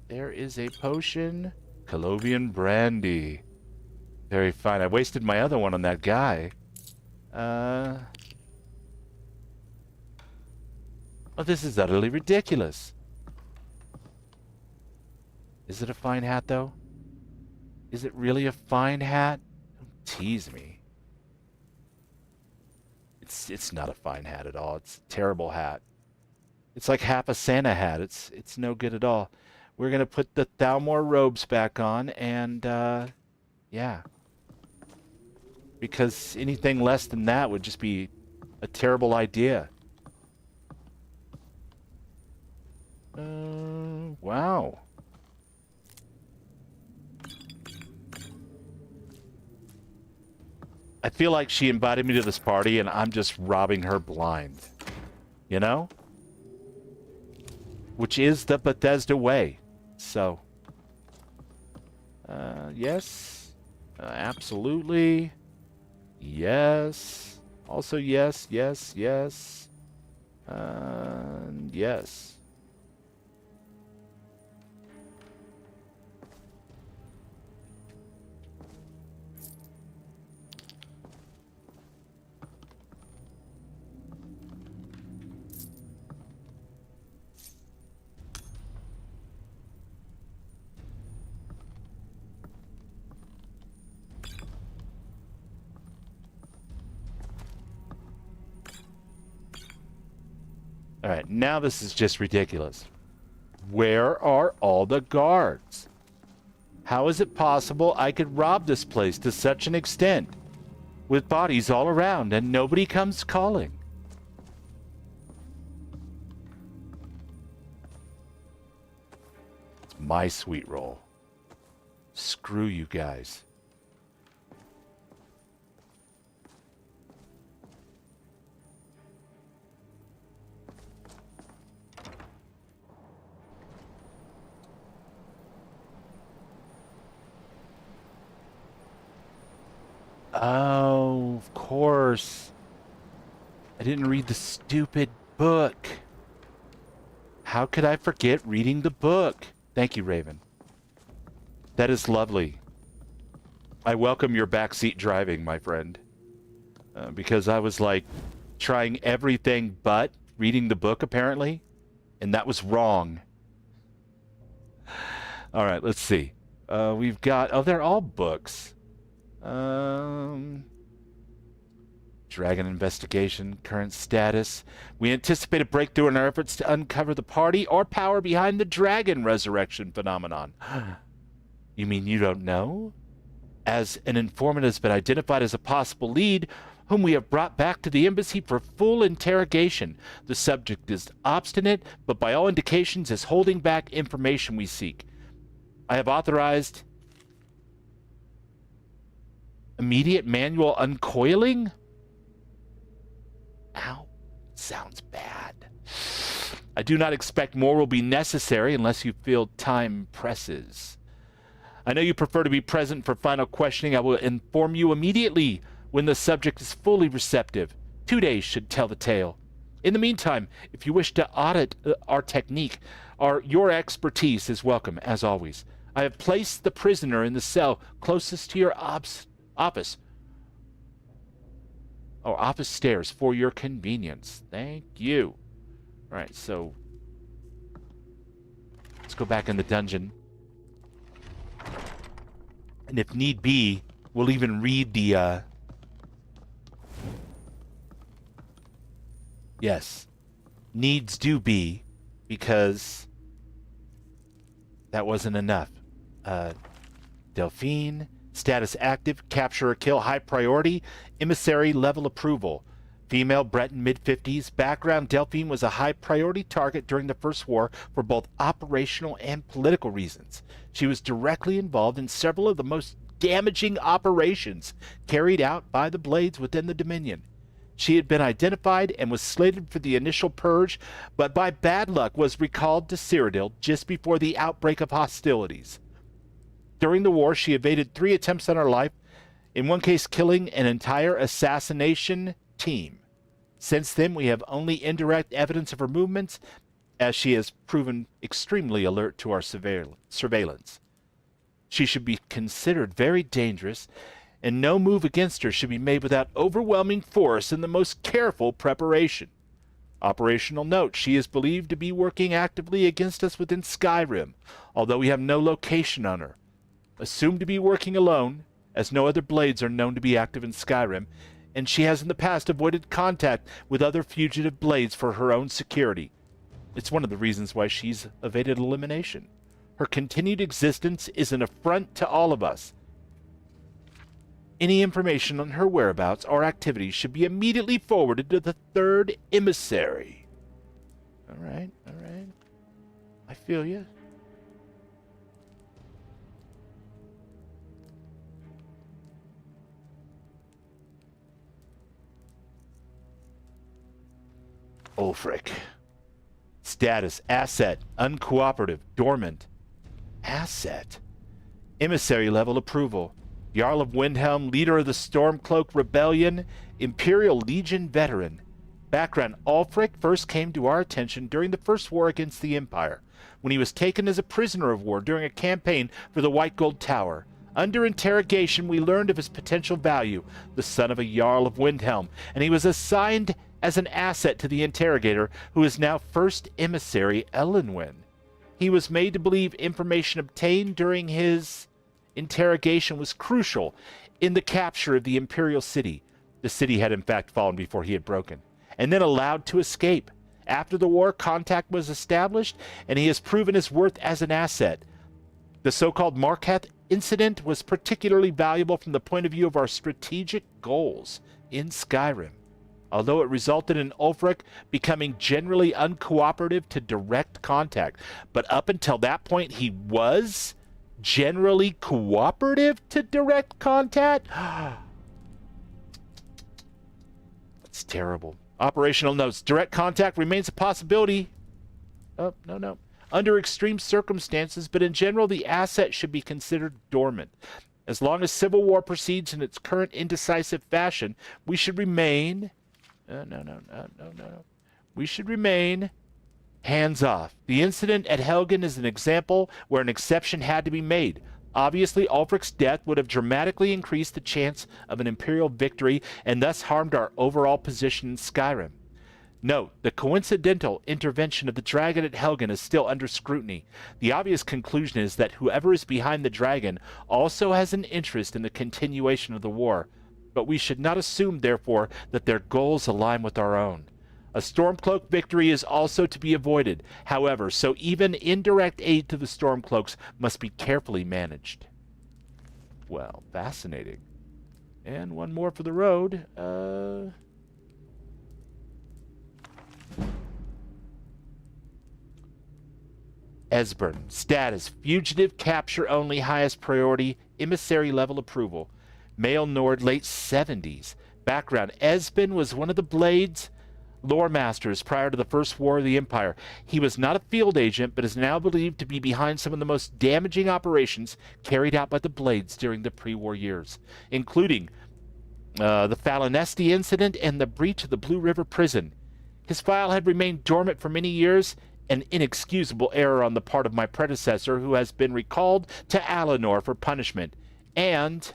There is a potion. Colovian brandy. Very fine. I wasted my other one on that guy. Oh, this is utterly ridiculous. Is it a fine hat, though? Is it really a fine hat? Don't tease me. It's not a fine hat at all. It's a terrible hat. It's like half a Santa hat. It's no good at all. We're gonna put the Thalmor robes back on, and yeah. Because anything less than that would just be a terrible idea. Wow. I feel like she invited me to this party and I'm just robbing her blind. You know? Which is the Bethesda way. So. Yes. Absolutely. Yes. Also yes, yes, yes. Yes. Alright, now this is just ridiculous. Where are all the guards? How is it possible I could rob this place to such an extent, with bodies all around and nobody comes calling? It's my sweet roll. Screw you guys. Oh, of course. I didn't read the stupid book. How could I forget reading the book? Thank you, Raven. That is lovely. I welcome your backseat driving, my friend. Because I was like trying everything but reading the book, apparently. And that was wrong. All right, let's see. We've got... Oh, they're all books. Dragon investigation, current status. We anticipate a breakthrough in our efforts to uncover the party or power behind the dragon resurrection phenomenon. You mean you don't know? As an informant has been identified as a possible lead, whom we have brought back to the embassy for full interrogation. The subject is obstinate, but by all indications is holding back information we seek. I have authorized immediate manual uncoiling? Ow. Sounds bad. I do not expect more will be necessary unless you feel time presses. I know you prefer to be present for final questioning. I will inform you immediately when the subject is fully receptive. 2 days should tell the tale. In the meantime, if you wish to audit our technique, your expertise is welcome, as always. I have placed the prisoner in the cell closest to your office, or office stairs for your convenience. Thank you. All right, so let's go back in the dungeon. And if need be, we'll even read the, yes, needs do be, because that wasn't enough. Delphine, status active, capture or kill, high priority, emissary level approval. Female, Breton, mid-50s. Background, Delphine was a high priority target during the First War for both operational and political reasons. She was directly involved in several of the most damaging operations carried out by the Blades within the Dominion. She had been identified and was slated for the initial purge, but by bad luck was recalled to Cyrodiil just before the outbreak of hostilities. During the war, she evaded 3 attempts on her life, in one case killing an entire assassination team. Since then, we have only indirect evidence of her movements, as she has proven extremely alert to our surveillance. She should be considered very dangerous, and no move against her should be made without overwhelming force and the most careful preparation. Operational note, she is believed to be working actively against us within Skyrim, although we have no location on her. Assumed to be working alone, as no other Blades are known to be active in Skyrim, and she has in the past avoided contact with other fugitive Blades for her own security. It's one of the reasons why she's evaded elimination. Her continued existence is an affront to all of us. Any information on her whereabouts or activities should be immediately forwarded to the third emissary. All right, all right. I feel you. Ulfric. Status, asset, uncooperative, dormant. Asset. Emissary level approval. Jarl of Windhelm, leader of the Stormcloak Rebellion, Imperial Legion veteran. Background, Ulfric first came to our attention during the First War against the Empire, when he was taken as a prisoner of war during a campaign for the White Gold Tower. Under interrogation, we learned of his potential value, the son of a Jarl of Windhelm, and he was assigned as an asset to the interrogator, who is now first emissary Elenwen. He was made to believe information obtained during his interrogation was crucial in the capture of the Imperial City. The city had in fact fallen before he had broken, and then allowed to escape. After the war, contact was established, and he has proven his worth as an asset. The so-called Marquette incident was particularly valuable from the point of view of our strategic goals in Skyrim, although it resulted in Ulfric becoming generally uncooperative to direct contact. But up until that point, he was generally cooperative to direct contact? That's terrible. Operational notes. Direct contact remains a possibility. Oh, no. Under extreme circumstances, but in general, the asset should be considered dormant. As long as civil war proceeds in its current indecisive fashion, we should remain... No. We should remain hands off. The incident at Helgen is an example where an exception had to be made. Obviously, Ulfric's death would have dramatically increased the chance of an Imperial victory and thus harmed our overall position in Skyrim. Note, the coincidental intervention of the dragon at Helgen is still under scrutiny. The obvious conclusion is that whoever is behind the dragon also has an interest in the continuation of the war, but we should not assume, therefore, that their goals align with our own. A Stormcloak victory is also to be avoided, however, so even indirect aid to the Stormcloaks must be carefully managed. Well, fascinating. And one more for the road. Esbern. Status. Fugitive capture only, highest priority, emissary level approval. Male Nord, late 70s. Background. Esben was one of the Blades lore masters prior to the First War of the Empire. He was not a field agent, but is now believed to be behind some of the most damaging operations carried out by the Blades during the pre-war years, including the Falinesti incident and the breach of the Blue River prison. His file had remained dormant for many years, an inexcusable error on the part of my predecessor, who has been recalled to Alinor for punishment, and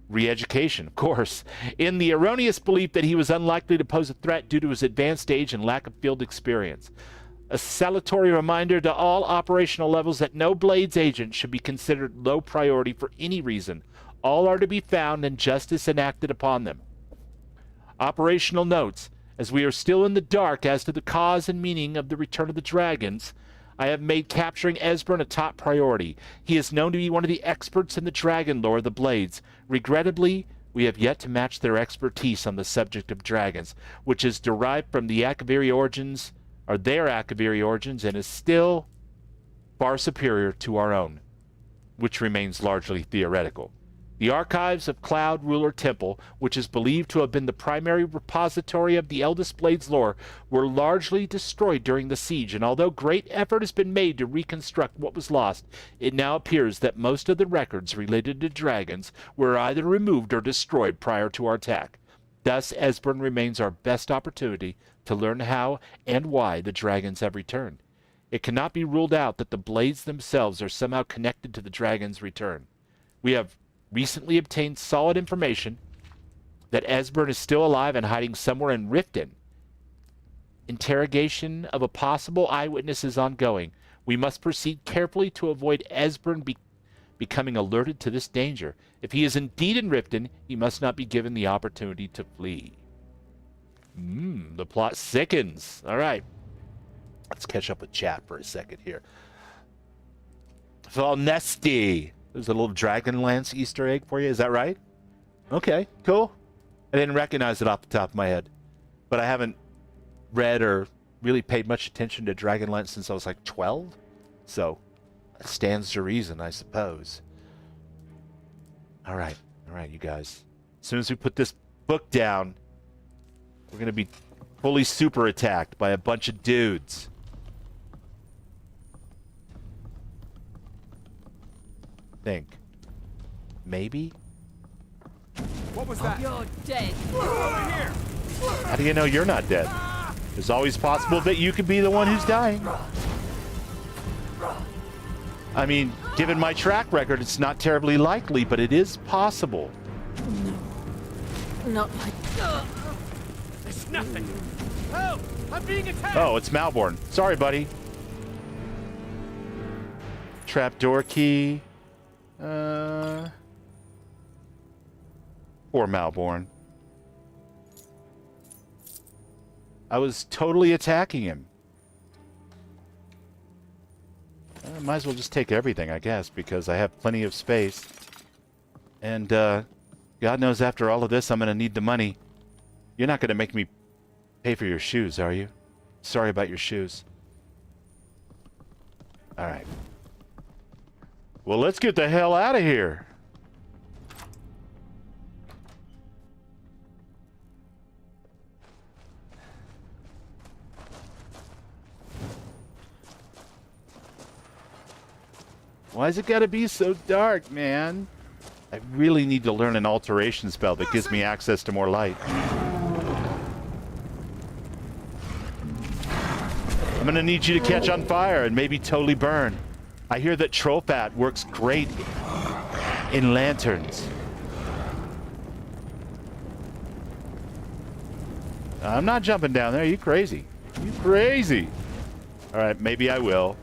re-education, of course, in the erroneous belief that he was unlikely to pose a threat due to his advanced age and lack of field experience. A salutary reminder to all operational levels that no Blades agent should be considered low priority for any reason. All are to be found and justice enacted upon them. Operational notes. As we are still in the dark as to the cause and meaning of the return of the dragons, I have made capturing Esbern a top priority. He is known to be one of the experts in the dragon lore of the Blades. Regrettably, we have yet to match their expertise on the subject of dragons, which is derived from the Akaviri origins, or their Akaviri origins, and is still far superior to our own, which remains largely theoretical. The archives of Cloud Ruler Temple, which is believed to have been the primary repository of the Eldest Blades lore, were largely destroyed during the siege, and although great effort has been made to reconstruct what was lost, it now appears that most of the records related to dragons were either removed or destroyed prior to our attack. Thus, Esbern remains our best opportunity to learn how and why the dragons have returned. It cannot be ruled out that the Blades themselves are somehow connected to the dragons' return. We have recently obtained solid information that Esbern is still alive and hiding somewhere in Riften. Interrogation of a possible eyewitness is ongoing. We must proceed carefully to avoid Esbern becoming alerted to this danger. If he is indeed in Riften, he must not be given the opportunity to flee. The plot sickens. All right. Let's catch up with chat for a second here. Valnesti. There's a little Dragonlance Easter egg for you. Is that right? Okay, cool. I didn't recognize it off the top of my head. But I haven't read or really paid much attention to Dragonlance since I was like 12. So, that stands to reason, I suppose. All right, you guys. As soon as we put this book down, we're going to be fully super attacked by a bunch of dudes. Think. Maybe? What was that? You're dead. Over here! How do you know you're not dead? It's always possible that you could be the one who's dying. I mean, given my track record, it's not terribly likely, but it is possible. Not like... It's nothing. Help! I'm being attacked! Oh, it's Malborn. Sorry, buddy. Trapdoor key. Poor Malborn. I was totally attacking him. might as well just take everything, I guess, because I have plenty of space. And, God knows after all of this, I'm going to need the money. You're not going to make me pay for your shoes, are you? Sorry about your shoes. All right. Well, let's get the hell out of here. Why's it gotta be so dark, man? I really need to learn an alteration spell that gives me access to more light. I'm gonna need you to catch on fire and maybe totally burn. I hear that troll fat works great in lanterns. I'm not jumping down there. You crazy. You crazy. All right, maybe I will.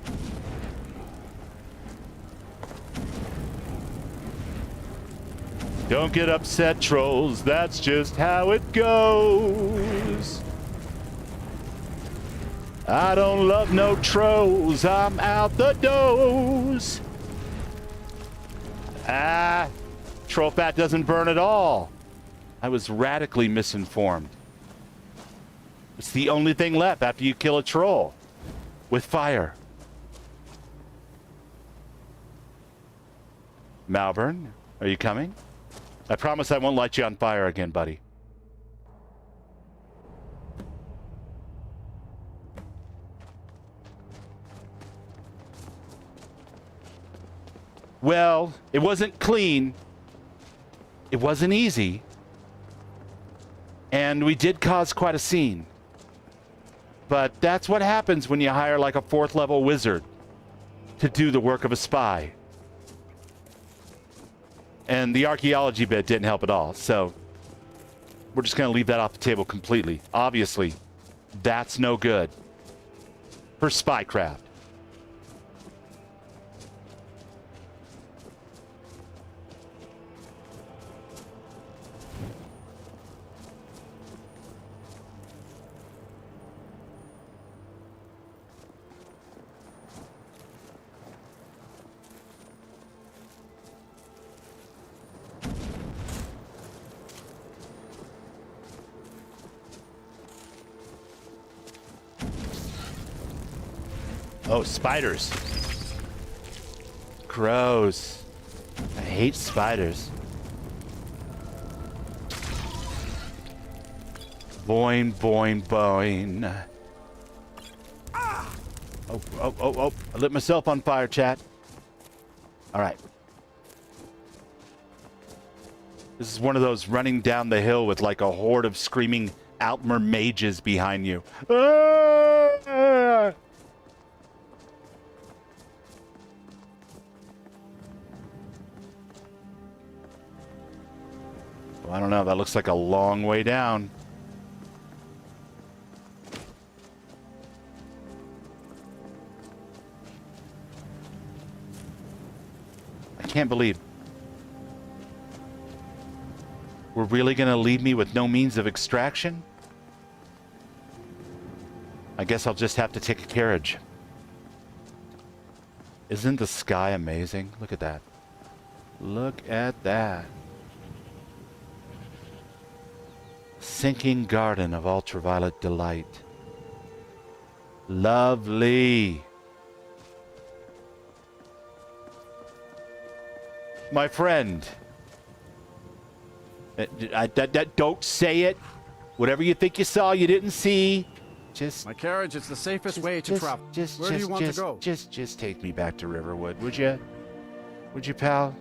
Don't get upset, trolls. That's just how it goes. I don't love no trolls. I'm out the doors. Ah, troll fat doesn't burn at all. I was radically misinformed. It's the only thing left after you kill a troll with fire. Malvern, are you coming? I promise I won't light you on fire again, buddy. Well, it wasn't clean. It wasn't easy. And we did cause quite a scene. But that's what happens when you hire like a 4th level wizard to do the work of a spy. And the archaeology bit didn't help at all. So we're just going to leave that off the table completely. Obviously, that's no good for spycraft. Oh, spiders. Gross. I hate spiders. Boing, boing, boing. Oh. I lit myself on fire, chat. All right. This is one of those running down the hill with like a horde of screaming Aldmeri mages behind you. Ah! Well, I don't know. That looks like a long way down. I can't believe we're really going to leave me with no means of extraction? I guess I'll just have to take a carriage. Isn't the sky amazing? Look at that. Look at that. Sinking garden of ultraviolet delight. Lovely. My friend. Don't say it. Whatever you think you saw, you didn't see. Just my carriage is the safest way to travel. Where do you want to go? Just take me back to Riverwood, would you? Would you, pal?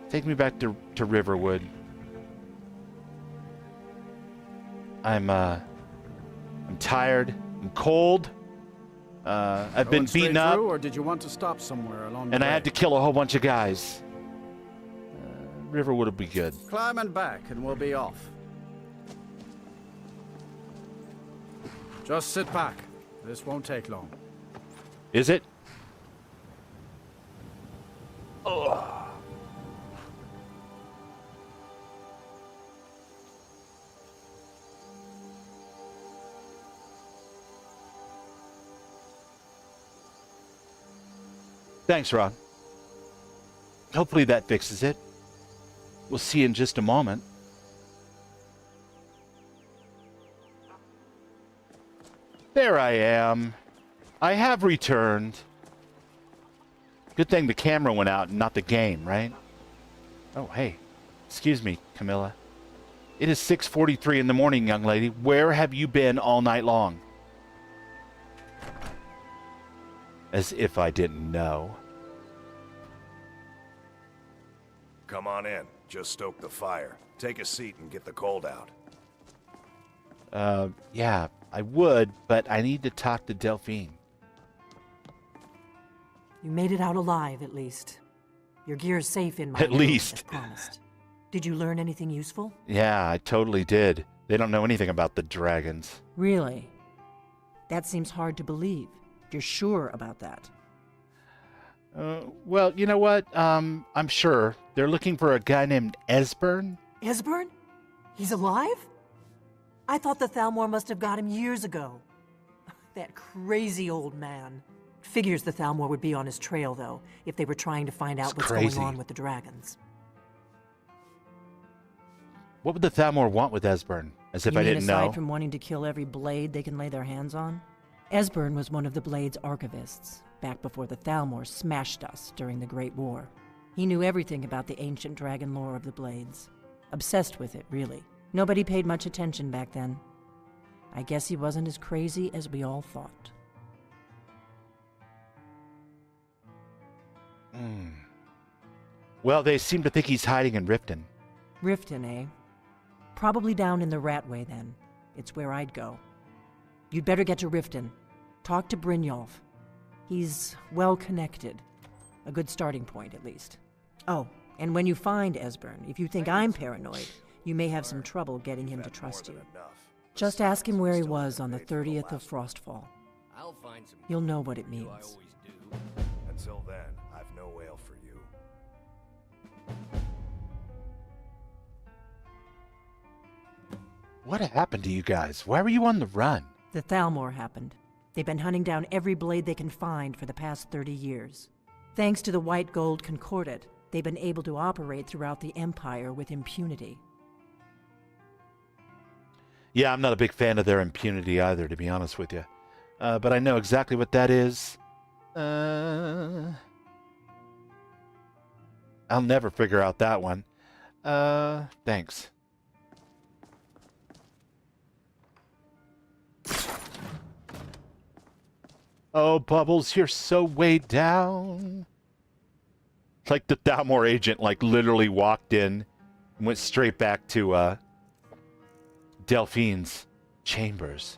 Take me back to Riverwood. I'm tired. I'm cold. I've been beaten up. Or did you want to stop somewhere along the way? And I had to kill a whole bunch of guys. Riverwood will be good. Climb and back, and we'll be off. Just sit back. This won't take long. Is it? Oh. Thanks, Ron. Hopefully that fixes it. We'll see in just a moment. There I am. I have returned. Good thing the camera went out and not the game, right? Oh, hey. Excuse me, Camilla. It is 6:43 in the morning, young lady. Where have you been all night long? As if I didn't know. Come on in. Just stoke the fire. Take a seat and get the cold out. Yeah, I would, but I need to talk to Delphine. You made it out alive, at least. Your gear's safe in my At room, least. as promised. Did you learn anything useful? Yeah, I totally did. They don't know anything about the dragons. Really? That seems hard to believe. You're sure about that? Well, you know what? I'm sure. They're looking for a guy named Esbern. Esbern? He's alive? I thought the Thalmor must have got him years ago. That crazy old man. Figures the Thalmor would be on his trail, though, if they were trying to find out what's going on with the dragons. What would the Thalmor want with Esbern? As if I didn't know. Aside from wanting to kill every blade they can lay their hands on? Esbern was one of the Blade's archivists, back before the Thalmor smashed us during the Great War. He knew everything about the ancient dragon lore of the Blades. Obsessed with it, really. Nobody paid much attention back then. I guess he wasn't as crazy as we all thought. Well, they seem to think he's hiding in Riften. Riften, eh? Probably down in the Ratway, then. It's where I'd go. You'd better get to Riften. Talk to Brynjolf. He's well-connected. A good starting point, at least. Oh, and when you find Esbern, if you think I'm paranoid, you may have some trouble getting him to trust you. Just ask him where he was on the 30th of Frostfall. You'll know what it means. Until then, I've no ale for you. What happened to you guys? Why were you on the run? The Thalmor happened. They've been hunting down every blade they can find for the past 30 years. Thanks to the White Gold Concordat, they've been able to operate throughout the Empire with impunity. Yeah, I'm not a big fan of their impunity either, to be honest with you. But I know exactly what that is. I'll never figure out that one. Thanks. Oh, Bubbles, you're so weighed down. Like the Thalmor agent, like, literally walked in and went straight back to, Delphine's chambers.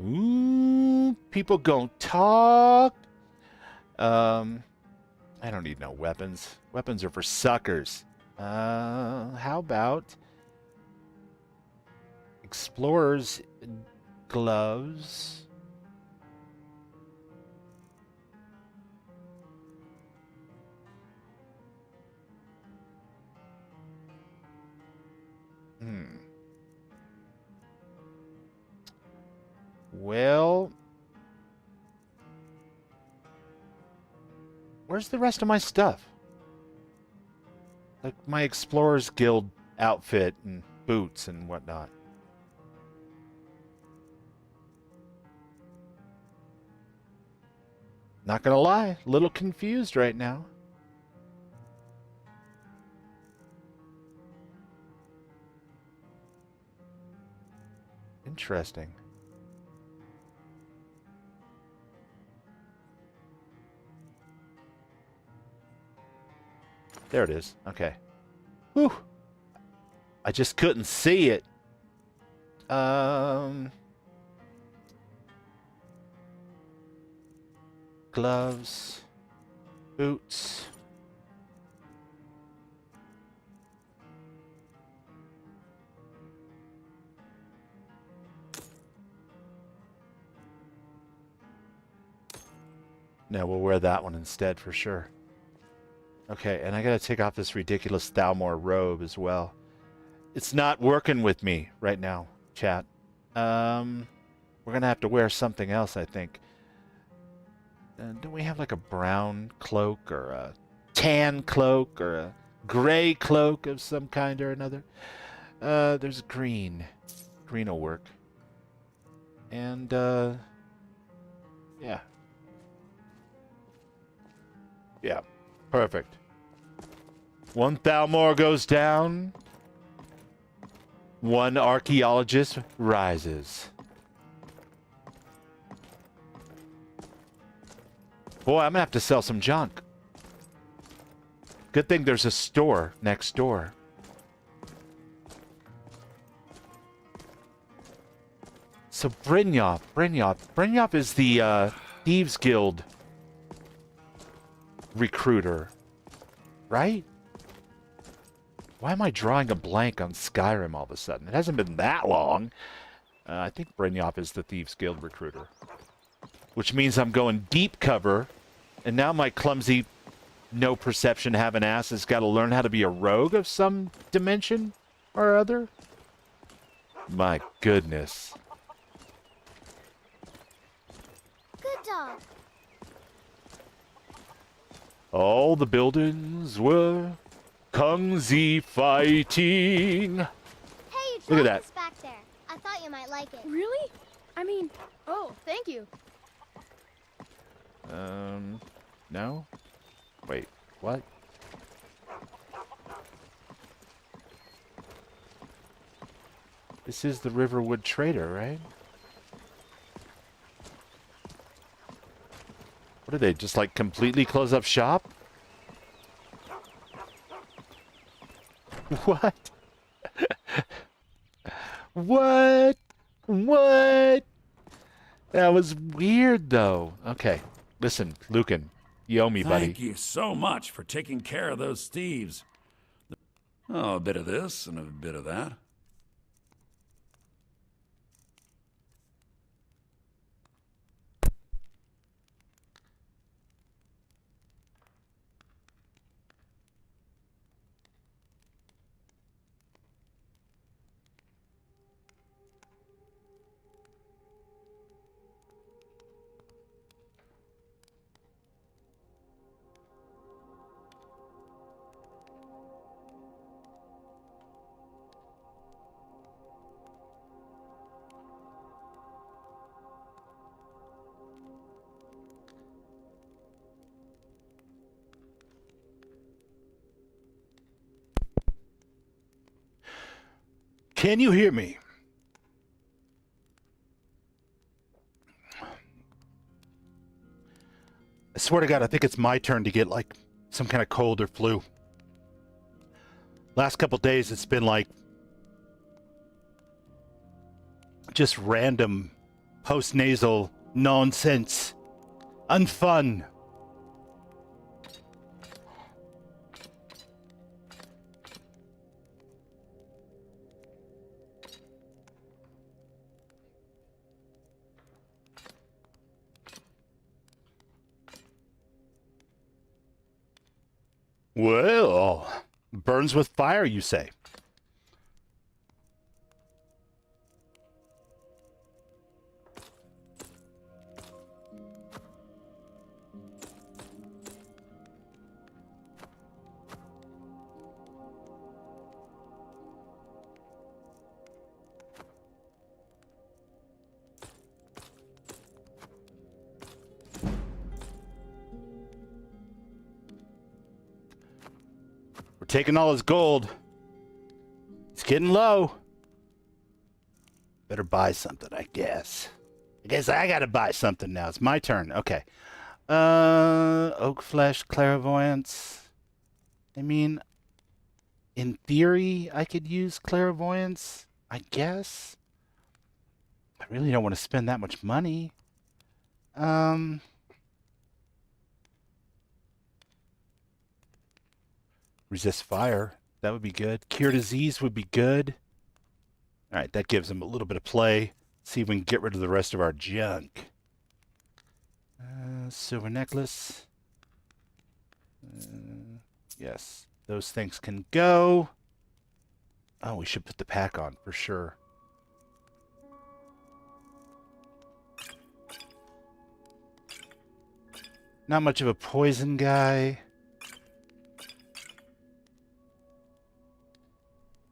Ooh, people gon' talk. I don't need no weapons. Weapons are for suckers. How about explorer's gloves? Well, where's the rest of my stuff? Like my Explorer's Guild outfit and boots and whatnot. Not gonna lie, a little confused right now. Interesting. There it is. Okay. Whew. I just couldn't see it. Gloves. Boots. No, we'll wear that one instead for sure. Okay, and I gotta take off this ridiculous Thalmor robe as well. It's not working with me right now, chat. We're gonna have to wear something else, I think. don't we have like a brown cloak or a tan cloak or a gray cloak of some kind or another? There's green. Green will work. And, yeah. Yeah, perfect. One Thalmor goes down. One archaeologist rises. Boy, I'm gonna have to sell some junk. Good thing there's a store next door. So Brynjolf is the Thieves Guild recruiter, right? Why am I drawing a blank on Skyrim all of a sudden? It hasn't been that long. I think Brynjolf is the Thieves Guild recruiter. Which means I'm going deep cover, and now my clumsy, no perception, have an ass has got to learn how to be a rogue of some dimension or other. My goodness. Good dog. All the buildings were clumsy fighting. Hey, you Look at tried that. this back there. I thought you might like it. Really? I mean, oh, thank you. No? Wait, what? This is the Riverwood Trader, right? What did they just like completely close up shop? What? What? What? That was weird, though. Okay, listen, Lucan, you owe me, buddy. Thank you so much for taking care of those thieves. Oh, a bit of this and a bit of that. Can you hear me? I swear to God, I think it's my turn to get like some kind of cold or flu. Last couple days, it's been like just random post-nasal nonsense. Unfun. Well, burns with fire, you say? We're taking all his gold. It's getting low. Better buy something, I guess. I guess I gotta buy something now. It's my turn. Okay. Oak flesh, clairvoyance. I mean, in theory, I could use clairvoyance, I guess. I really don't want to spend that much money. Resist fire. That would be good. Cure disease would be good. All right, that gives him a little bit of play. See if we can get rid of the rest of our junk. Silver necklace. Yes, those things can go. Oh, we should put the pack on for sure. Not much of a poison guy.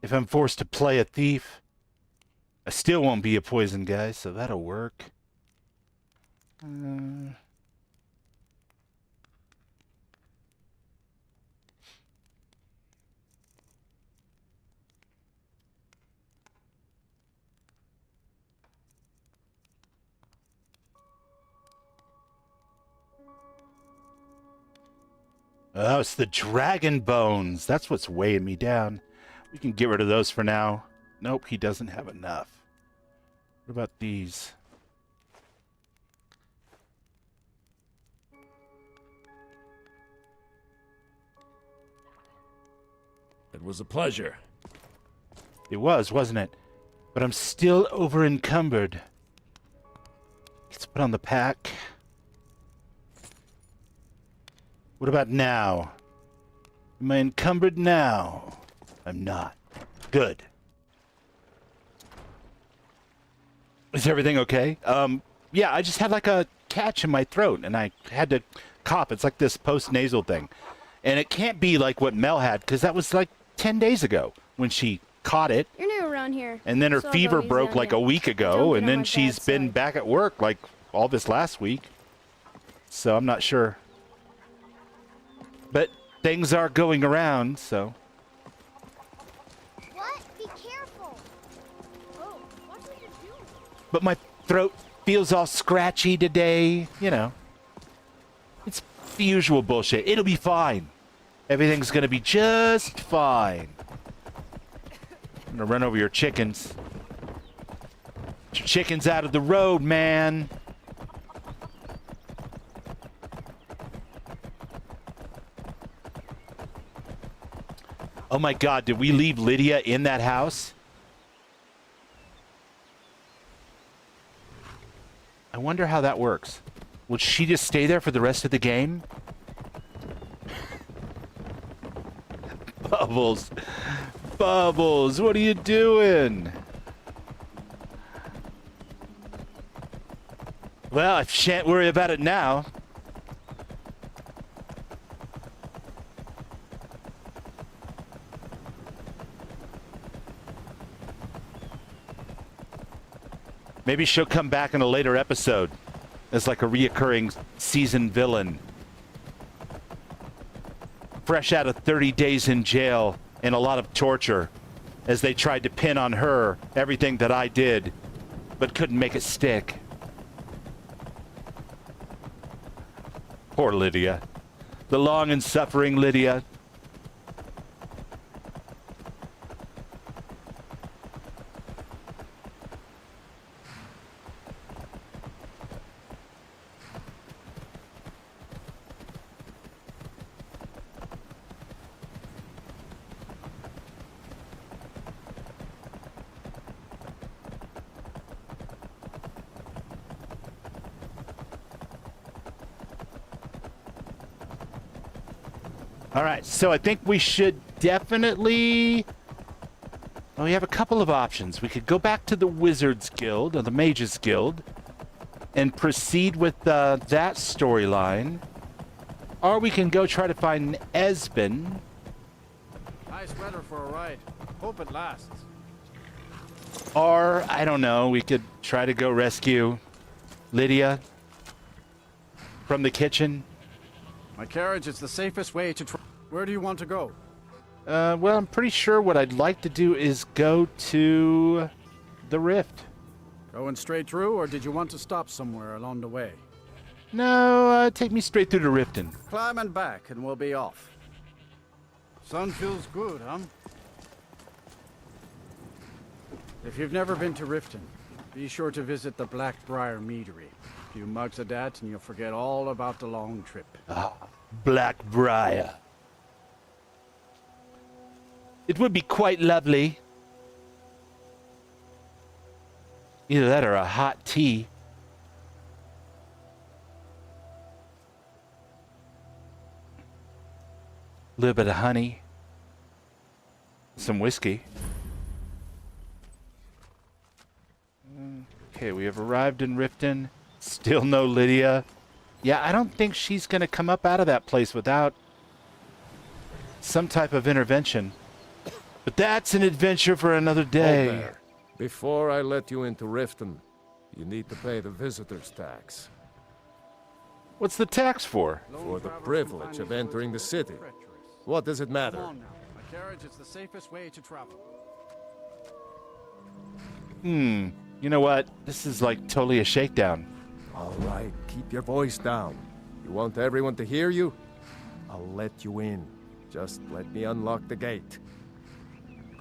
If I'm forced to play a thief, I still won't be a poison guy, so that'll work. Oh, it's the dragon bones. That's what's weighing me down. We can get rid of those for now. Nope, he doesn't have enough. What about these? It was a pleasure. It was, wasn't it? But I'm still over encumbered. Let's put on the pack. What about now? Am I encumbered now? I'm not. Good. Is everything okay? Yeah, I just had like a catch in my throat and I had to cough. It's like this post-nasal thing. And it can't be like what Mel had because that was like 10 days ago when she caught it. You're new around here. And then her so fever broke like a week ago, and then she's been back at work like all this last week. So I'm not sure. But things are going around, so. What? Be careful. Oh, what are you doing? But my throat feels all scratchy today, you know. It's the usual bullshit. It'll be fine. Everything's gonna be just fine. I'm gonna run over your chickens. Get your chickens out of the road, man. Oh my God, did we leave Lydia in that house? I wonder how that works. Will she just stay there for the rest of the game? Bubbles. Bubbles, what are you doing? Well, I shan't worry about it now. Maybe she'll come back in a later episode as like a reoccurring season villain. Fresh out of 30 days in jail and a lot of torture as they tried to pin on her everything that I did, but couldn't make it stick. Poor Lydia. The long and suffering Lydia. All right, so I think we should definitely... Well, we have a couple of options. We could go back to the Wizards Guild, or the Mages Guild, and proceed with that storyline. Or we can go try to find Esben. Nice weather for a ride. Hope it lasts. Or, I don't know, we could try to go rescue Lydia from the kitchen. My carriage is the safest way to Where do you want to go? Well, I'm pretty sure what I'd like to do is go to the Rift. Going straight through, or did you want to stop somewhere along the way? No, take me straight through to Riften. Climb and back, and we'll be off. Sun feels good, huh? If you've never been to Riften, be sure to visit the Blackbriar Meadery. A few mugs of that, and you'll forget all about the long trip. Ah, Blackbriar. It would be quite lovely. Either that or a hot tea. A little bit of honey. Some whiskey. Okay, we have arrived in Riften. Still no Lydia. Yeah, I don't think she's going to come up out of that place without some type of intervention. But that's an adventure for another day. Hold there. Before I let you into Riften, you need to pay the visitor's tax. What's the tax for? For the privilege of entering the city. What does it matter? Come on now. A carriage is the safest way to travel. You know what? This is like totally a shakedown. All right, keep your voice down. You want everyone to hear you? I'll let you in. Just let me unlock the gate.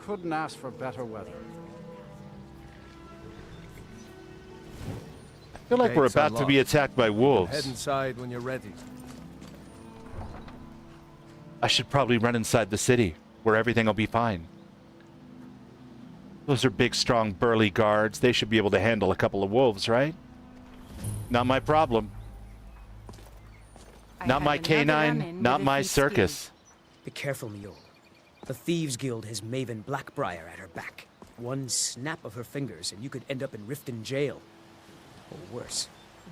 Couldn't ask for better weather. I feel like we're about to be attacked by wolves. Head inside when you're ready. I should probably run inside the city, where everything will be fine. Those are big, strong, burly guards. They should be able to handle a couple of wolves, right? Not my problem. Not my canine, not my circus. Be careful, Mule. The Thieves Guild has Maven Blackbriar at her back. One snap of her fingers and you could end up in Riften jail. Or worse.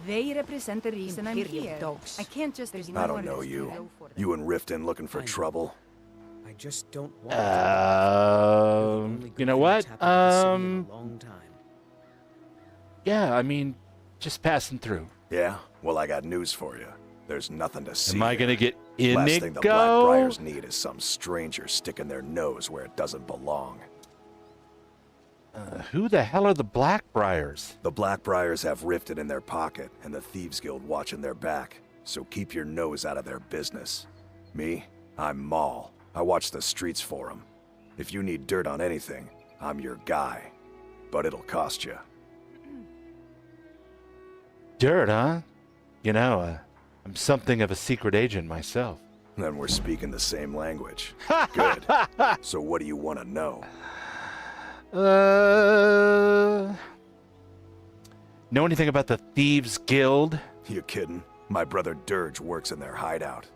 They represent the reason I'm Imperial here. dogs. I can't just I don't know you. You in Riften looking for trouble? I just don't want You know what? Yeah, I mean, just passing through. Yeah? Well, I got news for you. There's nothing to see. Am I gonna get Last thing the Inigo? Blackbriars need is some stranger sticking their nose where it doesn't belong. Who the hell are the Blackbriars? The Blackbriars have Riften in their pocket, and the Thieves Guild watching their back. So keep your nose out of their business. Me? I'm Maul. I watch the streets for them. If you need dirt on anything, I'm your guy. But it'll cost you. Dirt, huh? You know, I'm something of a secret agent myself. Then we're speaking the same language. Good. So what do you want to know? Know anything about the Thieves Guild? You kidding? My brother Dirge works in their hideout.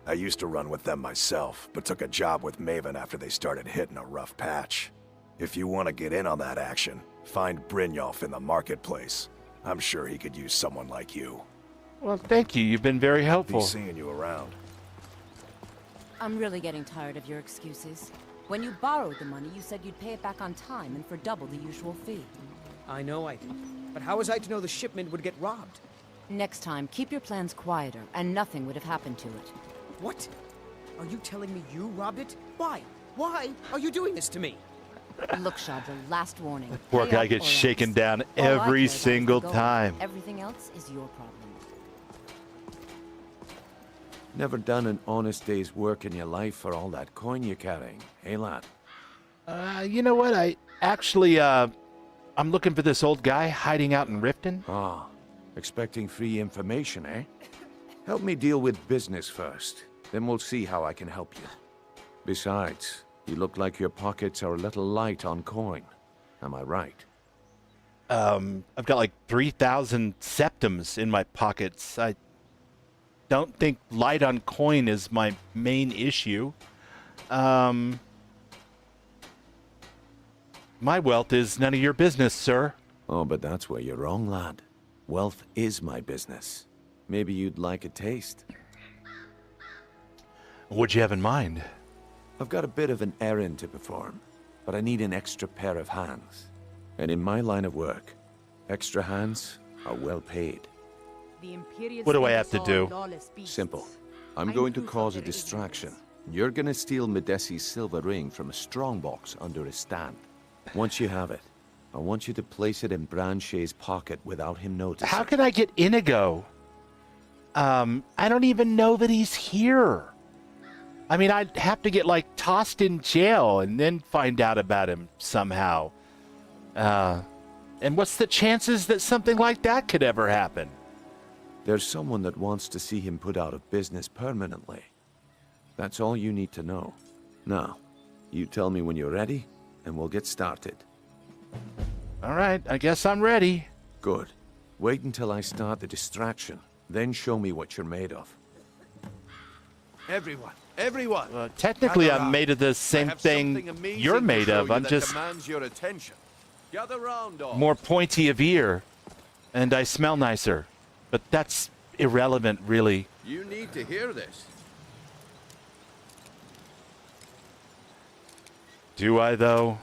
I used to run with them myself, but took a job with Maven after they started hitting a rough patch. If you want to get in on that action, find Brynjolf in the marketplace. I'm sure he could use someone like you. Well, thank you. You've been very helpful. Be seeing you around. I'm really getting tired of your excuses. When you borrowed the money, you said you'd pay it back on time and for double the usual fee. I know I did. But how was I to know the shipment would get robbed? Next time, keep your plans quieter, and nothing would have happened to it. What? Are you telling me you robbed it? Why? Why are you doing this to me? Look, Shadra, last warning. Poor Pay guy up gets or shaken else. down All I care every about is the single gold. time. Everything else is your problem. Never done an honest day's work in your life for all that coin you're carrying, hey lad? You know what? I actually, I'm looking for this old guy hiding out in Riften. Ah, expecting free information, eh? Help me deal with business first, then we'll see how I can help you. Besides, you look like your pockets are a little light on coin. Am I right? I've got like 3,000 septums in my pockets. I don't think light on coin is my main issue. My wealth is none of your business, sir. Oh, but that's where you're wrong, lad. Wealth is my business. Maybe you'd like a taste. What'd you have in mind? I've got a bit of an errand to perform, but I need an extra pair of hands. And in my line of work, extra hands are well paid. What do I have to do? Simple. I'm going to cause a distraction. You're gonna steal Medesi's silver ring from a strongbox under a stand. Once you have it, I want you to place it in Branche's pocket without him noticing. How can I get Inigo? I don't even know that he's here. I mean, I'd have to get, like, tossed in jail and then find out about him somehow. And what's the chances that something like that could ever happen? There's someone that wants to see him put out of business permanently. That's all you need to know. Now, you tell me when you're ready, and we'll get started. All right, I guess I'm ready. Good. Wait until I start the distraction, then show me what you're made of. Everyone! Technically, I'm made of the same thing you're made of. I'm just Gather round, all. more pointy of ear, and I smell nicer. But that's irrelevant, really. You need to hear this. Do I, though?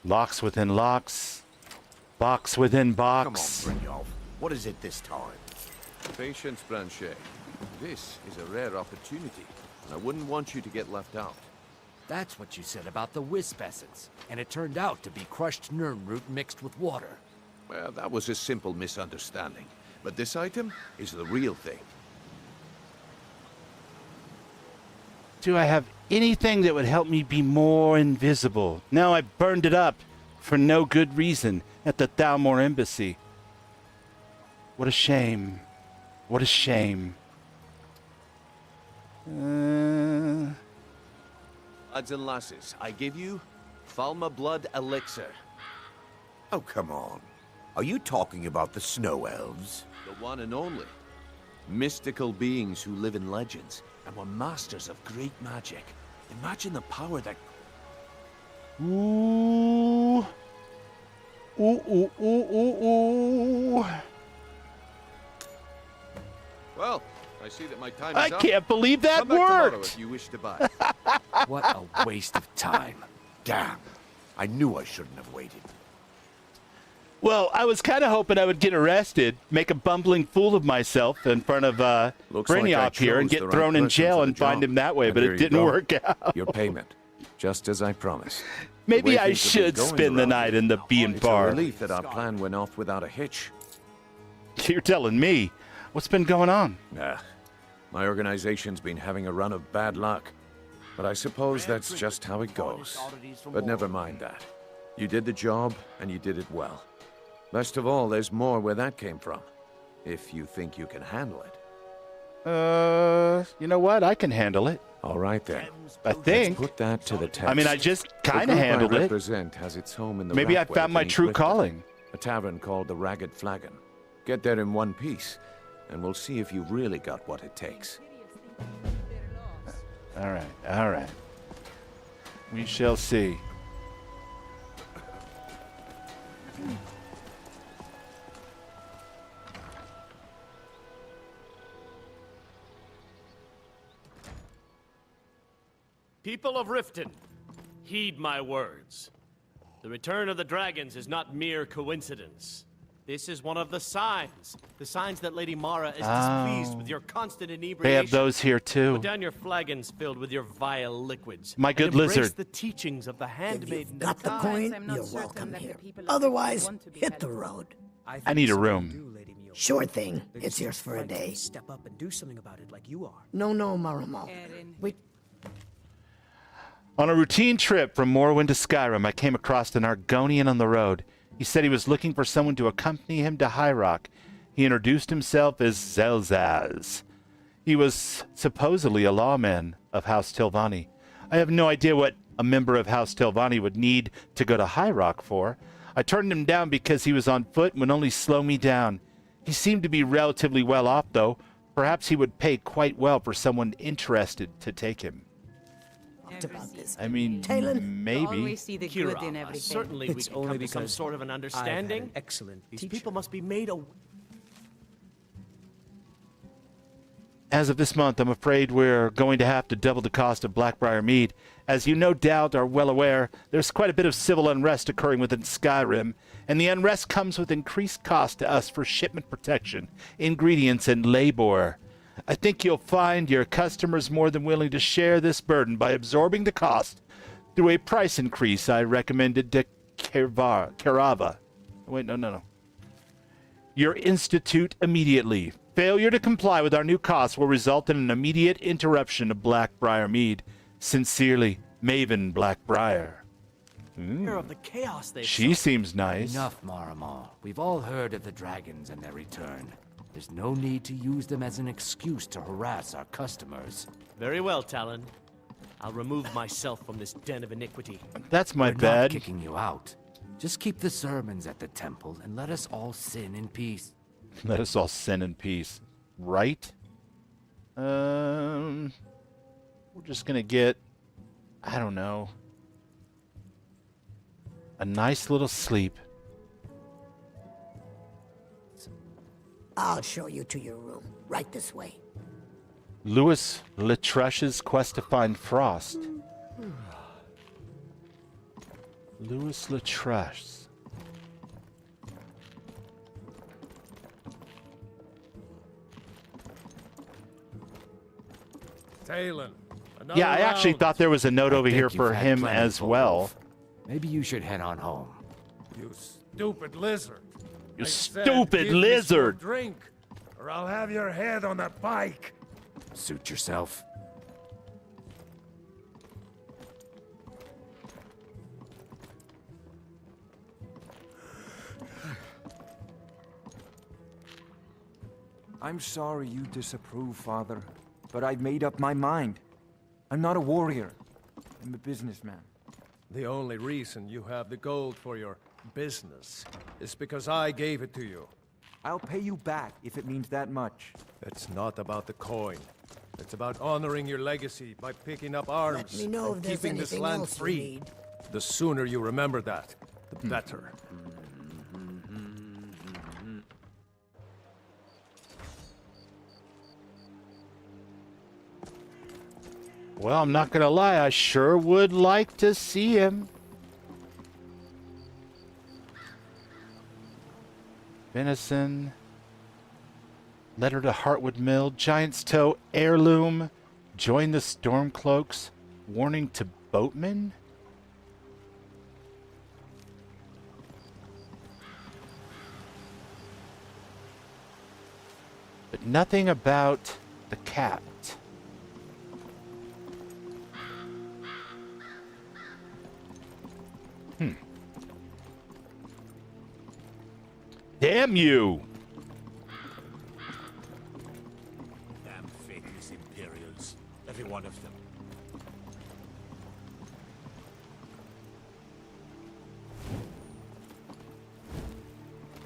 Locks within locks. Box within box. Come on, Brynjolf. What is it this time? Patience, Blanchet. This is a rare opportunity, and I wouldn't want you to get left out. That's what you said about the wisp essence, and it turned out to be crushed nirn root mixed with water. Well, that was a simple misunderstanding. But this item is the real thing. Do I have anything that would help me be more invisible? No, I burned it up for no good reason at the Thalmor embassy. What a shame. What a shame. Lads and lasses, I give you Thalmor blood elixir. Oh, come on. Are you talking about the snow elves? The one and only. Mystical beings who live in legends and were masters of great magic. Imagine the power that... Ooh. Ooh, ooh, ooh, ooh, ooh. Well, I see that my time I is up. can't believe that Come back tomorrow worked. if you wish to buy. What a waste of time. Damn. I knew I shouldn't have waited. Well, I was kind of hoping I would get arrested, make a bumbling fool of myself in front of Brynjolf here and get thrown in jail and find him that way, but it didn't work out. Your payment, just as I promised. Maybe I should spend the night in the B&B bar. It's a relief that our plan went off without a hitch. You're telling me. What's been going on? My organization's been having a run of bad luck. But I suppose that's just how it goes. But never mind that. You did the job, and you did it well. Best of all, there's more where that came from. If you think you can handle it. You know what? I can handle it. All right, then. I think. Let's put that to the test. I mean, I just kind of handled the group I it. represent has its home in the Maybe I Ratway found my beneath true Whiterun, calling. A tavern called the Ragged Flagon. Get there in one piece, and we'll see if you've really got what it takes. All right, all right. We shall see. People of Riften, heed my words. The return of the dragons is not mere coincidence. This is one of the signs that Lady Mara is displeased with your constant inebriation. They have those here too. Put down your flagons filled with your vile liquids. My good and embrace lizard. the teachings of the handmaiden. Got the coin? You're welcome here. Otherwise, hit the road. I need a room. Sure thing. It's yours for a day. Step up and do something about it like you are. No, Maramo. We... On a routine trip from Morrowind to Skyrim, I came across an Argonian on the road. He said he was looking for someone to accompany him to High Rock. He introduced himself as Zelzaz. He was supposedly a lawman of House Tilvani. I have no idea what a member of House Tilvani would need to go to High Rock for. I turned him down because he was on foot and would only slow me down. He seemed to be relatively well off, though. Perhaps he would pay quite well for someone interested to take him. I mean, maybe. Always see the good in everything. Certainly we can come to some sort of an understanding. Excellent. These people must be made a... As of this month, I'm afraid we're going to have to double the cost of Blackbriar Mead. As you no doubt are well aware, there's quite a bit of civil unrest occurring within Skyrim, and the unrest comes with increased cost to us for shipment protection, ingredients, and labor. I think you'll find your customers more than willing to share this burden by absorbing the cost through a price increase I recommended to Kerava. Wait, no. Your institute immediately. Failure to comply with our new costs will result in an immediate interruption of Blackbriar Mead. Sincerely, Maven Blackbriar. Of the chaos they She seems nice. Enough, Maramo. We've all heard of the dragons and their return. There's no need to use them as an excuse to harass our customers. Very well, Talon. I'll remove myself from this den of iniquity. That's my We're bad. not kicking you out. Just keep the sermons at the temple and let us all sin in peace. Let us all sin in peace. Right? We're just gonna get, I don't know, a nice little sleep. I'll show you to your room. Right this way. Louis Latrush's quest to find Frost. Louis Latrush. Talon. Yeah, I actually thought there was a note over here think you've for had him plenty, as Wolf. well. Maybe you should head on home. You stupid lizard. You I said, stupid give me lizard. some drink, or I'll have your head on a pike. Suit yourself. I'm sorry you disapprove, Father, but I've made up my mind. I'm not a warrior. I'm a businessman. The only reason you have the gold for your business is because I gave it to you. I'll pay you back if it means that much. It's not about the coin. It's about honoring your legacy by picking up arms me know and if there's keeping this anything land else you free. need. The sooner you remember that, the better. Well, I'm not gonna lie, I sure would like to see him. Venison. Letter to Heartwood Mill. Giant's Toe. Heirloom. Join the Stormcloaks. Warning to boatmen. But nothing about the cat. Damn you! Damn faithless Imperials. Every one of them.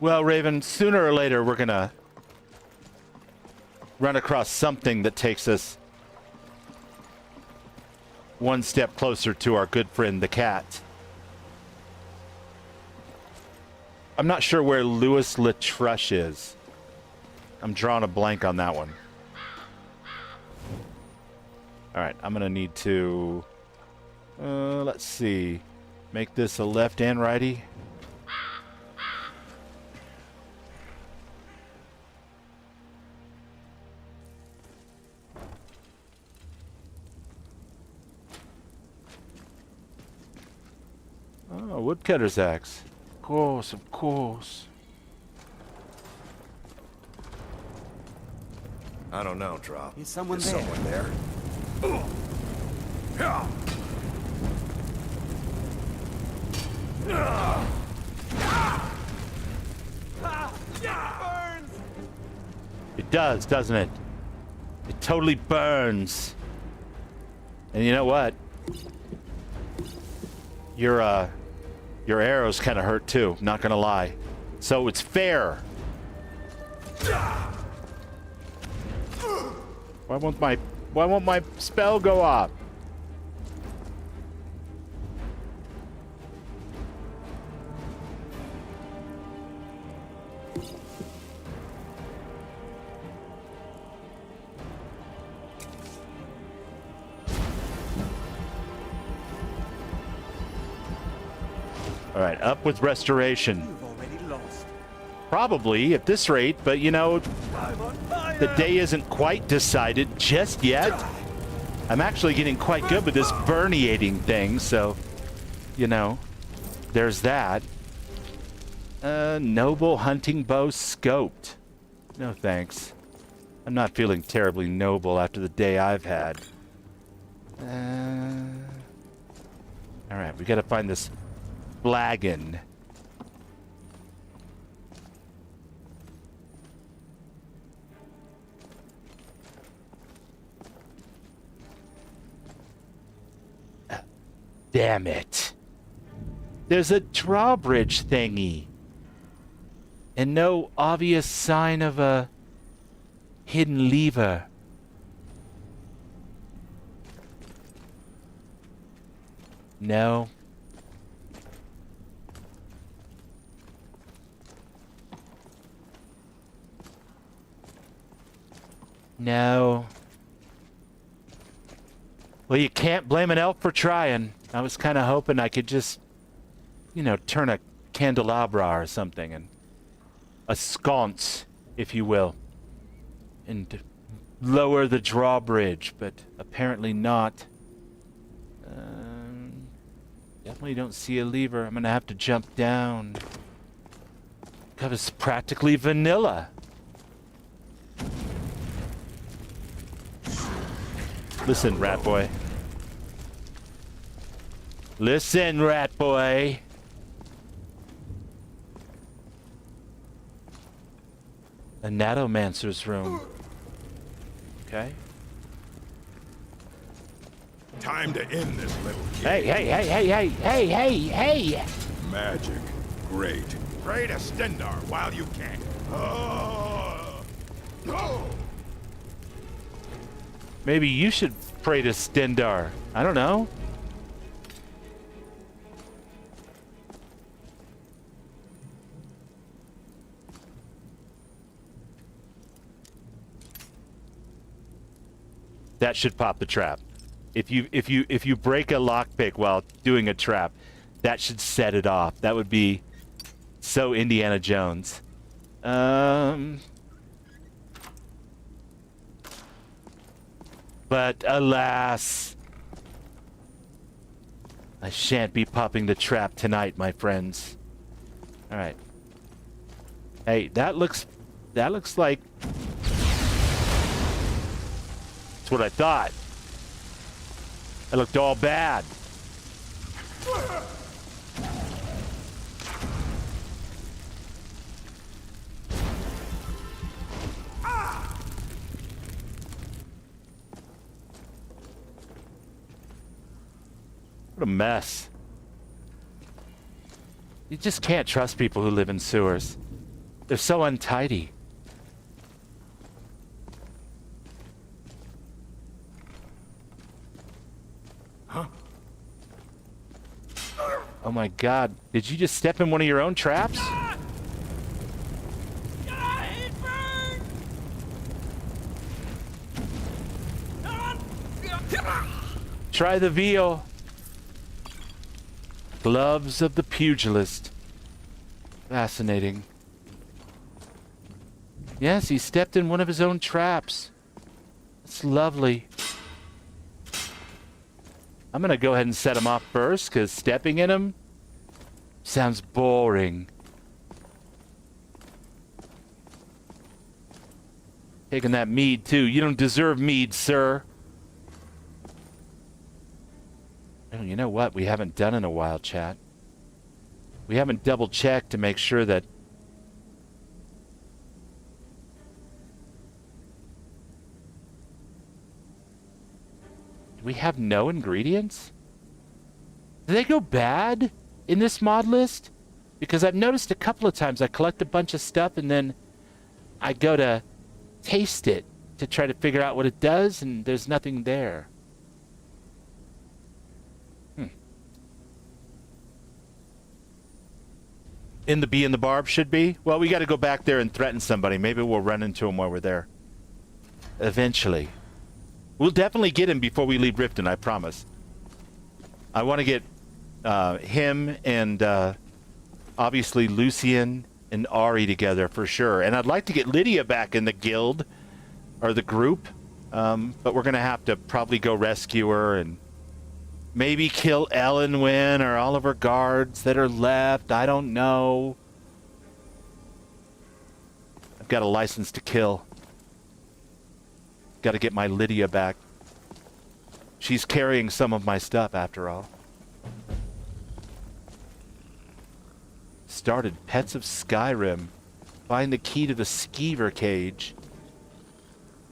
Well, Raven, sooner or later we're gonna run across something that takes us one step closer to our good friend the cat. I'm not sure where Louis Latrush is. I'm drawing a blank on that one. All right, I'm gonna need to, let's see, make this a left and righty. Oh, woodcutter's axe. Of course. I don't know, Drop. Is someone Is there? someone there? It does, doesn't it? It totally burns. And you know what? Your arrows kind of hurt too, not gonna lie. So it's fair. Why won't my spell go off? All right, up with restoration. You've already lost. Probably at this rate, but you know, the day isn't quite decided just yet. I'm actually getting quite good with this verniating thing, so, you know, there's that. Noble hunting bow scoped. No thanks. I'm not feeling terribly noble after the day I've had. All right, we gotta find this flagon. Damn it. There's a drawbridge thingy. And no obvious sign of a hidden lever. No. No. Well, you can't blame an elf for trying. I was kind of hoping I could just, you know, turn a candelabra or something, and a sconce, if you will, and lower the drawbridge, but apparently not. Definitely don't see a lever. I'm gonna have to jump down. God, it's practically vanilla. Listen, rat boy. Listen, rat boy. A Natomancer's room. Okay. Time to end this little kid. Hey. Magic. Great. Pray to Stendar while you can. No! Maybe you should pray to Stendar. I don't know. That should pop the trap. If you break a lockpick while doing a trap, that should set it off. That would be so Indiana Jones. But alas, I shan't be popping the trap tonight, my friends. All right. Hey, that looks like. That's what I thought. That looked all bad. What a mess. You just can't trust people who live in sewers. They're so untidy. Huh? Oh my God. Did you just step in one of your own traps? Try the veal. Gloves of the pugilist. Fascinating. Yes, he stepped in one of his own traps. It's lovely. I'm gonna go ahead and set him off first, because stepping in him sounds boring. Taking that mead, too. You don't deserve mead, sir. Oh, you know what we haven't done in a while, chat? We haven't double-checked to make sure that... Do we have no ingredients? Do they go bad in this mod list? Because I've noticed a couple of times I collect a bunch of stuff and then I go to taste it to try to figure out what it does, and there's nothing there. In the bee and the barb should be? Well, we got to go back there and threaten somebody. Maybe we'll run into him while we're there. Eventually. We'll definitely get him before we leave Riften, I promise. I want to get him and obviously Lucian and Ari together for sure. And I'd like to get Lydia back in the guild or the group. But we're going to have to probably go rescue her and maybe kill Ellenwyn or all of her guards that are left. I don't know. I've got a license to kill. Got to get my Lydia back. She's carrying some of my stuff, after all. Started Pets of Skyrim. Find the key to the skeever cage.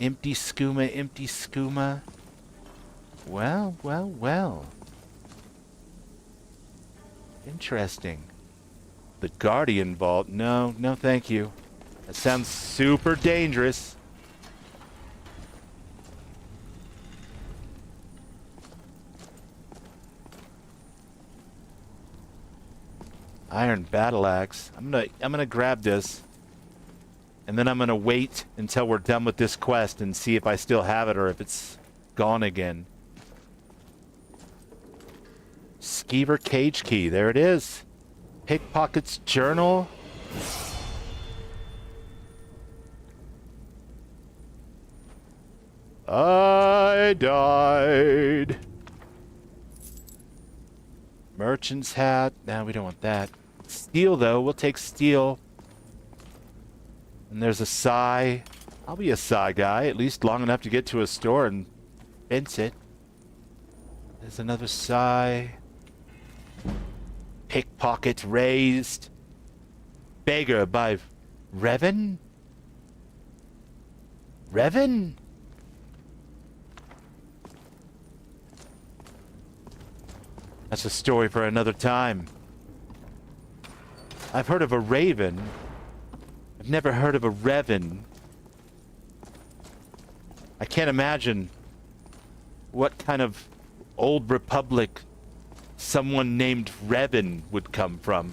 Empty skooma, empty skooma. Well, well, well. Interesting. The Guardian Vault. No, no thank you. That sounds super dangerous. Iron battle axe. I'm gonna grab this. And then I'm going to wait until we're done with this quest and see if I still have it or if it's gone again. Skeever cage key. There it is. Pickpocket's journal. I died. Merchant's hat. Nah, we don't want that. Steel, though. We'll take steel. And there's a sigh. I'll be a sigh guy, at least long enough to get to a store and fence it. There's another sigh. Pickpocket raised. Beggar by Revan? Revan? That's a story for another time. I've heard of a raven. I've never heard of a Revan. I can't imagine what kind of old republic someone named Revan would come from.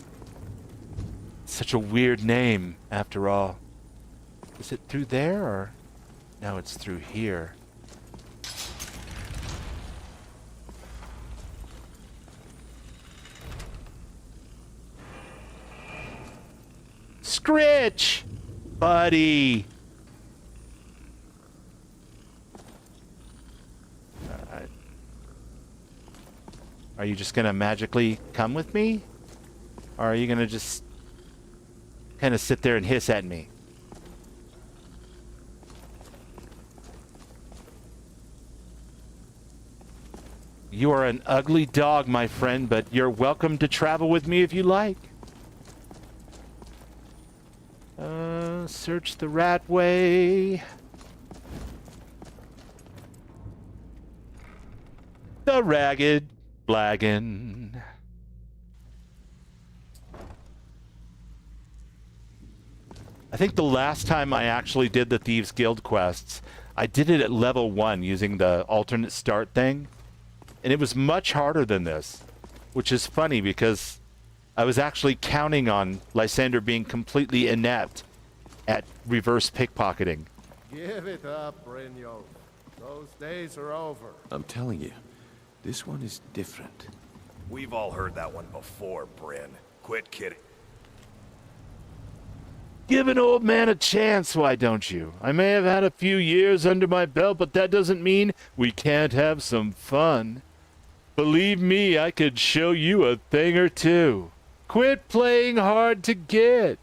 Such a weird name, after all. Is it through there, or... No, it's through here. Scritch! Buddy! Alright. Are you just gonna magically come with me? Or are you gonna just kind of sit there and hiss at me? You are an ugly dog, my friend, but you're welcome to travel with me if you like. Search the ratway. The ragged flagon. I think the last time I actually did the Thieves Guild quests, I did it at level 1 using the alternate start thing. And it was much harder than this, which is funny because I was actually counting on Lysandor being completely inept at reverse pickpocketing. Give it up, Brynjo. Those days are over. I'm telling you, this one is different. We've all heard that one before, Bryn. Quit kidding. Give an old man a chance, why don't you? I may have had a few years under my belt, but that doesn't mean we can't have some fun. Believe me, I could show you a thing or two. Quit playing hard to get.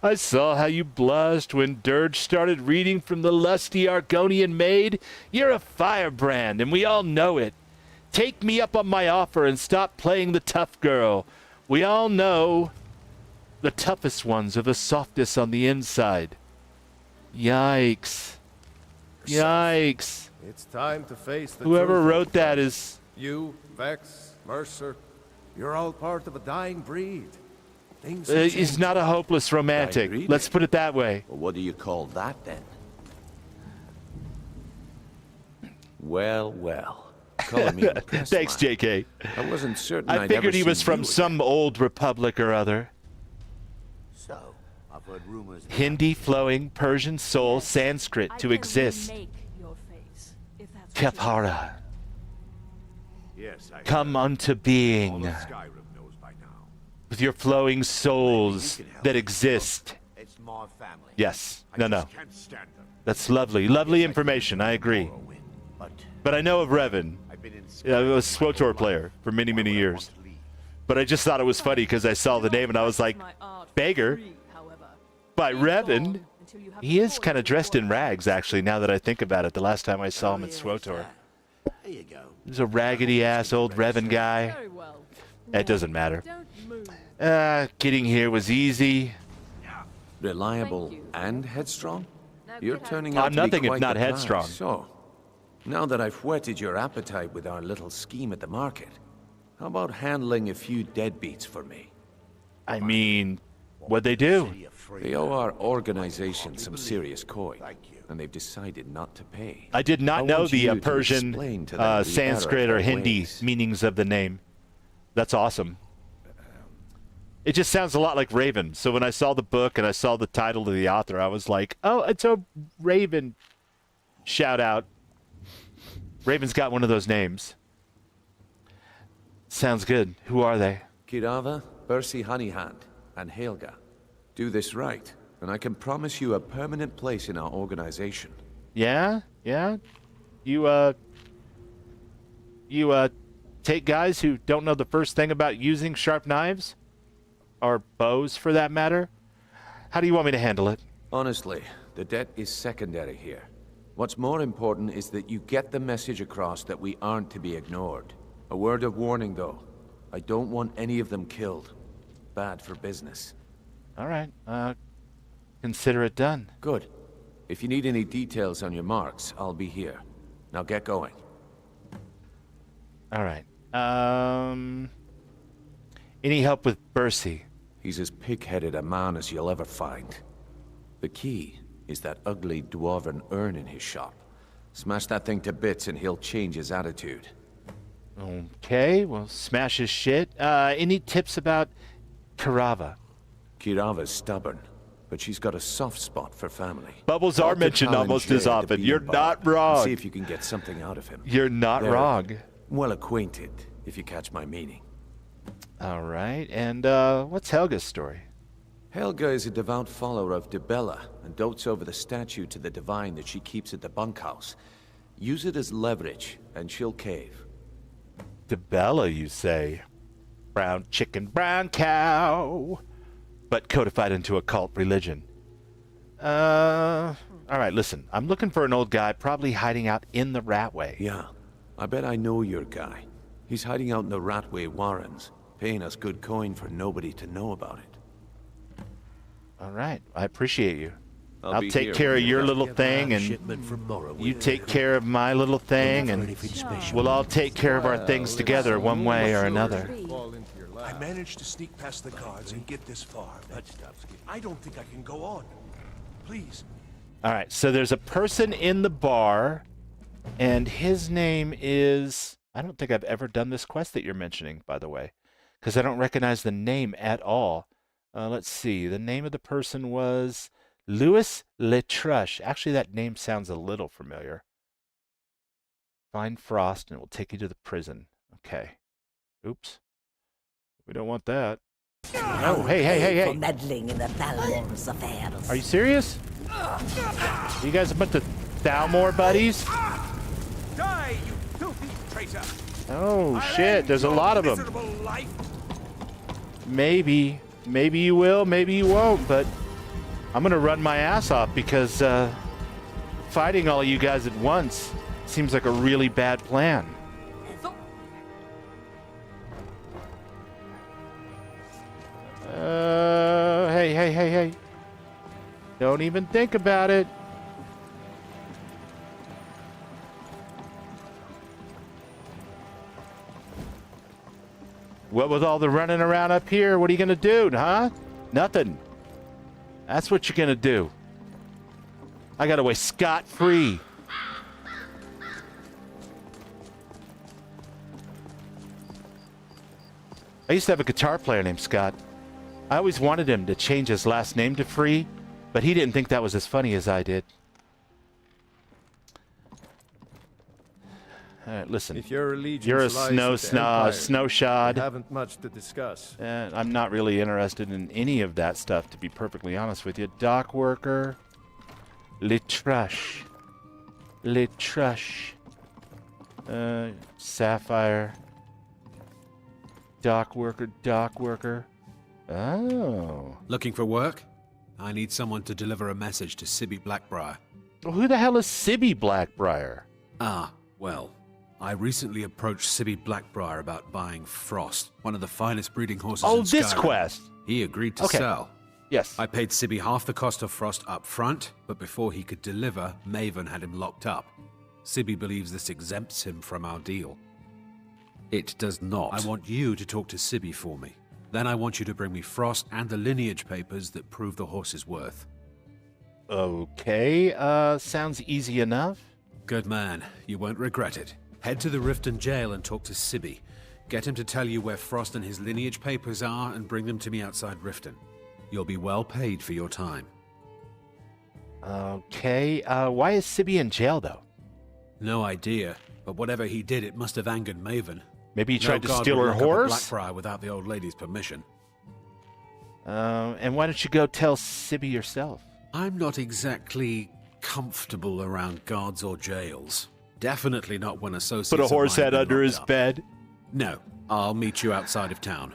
I saw how you blushed when Dirge started reading from the lusty Argonian maid. You're a firebrand, and we all know it. Take me up on my offer and stop playing the tough girl. We all know the toughest ones are the softest on the inside. Yikes. Yikes. It's time to face the Whoever truth. wrote that is... You, Vex, Mercer, you're all part of a dying breed. Things he's not a hopeless romantic. Let's put it that way. Well, what do you call that, then? Well, well. Color me impressed, Thanks, man. JK. I wasn't certain I figured he was from some old republic or other. So, I've heard rumors. Hindi flowing, Persian soul, Sanskrit to exist. Kephara. Yes, I Come unto being. All of Skyrim knows by now. With your flowing souls that exist. It's my family. Yes. I No, no. just can't stand them. That's lovely. Lovely information. I agree. But I know of Revan. Yeah, I was a SWTOR player for many, many years. But I just thought it was funny because I saw the name and I was like, Beggar? By Revan? He is kind of dressed in rags, actually, now that I think about it, the last time I saw him at SWTOR. There you go. He's a raggedy-ass old Revan guy. It doesn't matter. Getting here was easy. Reliable and headstrong? You're turning I'm out to be nothing if quite not the prize. headstrong. So, now that I've whetted your appetite with our little scheme at the market, how about handling a few deadbeats for me? I mean, what'd they do? They owe our organization some serious coin, and they've decided not to pay. I did not know want the you to Persian, explain to them the Sanskrit, error or of Hindi ways. meanings of the name. That's awesome. It just sounds a lot like Raven. So when I saw the book and I saw the title of the author, I was like, oh, it's a Raven. Shout out. Raven's got one of those names. Sounds good. Who are they? Kirava, Bercy Honeyhand, and Helga. Do this right, and I can promise you a permanent place in our organization. Yeah? Yeah? You take guys who don't know the first thing about using sharp knives? Or bows, for that matter? How do you want me to handle it? Honestly, the debt is secondary here. What's more important is that you get the message across that we aren't to be ignored. A word of warning, though. I don't want any of them killed. Bad for business. All right. Consider it done. Good. If you need any details on your marks, I'll be here. Now get going. All right. Any help with Bercy? He's as pig-headed a man as you'll ever find. The key is that ugly dwarven urn in his shop. Smash that thing to bits and he'll change his attitude. Okay, well, smash his shit. Any tips about Kirava? Kirava's stubborn, but she's got a soft spot for family. Bubbles are mentioned almost as often. You're not wrong. See if you can get something out of him. You're not wrong. Well acquainted, if you catch my meaning. All right, and what's Helga's story? Helga is a devout follower of Dibella and dotes over the statue to the divine that she keeps at the bunkhouse. Use it as leverage, and she'll cave. Dibella, you say? Brown chicken, brown cow. But codified into a cult religion. All right, listen. I'm looking for an old guy probably hiding out in the Ratway. Yeah, I bet I know your guy. He's hiding out in the Ratway Warrens, paying us good coin for nobody to know about it. All right, I appreciate you. I'll be take here care when of you your get little back. thing, and you take care of my little thing, and we'll all take care of our things together one way or another. I managed to sneak past the guards and get this far, but I don't think I can go on. Please. All right, so there's a person in the bar, and his name is... I don't think I've ever done this quest that you're mentioning, by the way, because I don't recognize the name at all. Let's see. The name of the person was Louis Letrush. Actually, that name sounds a little familiar. Find Frost, and it will take you to the prison. Okay. Oops. We don't want that. Oh, hey. For meddling in the Thalmor's affairs. Are you serious? You guys a bunch of Thalmor buddies? Die, you filthy traitor! Oh, shit. There's a lot of them. Maybe you will, maybe you won't, but I'm going to run my ass off because fighting all of you guys at once seems like a really bad plan. Hey. Don't even think about it. What with all the running around up here, what are you going to do, huh? Nothing. That's what you're going to do. I got away scot-free. I used to have a guitar player named Scott. I always wanted him to change his last name to Free, but he didn't think that was as funny as I did. All right, listen. If your allegiance you're a lies with the Empire, snowshod. we haven't much to discuss. I'm not really interested in any of that stuff, to be perfectly honest with you. Dock worker. Letrush. Sapphire. Dock worker. Oh. Looking for work? I need someone to deliver a message to Sibby Blackbriar. Well, who the hell is Sibby Blackbriar? Well, I recently approached Sibby Blackbriar about buying Frost, one of the finest breeding horses in Skyrim. This quest! He agreed to sell. Yes. I paid Sibby half the cost of Frost up front, but before he could deliver, Maven had him locked up. Sibby believes this exempts him from our deal. It does not. I want you to talk to Sibby for me. Then I want you to bring me Frost and the lineage papers that prove the horse's worth. Okay, sounds easy enough. Good man. You won't regret it. Head to the Riften jail and talk to Sibby. Get him to tell you where Frost and his lineage papers are and bring them to me outside Riften. You'll be well paid for your time. Okay, why is Sibby in jail, though? No idea, but whatever he did, it must have angered Maven. Maybe he tried to guard steal would her lock up a horse? Blackbriar without the old lady's permission. And why don't you go tell Sibby yourself? I'm not exactly comfortable around guards or jails. Definitely not when associates Put a horse of mine head have been under locked his up. bed? No, I'll meet you outside of town.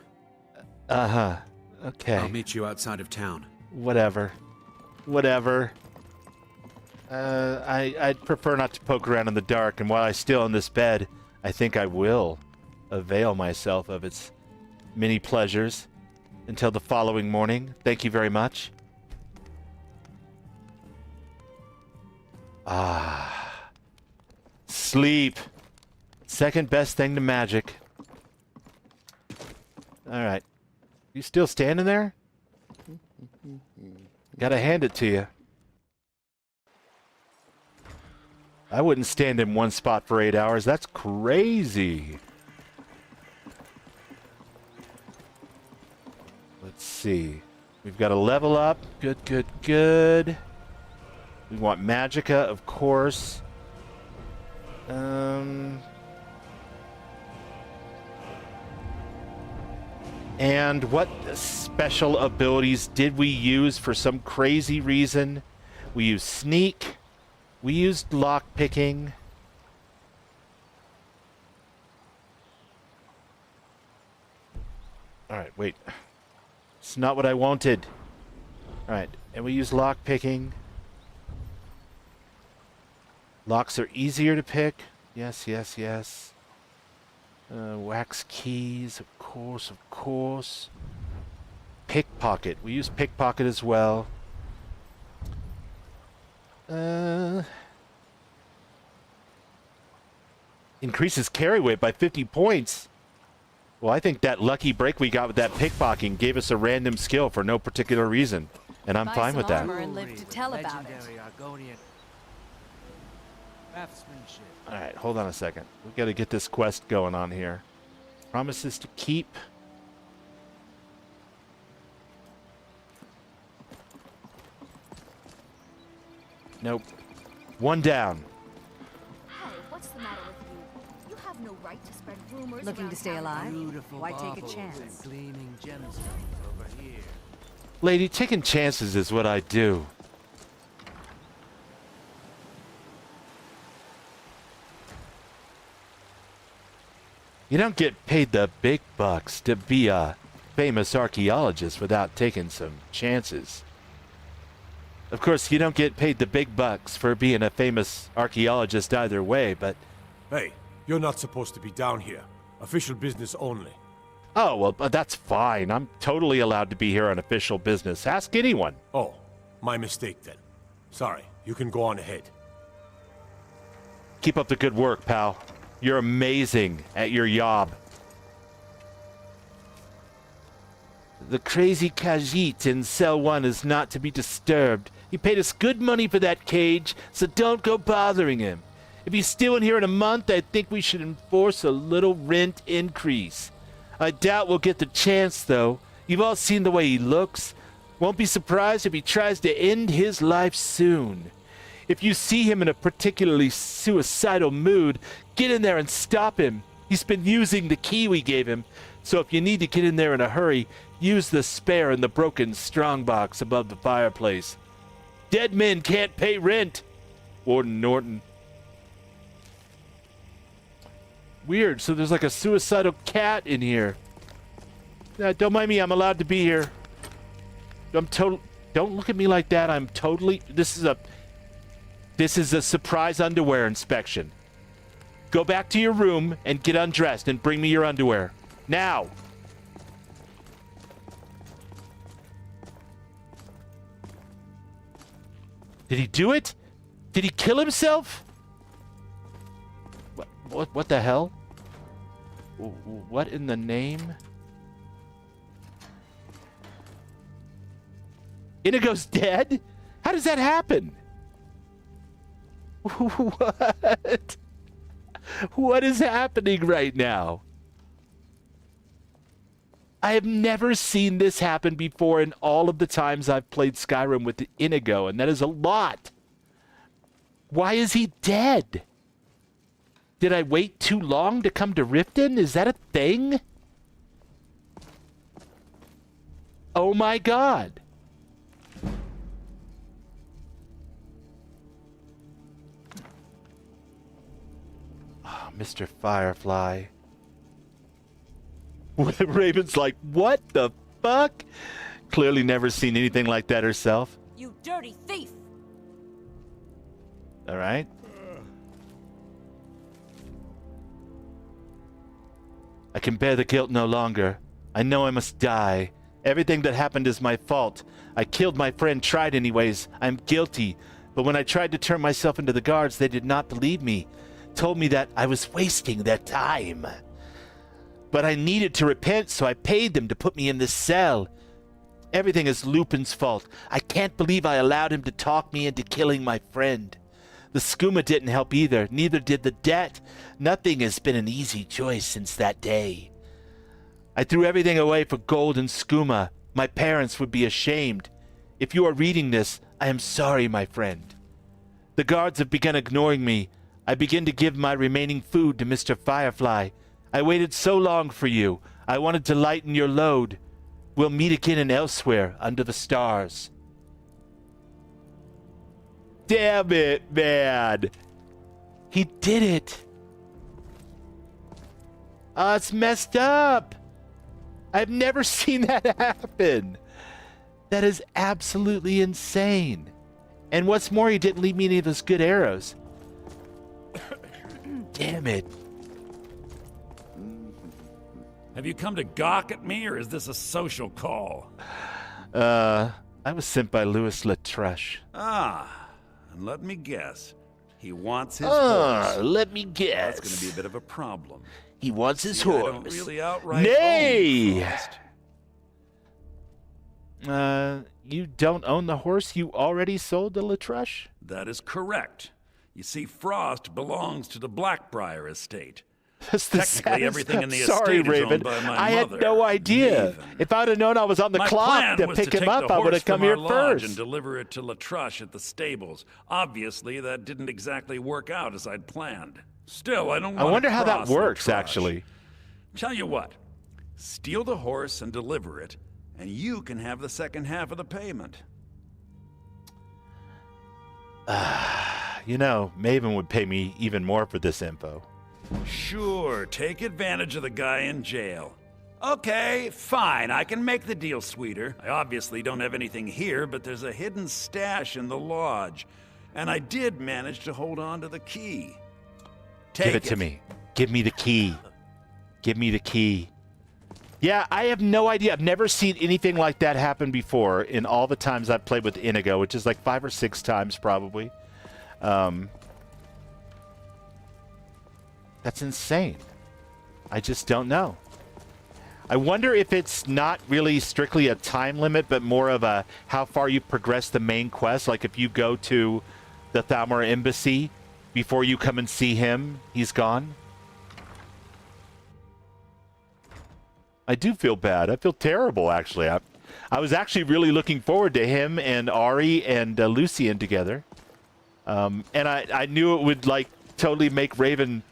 Uh-huh. Okay. I'll meet you outside of town. Whatever. I'd prefer not to poke around in the dark, and while I still in this bed, I think I will avail myself of its many pleasures until the following morning. Thank you very much. Sleep. Second best thing to magic. Alright. You still standing there? Gotta hand it to you. I wouldn't stand in one spot for 8 hours. That's crazy. Let's see. We've got a level up. Good. We want Magicka, of course. And what special abilities did we use for some crazy reason? We used Sneak. We used lockpicking. Alright, wait. It's not what I wanted. Alright, and we use lockpicking. Locks are easier to pick. Yes. Wax keys, of course. Pickpocket. We use pickpocket as well. Increases carry weight by 50 points. Well, I think that lucky break we got with that pickpocketing gave us a random skill for no particular reason, and I'm fine with that. And live to tell about it. All right, hold on a second. We got to get this quest going on here. Promises to keep. Nope. One down. Hey, what's the matter with you? You have no right to spread rumors. Looking to stay alive? Beautiful Why take a baubles chance? and gleaming gemstones over here. Lady, taking chances is what I do. You don't get paid the big bucks to be a famous archaeologist without taking some chances. Of course, you don't get paid the big bucks for being a famous archaeologist either way, but... Hey, you're not supposed to be down here. Official business only. Oh, well, that's fine. I'm totally allowed to be here on official business. Ask anyone. Oh, my mistake then. Sorry, you can go on ahead. Keep up the good work, pal. You're amazing at your job. The crazy Khajiit in Cell 1 is not to be disturbed. He paid us good money for that cage, so don't go bothering him. If he's still in here in a month, I think we should enforce a little rent increase. I doubt we'll get the chance, though. You've all seen the way he looks. Won't be surprised if he tries to end his life soon. If you see him in a particularly suicidal mood, get in there and stop him. He's been using the key we gave him, so if you need to get in there in a hurry, use the spare in the broken strongbox above the fireplace. Dead men can't pay rent. Warden Norton. Weird, so there's like a suicidal cat in here. Don't mind me, I'm allowed to be here. Don't look at me like that. I'm totally... This is a surprise underwear inspection. Go back to your room and get undressed and bring me your underwear. Now! Did he do it? Did he kill himself? What the hell? What in the name? Inigo's dead? How does that happen? What? What is happening right now? I have never seen this happen before in all of the times I've played Skyrim with Inigo, and that is a lot. Why is he dead? Did I wait too long to come to Riften? Is that a thing? Oh my god. Oh, Mr. Firefly. Raven's like, what the fuck? Clearly never seen anything like that herself. You dirty thief! All right. I can bear the guilt no longer. I know I must die. Everything that happened is my fault. I killed my friend, tried anyways. I'm guilty. But when I tried to turn myself into the guards, they did not believe me. Told me that I was wasting their time. But I needed to repent, so I paid them to put me in this cell. Everything is Lupin's fault. I can't believe I allowed him to talk me into killing my friend. The skooma didn't help either, neither did the debt. Nothing has been an easy choice since that day. I threw everything away for gold and skooma. My parents would be ashamed. If you are reading this, I am sorry, my friend. The guards have begun ignoring me. I begin to give my remaining food to Mr. Firefly. I waited so long for you. I wanted to lighten your load. We'll meet again and elsewhere under the stars. Damn it, man. He did it. It's messed up. I've never seen that happen. That is absolutely insane. And what's more, he didn't leave me any of those good arrows. Damn it. Have you come to gawk at me, or is this a social call? I was sent by Louis Latruche. Ah, and let me guess. He wants his horse. Let me guess. That's going to be a bit of a problem. He wants his See, horse. I don't really outright Nay! own Frost. You don't own the horse you already sold to Latruche? That is correct. You see, Frost belongs to the Blackbriar estate. That's the Technically, saddest- everything in the Sorry, estate Raven. is owned by my I mother. had no idea. Maven. If I'd have known I was on the My clock plan to was pick to him take up, the I would horse have come from here our lodge first. and deliver it to Latruche at the stables. Obviously, that didn't exactly work out as I'd planned. Still, I don't want I wonder to how that cross works, Latruche. actually. Tell you what, steal the horse and deliver it, and you can have the second half of the payment. You know, Maven would pay me even more for this info. Sure, take advantage of the guy in jail. Okay, fine, I can make the deal sweeter. I obviously don't have anything here, but there's a hidden stash in the lodge. And I did manage to hold on to the key. Take Give it to me. Give me the key. Give me the key. Yeah, I have no idea. I've never seen anything like that happen before in all the times I've played with Inigo, which is like 5 or 6 times probably. That's insane. I just don't know. I wonder if it's not really strictly a time limit, but more of a how far you progress the main quest. Like if you go to the Thalmor embassy before you come and see him, he's gone. I do feel bad. I feel terrible, actually. I was actually really looking forward to him and Ari and Lucian together. And I knew it would like totally make Raven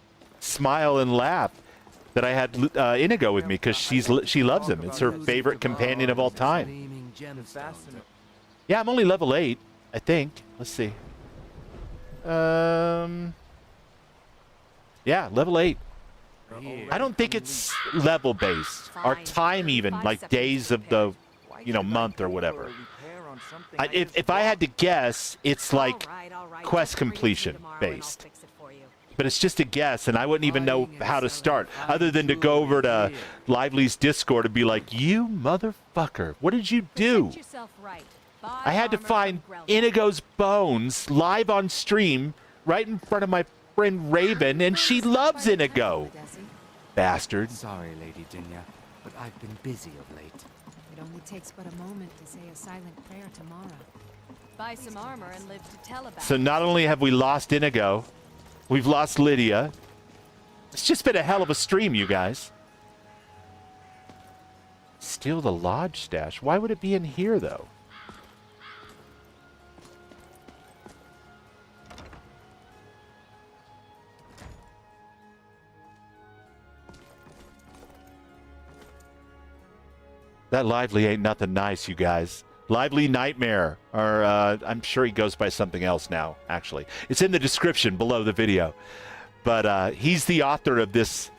smile and laugh that I had Inigo with me because she loves him. It's her favorite companion of all time. Yeah, I'm only level 8, I think. Let's see. Yeah, level 8. I don't think it's level based or time even, like days of the, month or whatever. If I had to guess, it's like quest completion based. But it's just a guess, and I wouldn't even know how to start, other than to go over to Lively's Discord and be like, you motherfucker, what did you do? I had to find Inigo's bones live on stream right in front of my friend Raven, and she loves Inigo. Bastard. Sorry, Lady Dinya, but I've been busy of late. It only takes but a moment to say a silent prayer tomorrow. Buy some armor and live to tell about it. So not only have we lost Inigo, we've lost Lydia. It's just been a hell of a stream, you guys. Steal the lodge stash. Why would it be in here, though? That Lively ain't nothing nice, you guys. Lively Nightmare, or I'm sure he goes by something else now, actually. It's in the description below the video. But he's the author of this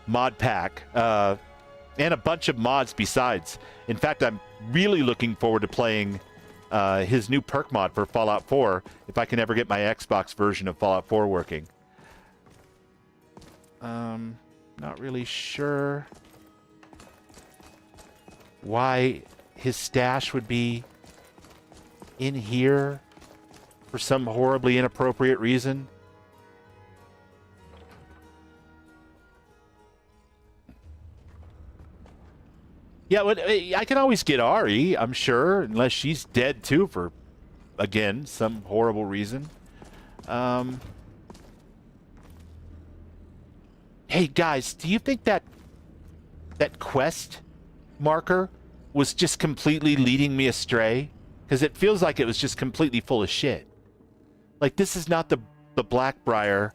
mod pack, and a bunch of mods besides. In fact, I'm really looking forward to playing his new perk mod for Fallout 4, if I can ever get my Xbox version of Fallout 4 working. Not really sure why his stash would be in here for some horribly inappropriate reason. Yeah, well, I can always get Ari, I'm sure, unless she's dead too for, again, some horrible reason. Hey, guys, do you think that quest marker was just completely leading me astray? Because it feels like it was just completely full of shit. Like, this is not the Blackbriar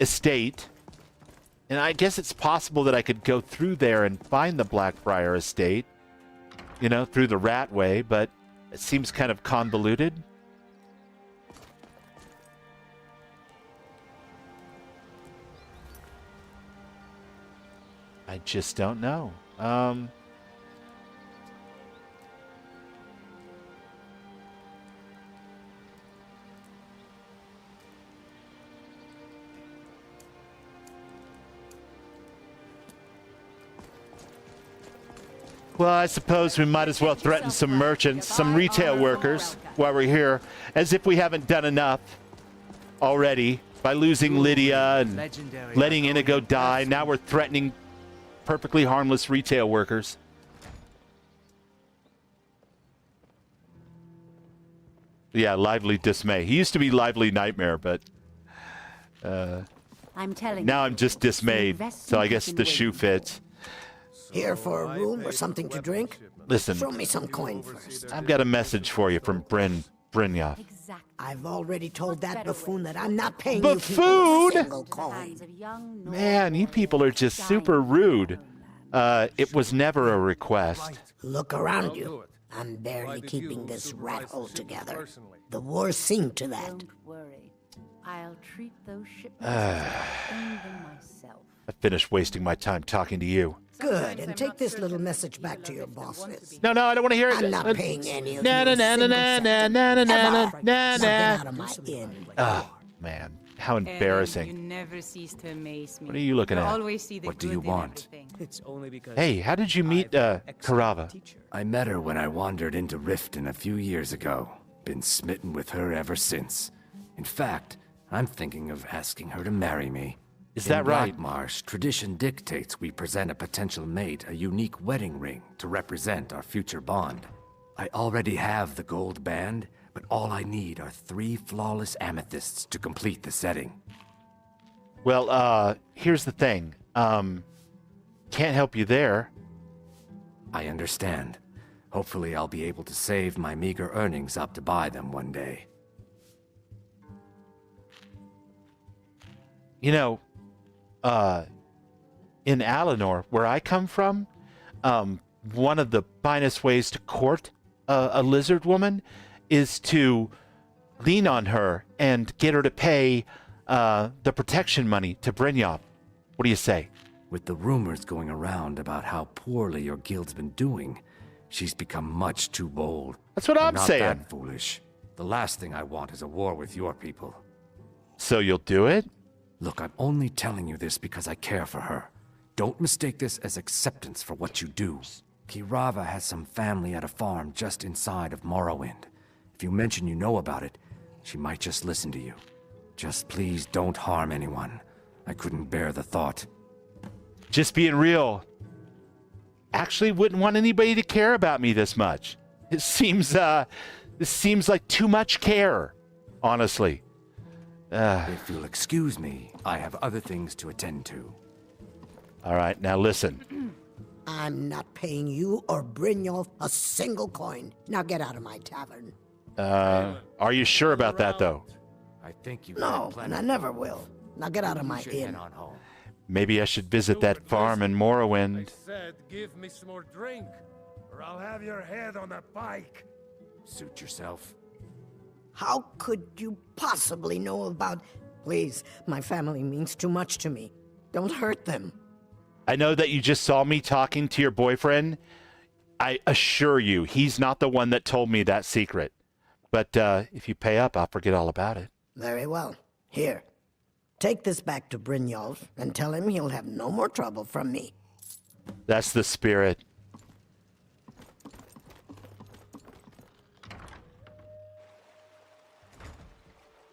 estate. And I guess it's possible that I could go through there and find the Blackbriar estate, you know, through the rat way, but it seems kind of convoluted. I just don't know. Well, I suppose we might as well threaten some merchants, some retail workers while we're here, as if we haven't done enough already by losing Lydia and letting Inigo die. Now we're threatening perfectly harmless retail workers. Yeah, Lively Dismay. He used to be Lively Nightmare, but I'm telling now you, I'm just dismayed. So I guess the shoe fits. Here for a room or something to drink? Listen, Throw me some coin first. I've got a message for you from Brynja. I've already told that buffoon that I'm not paying Buffoon? you people a single coin. Man, you people are just super rude. It was never a request. Look around you. I'm barely keeping this rat hole together. The war seemed to that. Don't worry. I'll treat those shipments as I own them myself. I finished wasting my time talking to you. Good, and take this little message back to your bosses. No, I don't want to hear it. I'm not paying any of Na you na a na single na na cent. na na na Ever. na So get na. out of my inn. Oh, man. How You embarrassing. never cease to amaze me. What are you looking You at? always see the What do good you in want? everything. It's only because Hey, how did you meet Karava? I met her when I wandered into Riften a few years ago. Been smitten with her ever since. In fact, I'm thinking of asking her to marry me. Is that right? In Marsh, tradition dictates we present a potential mate a unique wedding ring to represent our future bond. I already have the gold band, but all I need are 3 flawless amethysts to complete the setting. Well, here's the thing. Can't help you there. I understand. Hopefully I'll be able to save my meager earnings up to buy them one day. You know, in Alinor, where I come from, one of the finest ways to court a lizard woman is to lean on her and get her to pay the protection money to Brynja. What do you say? With the rumors going around about how poorly your guild's been doing, she's become much too bold. That's what I'm not saying. That foolish. The last thing I want is a war with your people. So you'll do it? Look, I'm only telling you this because I care for her. Don't mistake this as acceptance for what you do. Kirava has some family at a farm just inside of Morrowind. If you mention you know about it, she might just listen to you. Just please don't harm anyone. I couldn't bear the thought. Just being real. Actually wouldn't want anybody to care about me this much. This seems like too much care, honestly. If you'll excuse me, I have other things to attend to. All right, now listen. I'm not paying you or Brynjolf a single coin. Now get out of my tavern. Are you sure about that, though? I think you No, and I never will. Now get out of my inn. Maybe I should visit that farm in Morrowind. Said, give me some more drink, or I'll have your head on a pike. Suit yourself. How could you possibly know about... Please, my family means too much to me. Don't hurt them. I know that you just saw me talking to your boyfriend. I assure you, he's not the one that told me that secret. But if you pay up, I'll forget all about it. Very well. Here. Take this back to Brynjolf and tell him he'll have no more trouble from me. That's the spirit.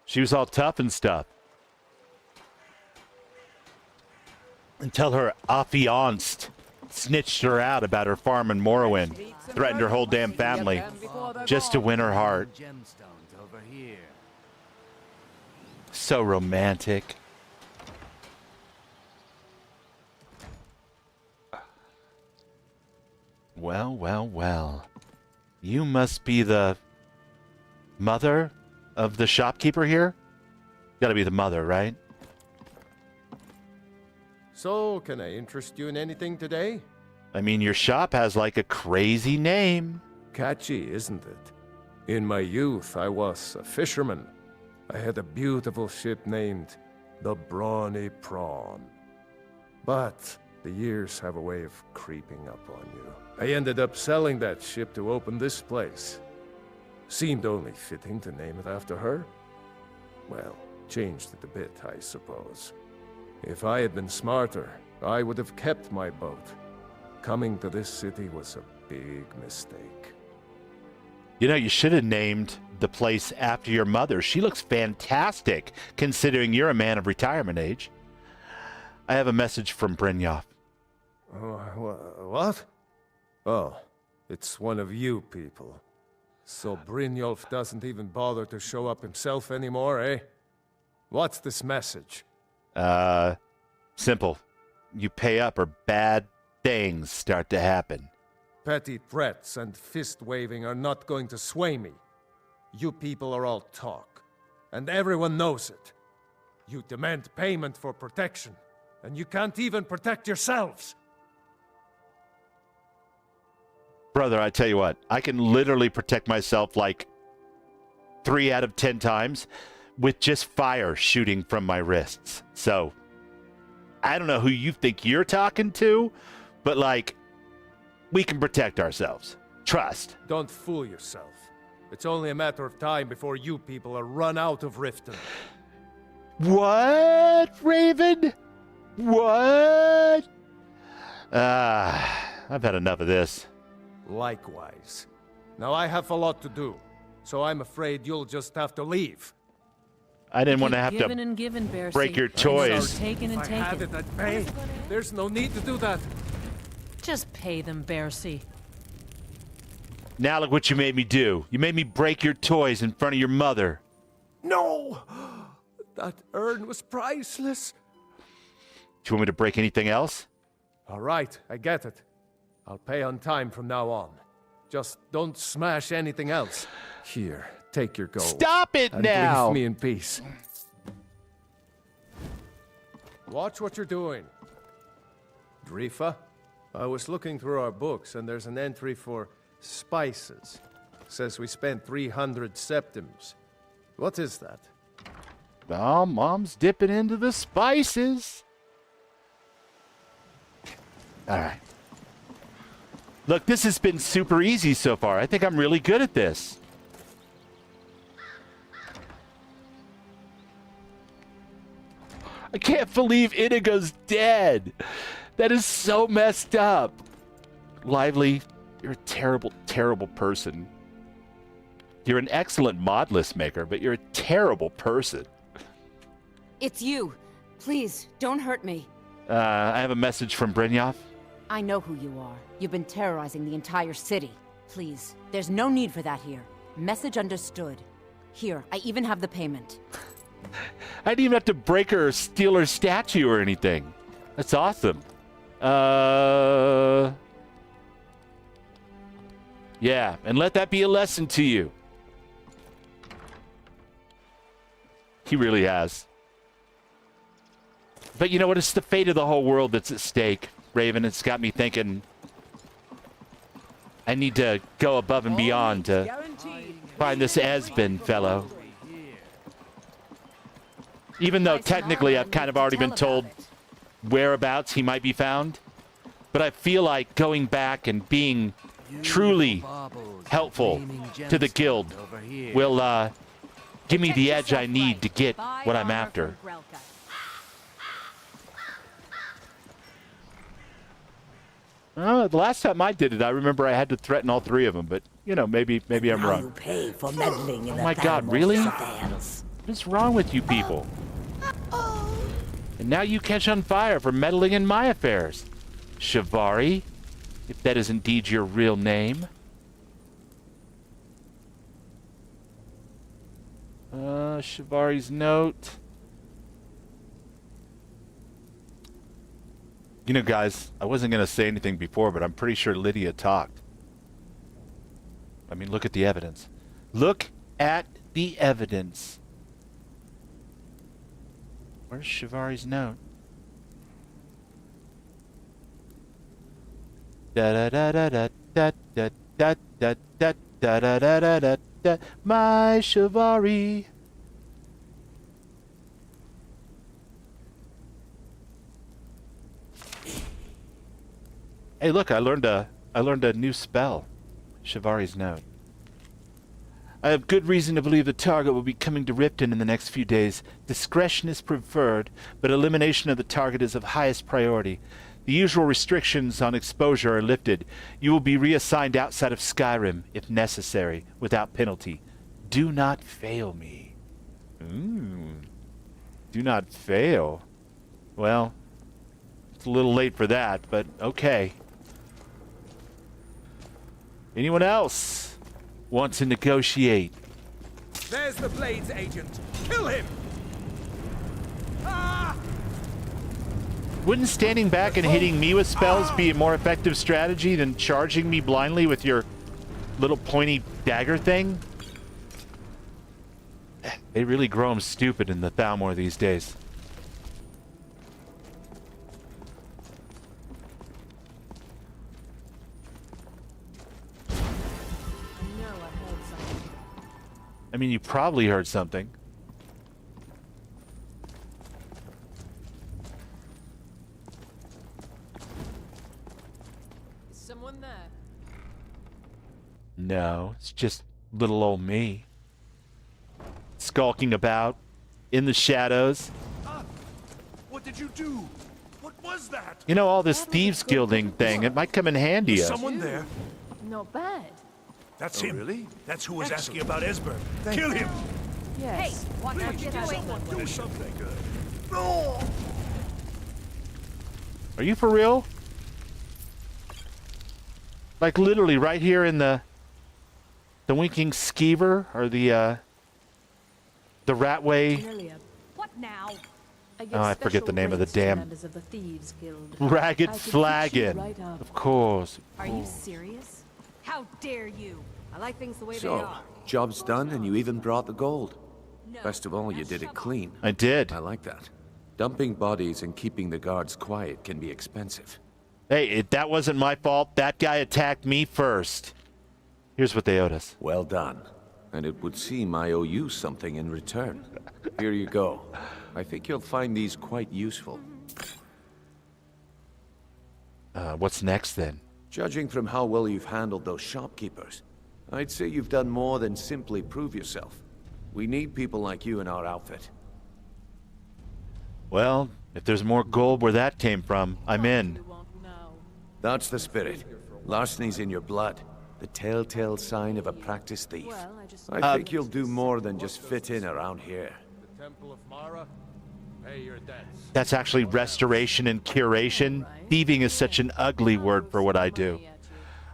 She was all tough and stuff. Until her affianced snitched her out about her farm in Morrowind. Threatened her whole damn family just to win her heart. So romantic. Well, well, well. You must be the mother of the shopkeeper here? Gotta be the mother, right? So, can I interest you in anything today? I mean, your shop has like a crazy name. Catchy, isn't it? In my youth, I was a fisherman. I had a beautiful ship named the Brawny Prawn. But the years have a way of creeping up on you. I ended up selling that ship to open this place. Seemed only fitting to name it after her. Well, changed it a bit, I suppose. If I had been smarter, I would have kept my boat. Coming to this city was a big mistake. You know, you should have named the place after your mother. She looks fantastic, considering you're a man of retirement age. I have a message from Brynjolf. What? Oh, it's one of you people. So Brynjolf doesn't even bother to show up himself anymore, eh? What's this message? Simple. You pay up or bad things start to happen. Petty threats and fist-waving are not going to sway me. You people are all talk, and everyone knows it. You demand payment for protection, and you can't even protect yourselves. Brother, I tell you what, I can literally protect myself like 3 out of 10 times with just fire shooting from my wrists. So, I don't know who you think you're talking to, but like, we can protect ourselves. Trust. Don't fool yourself. It's only a matter of time before you people are run out of Riften. What, Raven? What? I've had enough of this. Likewise. Now I have a lot to do, so I'm afraid you'll just have to leave. I didn't want to have Giving and giving, to break your toys. Taking and If I had taking. it, I'd pay. There's no need to do that. Just pay them, Bercy. Now look what you made me do. You made me break your toys in front of your mother. No! That urn was priceless. Do you want me to break anything else? All right, I get it. I'll pay on time from now on. Just don't smash anything else. Here, take your gold. Stop it and now! Leave me in peace. Watch what you're doing. Drifa, I was looking through our books and there's an entry for spices. Says we spent 300 septims. What is that? Oh, Mom's dipping into the spices. All right. Look, this has been super easy so far. I think I'm really good at this. I can't believe Inigo's dead. That is so messed up. Lively, you're a terrible, terrible person. You're an excellent mod list maker, but you're a terrible person. It's you. Please, don't hurt me. I have a message from Brynjolf. I know who you are. You've been terrorizing the entire city. Please, there's no need for that here. Message understood. Here, I even have the payment. I didn't even have to break her or steal her statue or anything. That's awesome. Yeah, and let that be a lesson to you. He really has. But you know what? It's the fate of the whole world that's at stake, Raven. It's got me thinking I need to go above and beyond to find this Esben fellow. Even though technically I've kind of already been told whereabouts he might be found. But I feel like going back and being truly helpful to the guild will give me the edge I need to get what I'm after. The last time I did it, I remember I had to threaten all three of them, but, you know, maybe I'm wrong. You pay for meddling in Oh my God, really? affairs. What's wrong with you people? And now you catch on fire for meddling in my affairs. Shivari, if that is indeed your real name. Shivari's note. You know, guys, I wasn't going to say anything before, but I'm pretty sure Lydia talked. I mean, look at the evidence. Look at the evidence. Where's Shivari's note? Da da da da da da da da da da da da da da da. My Shivari. Hey, look! I learned a new spell. Shivari's note. I have good reason to believe the target will be coming to Ripton in the next few days. Discretion is preferred, but elimination of the target is of highest priority. The usual restrictions on exposure are lifted. You will be reassigned outside of Skyrim, if necessary, without penalty. Do not fail me. Do not fail. Well, it's a little late for that, but okay. Anyone else want to negotiate? There's the Blades agent. Kill him! Ah! Wouldn't standing back and hitting me with spells be a more effective strategy than charging me blindly with your little pointy dagger thing? They really grow them stupid in the Thalmor these days. I mean, you probably heard something. Is someone there? No, it's just little old me. Skulking about in the shadows. What did you do? What was that? You know, all this thieves guilding thing, it might come in handy. Is someone there? Not bad. That's him. Really? That's who was asking about Esbern. Kill him! Yes. Hey, what are you doing? Do something good. Are you for real? Like literally right here in the winking skeever or the ratway. What now? Oh, I forget the name of the damn ragged flagon. Of course. Are you serious? How dare you? I like things the way they So, are. job's done and you even brought the gold. Best of all, you did it clean. I did. I like that. Dumping bodies and keeping the guards quiet can be expensive. Hey, that wasn't my fault. That guy attacked me first. Here's what they owed us. Well done. And it would seem I owe you something in return. Here you go. I think you'll find these quite useful. What's next then? Judging from how well you've handled those shopkeepers, I'd say you've done more than simply prove yourself. We need people like you in our outfit. Well, if there's more gold where that came from, I'm in. That's the spirit. Larceny's in your blood. The telltale sign of a practiced thief. I think you'll do more than just fit in around here. The Temple of Mara, pay your debts. That's actually restoration and curation. Thieving is such an ugly word for what I do.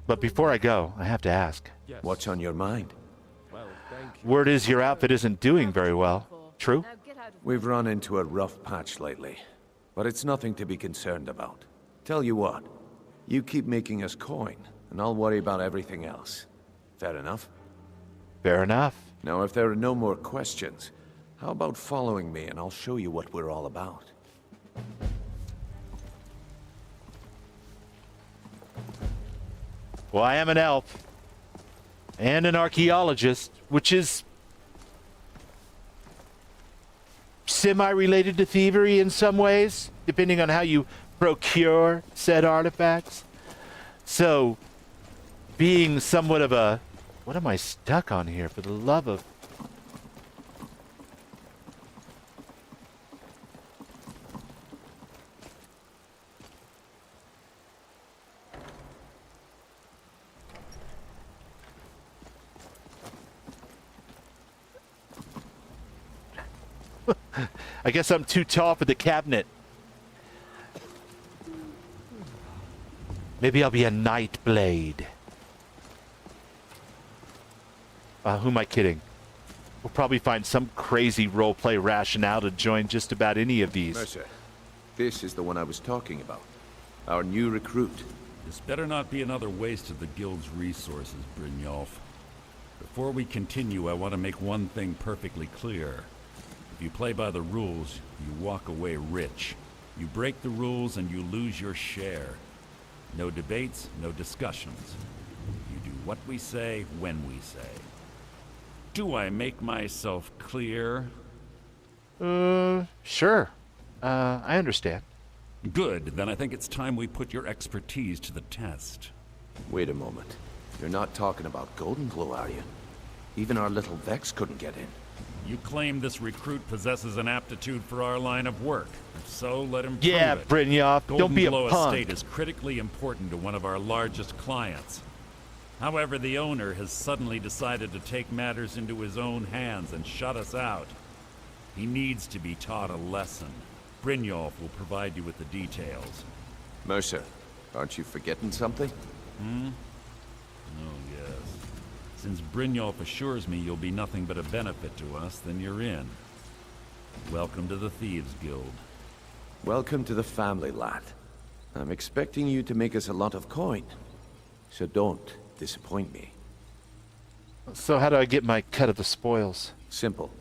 But before I go, I have to ask. What's on your mind? Word is your outfit isn't doing very well. True? We've run into a rough patch lately, but it's nothing to be concerned about. Tell you what, you keep making us coin, and I'll worry about everything else. Fair enough? Fair enough. Now, if there are no more questions, how about following me and I'll show you what we're all about? Well, I am an elf. And an archaeologist, which is semi-related to thievery in some ways, depending on how you procure said artifacts. So, being somewhat of a... What am I stuck on here, for the love of... I guess I'm too tall for the cabinet. Maybe I'll be a night blade. Who am I kidding? We'll probably find some crazy roleplay rationale to join just about any of these. Mercer, this is the one I was talking about. Our new recruit. This better not be another waste of the guild's resources, Brynjolf. Before we continue, I want to make one thing perfectly clear. If you play by the rules, you walk away rich. You break the rules and you lose your share. No debates, no discussions. You do what we say, when we say. Do I make myself clear? Sure. I understand. Good, then I think it's time we put your expertise to the test. Wait a moment. You're not talking about Golden Glow, are you? Even our little Vex couldn't get in. You claim this recruit possesses an aptitude for our line of work. If so, let him prove yeah, it. Brynjolf, don't be a Golden Glow punk. Estate is critically important to one of our largest clients. However, the owner has suddenly decided to take matters into his own hands and shut us out. He needs to be taught a lesson. Brynjolf will provide you with the details. Mercer, aren't you forgetting something? Oh, yes. Since Brynjolf assures me you'll be nothing but a benefit to us, then you're in. Welcome to the Thieves Guild. Welcome to the family, lad. I'm expecting you to make us a lot of coin. So don't disappoint me. So how do I get my cut of the spoils? Simple.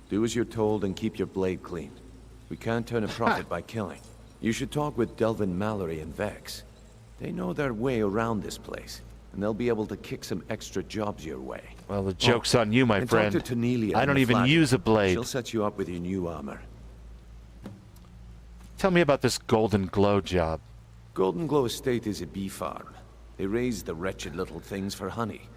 Do as you're told and keep your blade clean. We can't turn a profit by killing. You should talk with Delvin Mallory and Vex. They know their way around this place, and they'll be able to kick some extra jobs your way. Well, the joke's on you, my and friend. Talk to Tanelia I don't even use a blade. She'll set you up with your new armor. Tell me about this Golden Glow job. Golden Glow Estate is a bee farm. They raise the wretched little things for honey.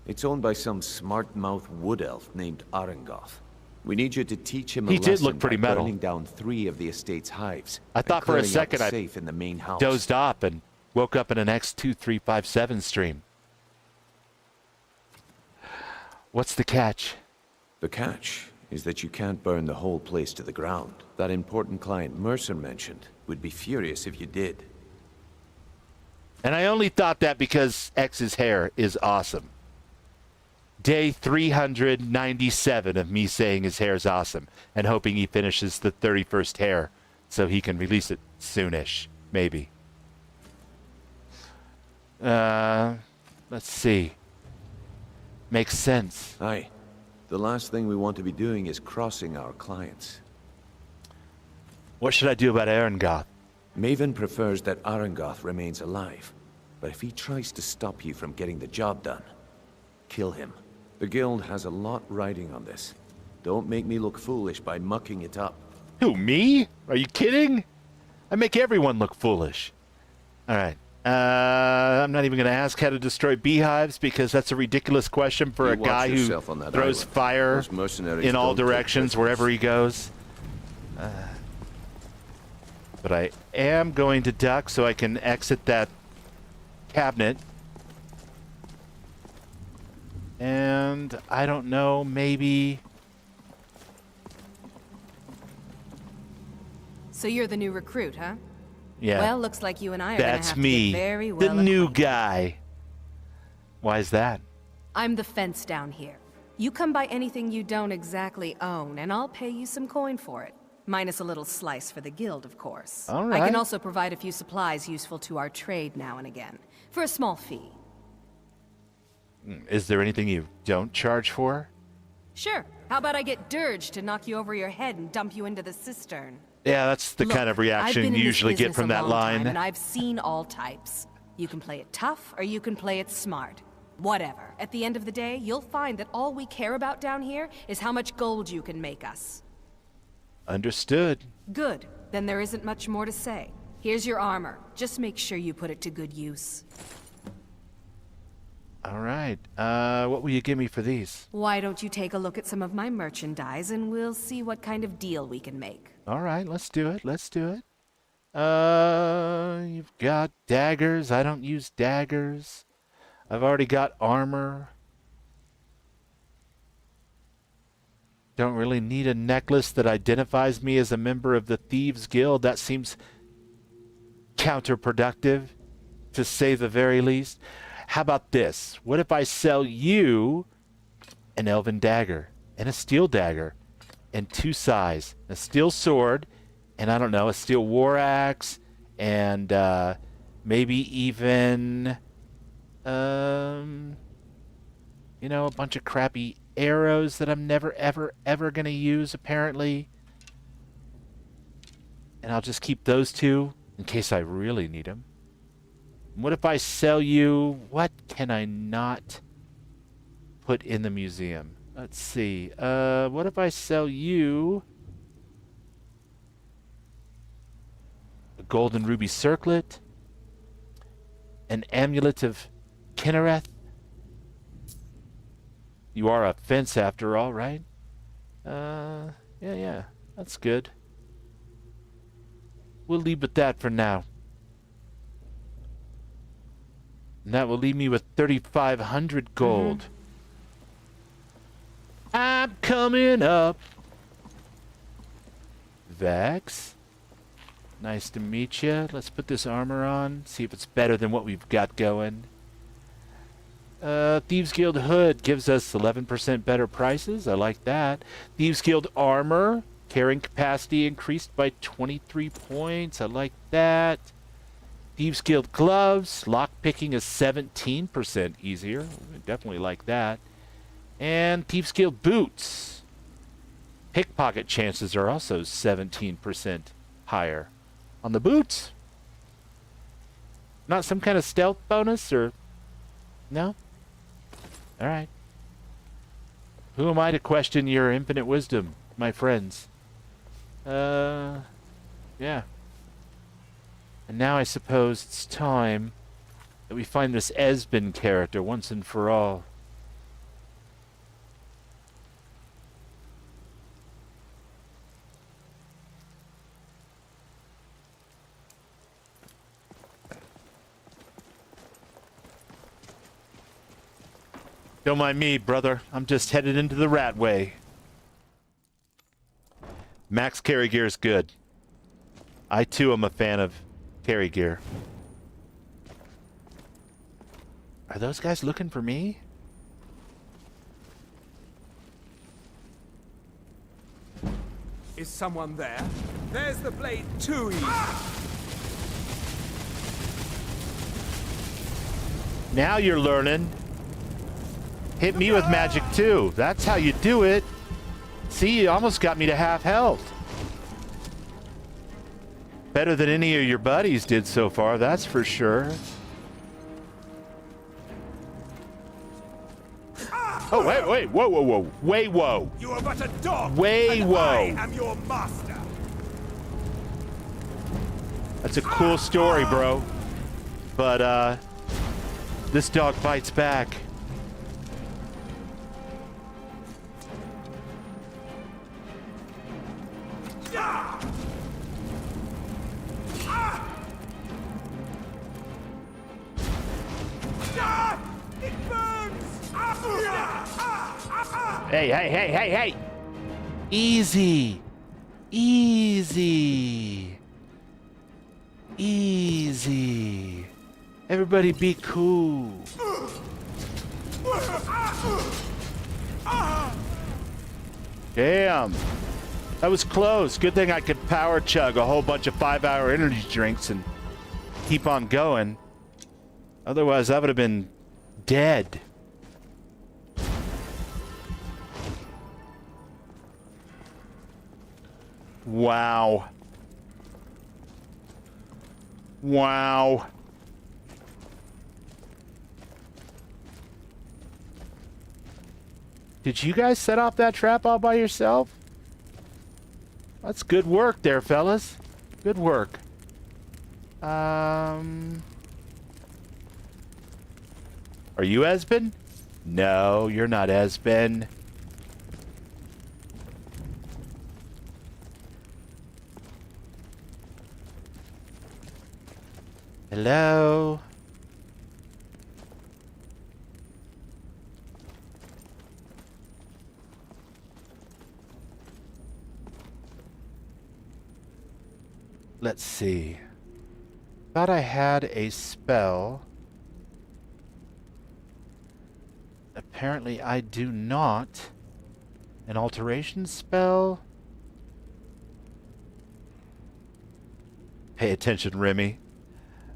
It's owned by some smart-mouthed wood elf named Arengoth. We need you to teach him a lesson. He did look pretty by metal. burning down 3 of the estate's hives. I thought for a second I safe in the main house. dozed off and woke up in an X2357 stream. What's the catch? The catch is that you can't burn the whole place to the ground. That important client Mercer mentioned would be furious if you did. And I only thought that because X's hair is awesome. Day 397 of me saying his hair's awesome and hoping he finishes the 31st hair so he can release it soonish, maybe. Let's see. Makes sense. Aye. The last thing we want to be doing is crossing our clients. What should I do about Arengoth? Maven prefers that Arengoth remains alive. But if he tries to stop you from getting the job done, kill him. The guild has a lot riding on this. Don't make me look foolish by mucking it up. Who, me? Are you kidding? I make everyone look foolish. All right. I'm not even going to ask how to destroy beehives because that's a ridiculous question for a guy who throws fire in all directions wherever he goes. But I am going to duck so I can exit that cabinet. And I don't know, maybe... So you're the new recruit, huh? Yeah. Well, looks like you and I are gonna have to me, get very well the new guy. Why is that? I'm the fence down here. You come by anything you don't exactly own, and I'll pay you some coin for it. Minus a little slice for the guild, of course. All right. I can also provide a few supplies useful to our trade now and again, for a small fee. Is there anything you don't charge for? Sure. How about I get Dirge to knock you over your head and dump you into the cistern? Yeah, that's the kind of reaction you usually get from that line. And I've seen all types. You can play it tough, or you can play it smart. Whatever. At the end of the day, you'll find that all we care about down here is how much gold you can make us. Understood. Good. Then there isn't much more to say. Here's your armor. Just make sure you put it to good use. All right. What will you give me for these? Why don't you take a look at some of my merchandise and we'll see what kind of deal we can make. All right, let's do it. Let's do it. You've got daggers. I don't use daggers. I've already got armor. Don't really need a necklace that identifies me as a member of the Thieves Guild. That seems counterproductive, to say the very least. How about this? What if I sell you an elven dagger and a steel dagger and 2 sais, a steel sword, and I don't know, a steel war axe, and maybe even, you know, a bunch of crappy arrows that I'm never, ever going to use, apparently. And I'll just keep those 2 in case I really need them. What if I sell you... What can I not put in the museum? Let's see. What if I sell you a golden ruby circlet, an amulet of Kinnereth? You are a fence after all, right? Yeah, that's good. We'll leave with that for now. And that will leave me with 3,500 gold. I'm coming up. Vex. Nice to meet you. Let's put this armor on. See if it's better than what we've got going. Thieves Guild hood gives us 11% better prices. I like that. Thieves Guild armor. Carrying capacity increased by 23 points. I like that. Thieves Guild gloves. Lockpicking is 17% easier. Definitely like that. And Thieves Guild boots. Pickpocket chances are also 17% higher on the boots. Not some kind of stealth bonus or... No? Alright. Who am I to question your infinite wisdom, my friends? Yeah. And now I suppose it's time that we find this Esben character once and for all. Don't mind me, brother. I'm just headed into the Ratway. Max carry gear is good. I, too, am a fan of carry gear. Are those guys looking for me? Is someone there? There's the blade too easy. Now you're learning. Hit me with magic too. That's how you do it. See, you almost got me to half health. Better than any of your buddies did so far, that's for sure. Oh, wait, whoa. Way, whoa. You are but a dog. Way, and whoa. I am your master. That's a cool story, bro. But, this dog bites back. It burns! Hey. Easy. Everybody be cool. Damn. That was close. Good thing I could power chug a whole bunch of 5-hour energy drinks and keep on going. Otherwise, I would have been dead. Wow. Wow. Did you guys set off that trap all by yourself? That's good work there, fellas. Good work. Are you Esben? No, you're not Esben. Hello? Let's see. Thought I had a spell. Apparently I do not. An alteration spell? Pay attention, Remy.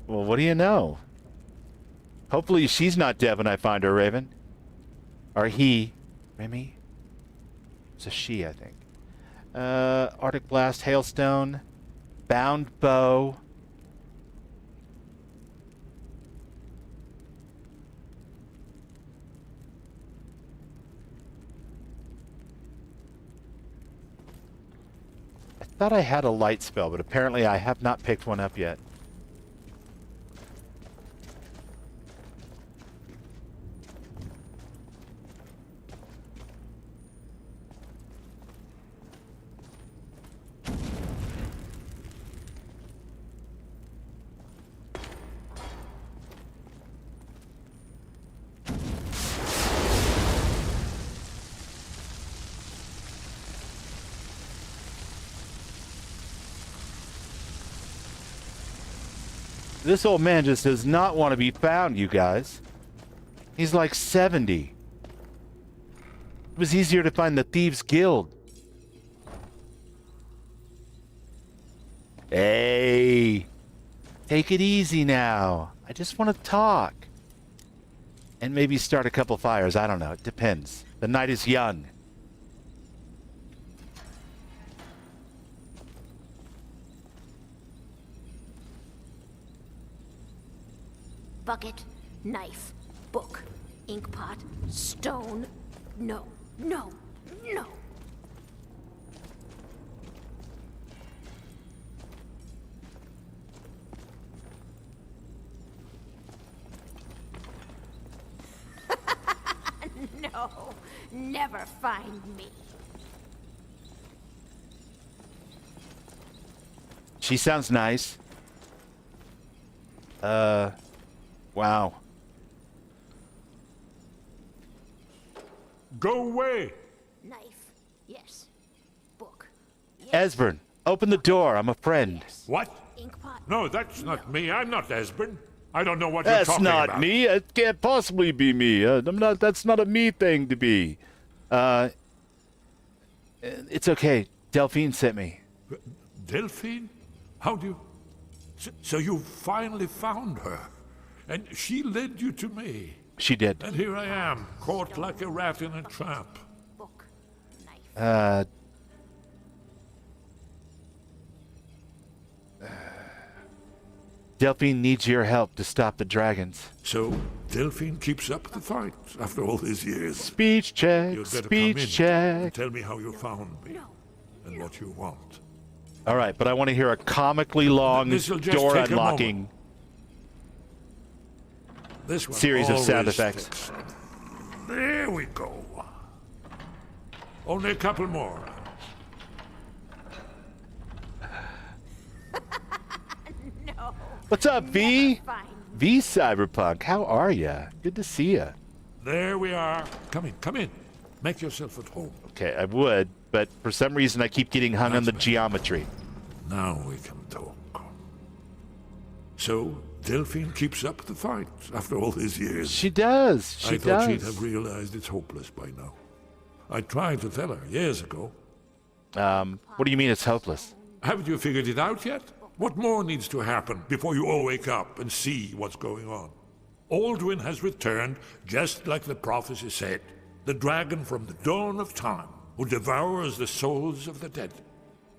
Well, what do you know? Hopefully she's not dead when I find her, Raven. Or he. Remy? It's a she, I think. Arctic Blast, Hailstone. Bound bow. I thought I had a light spell, but apparently I have not picked one up yet. This old man just does not want to be found, you guys. He's like 70. It was easier to find the Thieves Guild. Hey, take it easy now. I just want to talk. And maybe start a couple fires. I don't know. It depends. The night is young. Bucket, knife, book, inkpot, stone. No, no, no. No, never find me. She sounds nice. Wow. Go away. Knife, yes. Book. Esbern, open the door. I'm a friend. What? Inkpot. No, that's not me. I'm not Esbern. I don't know what you're That's talking not about. me. It can't possibly be me. I'm not. That's not a me thing to be. It's okay. Delphine sent me. Delphine? How do you... So you finally found her. And she led you to me. She did. And here I am, caught like a rat in a trap. Delphine needs your help to stop the dragons. So, Delphine keeps up the fight after all these years. Speech check, You'd better speech come in check. and tell me how you found me and what you want. All right, but I want to hear a comically long This'll just door take a unlocking This one series of sound always effects. sticks. There we go. Only a couple more. No. What's up, V? V Cyberpunk, how are ya? Good to see ya. There we are. Come in, come in. Make yourself at home. Okay, I would, but for some reason I keep getting hung on the geometry. Now we can talk. So, Delphine keeps up the fight after all these years. She does. She I thought she'd does. have realized it's hopeless by now. I tried to tell her years ago. What do you mean it's hopeless? Haven't you figured it out yet? What more needs to happen before you all wake up and see what's going on? Aldwin has returned, just like the prophecy said. The dragon from the dawn of time, who devours the souls of the dead.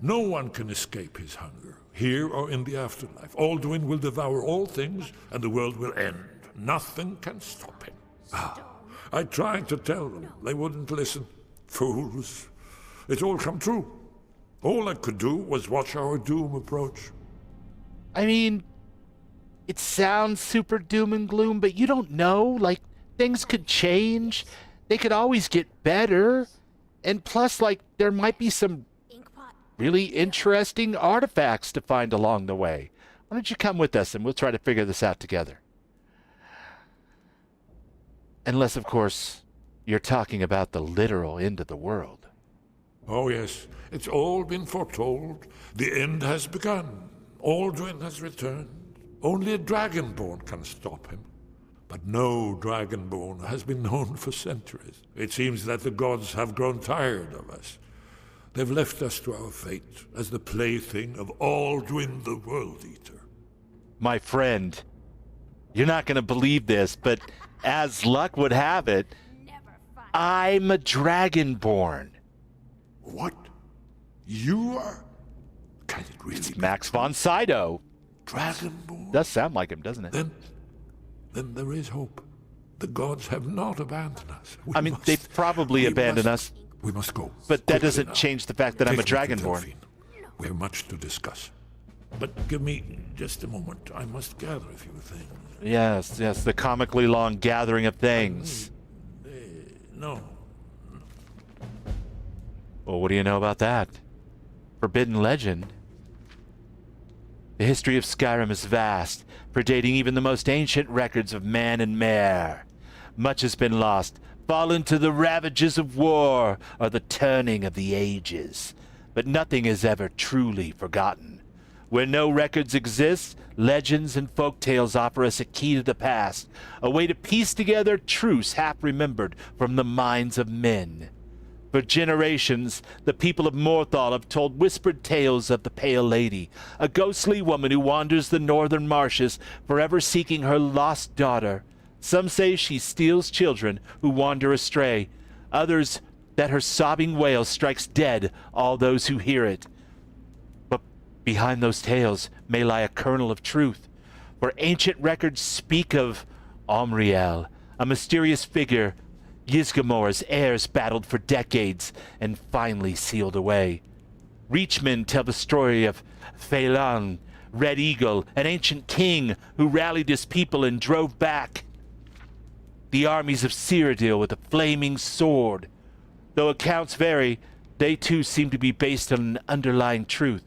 No one can escape his hunger, here or in the afterlife. Aldwin will devour all things, and the world will end. Nothing can stop him. I tried to tell them. They wouldn't listen. Fools. It's all come true. All I could do was watch our doom approach. I mean, it sounds super doom and gloom, but you don't know. Like, things could change. They could always get better. And plus, like, there might be some really interesting artifacts to find along the way. Why don't you come with us and we'll try to figure this out together? Unless, of course, you're talking about the literal end of the world. Oh, yes. It's all been foretold. The end has begun. Aldwin has returned. Only a dragonborn can stop him. But no dragonborn has been known for centuries. It seems that the gods have grown tired of us. They've left us to our fate as the plaything of Aldwin the World Eater. My friend, you're not going to believe this, but as luck would have it, I'm a dragonborn. What? You are? Can it really be Max von Sydow? Dragonborn? Does sound like him, doesn't it? Then there is hope. The gods have not abandoned us. They've probably abandoned us. We must go. But that doesn't change the fact that I'm a dragonborn. We have much to discuss. But give me just a moment. I must gather a few things. Yes, the comically long gathering of things. No. Well, what do you know about that? Forbidden legend. The history of Skyrim is vast, predating even the most ancient records of man and mare. Much has been lost, fallen to the ravages of war or the turning of the ages. But nothing is ever truly forgotten. Where no records exist, legends and folk tales offer us a key to the past, a way to piece together truths half-remembered from the minds of men. For generations, the people of Morthal have told whispered tales of the Pale Lady, a ghostly woman who wanders the northern marshes, forever seeking her lost daughter. Some say she steals children who wander astray. Others that her sobbing wail strikes dead all those who hear it. But behind those tales may lie a kernel of truth, for ancient records speak of Omriel, a mysterious figure Ysgramor's heirs battled for decades and finally sealed away. Reachmen tell the story of Phelan, Red Eagle, an ancient king who rallied his people and drove back the armies of Cyrodiil with a flaming sword. Though accounts vary, they too seem to be based on an underlying truth.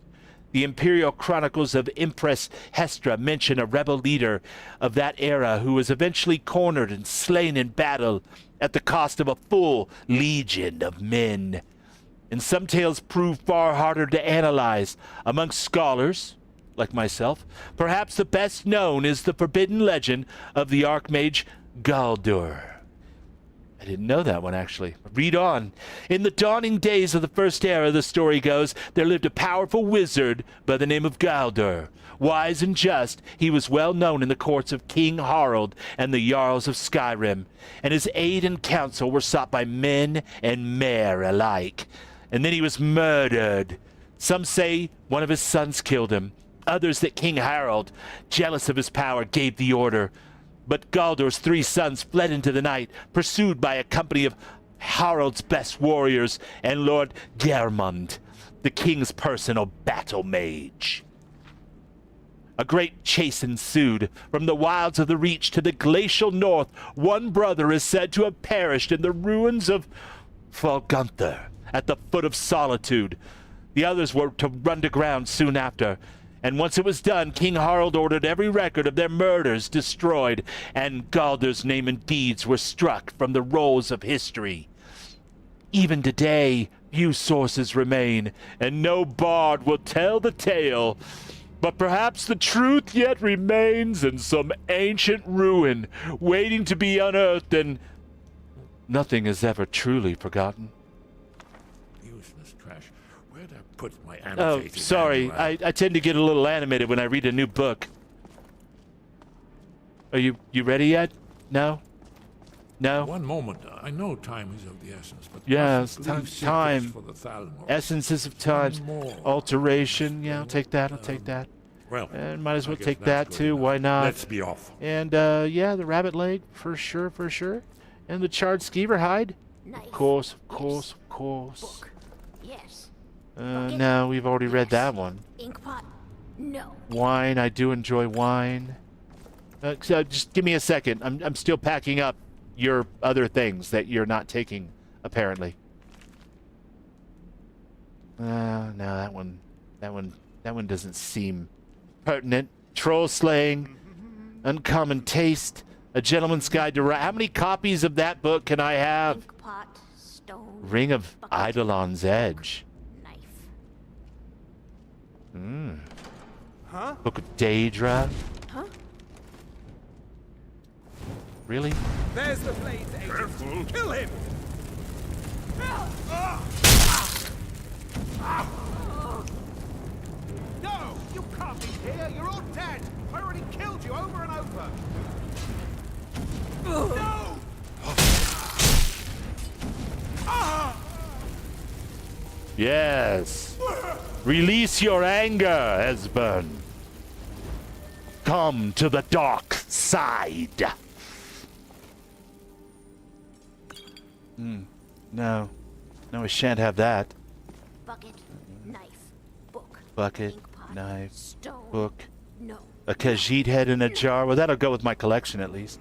The imperial chronicles of Empress Hestra mention a rebel leader of that era who was eventually cornered and slain in battle at the cost of a full legion of men. And some tales prove far harder to analyze. Among scholars, like myself, perhaps the best known is the forbidden legend of the Archmage Galdur. I didn't know that one, actually. Read on. In the dawning days of the First Era, the story goes, there lived a powerful wizard by the name of Galdur. Wise and just, he was well known in the courts of King Harald and the Jarls of Skyrim, and his aid and counsel were sought by men and mare alike. And then he was murdered. Some say one of his sons killed him. Others that King Harald, jealous of his power, gave the order. But Galdur's 3 sons fled into the night, pursued by a company of Harald's best warriors and Lord Geirmund, the king's personal battle mage. A great chase ensued. From the wilds of the Reach to the glacial north, one brother is said to have perished in the ruins of Falgunther at the foot of Solitude. The others were to run to ground soon after. And once it was done, King Harald ordered every record of their murders destroyed, and Galdur's name and deeds were struck from the rolls of history. Even today, few sources remain, and no bard will tell the tale. But perhaps the truth yet remains in some ancient ruin, waiting to be unearthed, and nothing is ever truly forgotten. Useless trash. better put my Oh, annotated sorry. manual. I tend to get a little animated when I read a new book. Are you ready yet? No? No? One moment. I know time is of the essence, but Yes, mustn't leave secrets time. for the Thalmor. Essences of time. One more. Alteration. Yeah, I'll take that. I'll take that. Well, and might as well I guess take that's that good too. enough. Why not? Let's be off. And yeah, the rabbit leg for sure, for sure. And the charred skeever hide. Knife. Of course, of course, of course. Book. Yes. No, we've already read that one. Inkpot. No. Wine. I do enjoy wine. So just give me a second. I'm still packing up your other things that you're not taking, apparently. No, that one doesn't seem pertinent. Troll slaying, uncommon taste, a gentleman's guide to how many copies of that book can I have? Inkpot. Stone. Ring of Eidolon's Edge. Knife. Huh? Book of Daedra. Huh? Really? There's the blades agent. Careful. Kill him! No! You can't be here! You're all dead! I already killed you over and over! No! Yes. Release your anger, Esbern. Come to the dark side. No. No, we shan't have that. Bucket. Knife. Book. Bucket, Inkpot. knife, Stone. book, No. a Khajiit head in a jar. Well, that'll go with my collection at least.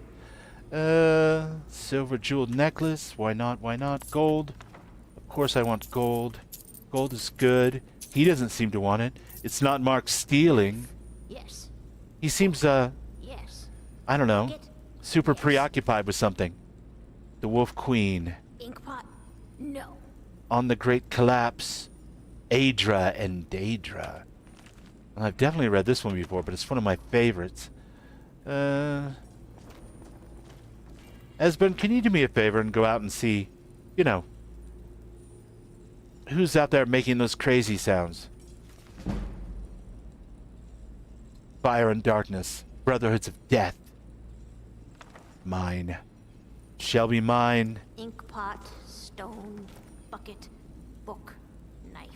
Silver jeweled necklace. Why not? Why not? Gold. Of course I want gold. Gold is good. He doesn't seem to want it. It's not marked stealing. Yes. He seems, Yes. I don't know, Bucket. super preoccupied with something. The Wolf Queen. Inkpot. No. On the Great Collapse. Aedra and Daedra. Well, I've definitely read this one before, but it's one of my favorites. Esben, can you do me a favor and go out and see, you know, who's out there making those crazy sounds? Fire and darkness. Brotherhoods of death. Mine. Shall be mine. Inkpot. Stone. Bucket. Book. Knife.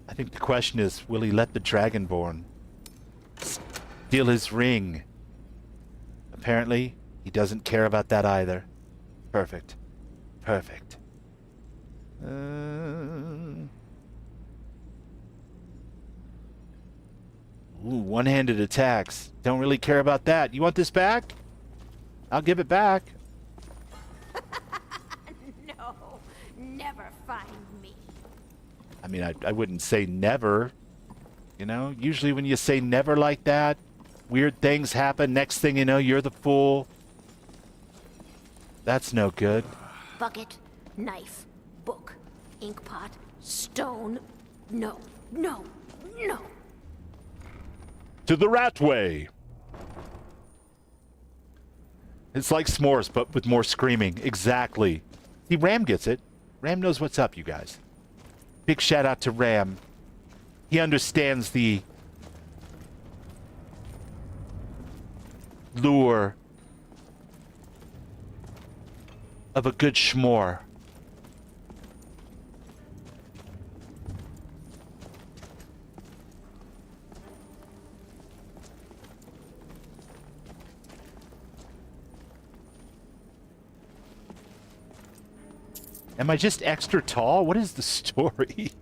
I think the question is, will he let the Dragonborn steal his ring? Apparently, he doesn't care about that either. Perfect. Perfect. Ooh, one-handed attacks. Don't really care about that. You want this back? I'll give it back. No. Never find me. I mean, I wouldn't say never. You know, usually when you say never like that, weird things happen. Next thing you know, you're the fool. That's no good. Bucket. Knife. Book. Inkpot. Stone. No. No. No. To the Ratway. It's like s'mores, but with more screaming. Exactly. See, Ram gets it. Ram knows what's up, you guys. Big shout out to Ram. He understands the lure of a good schmore. Am I just extra tall? What is the story?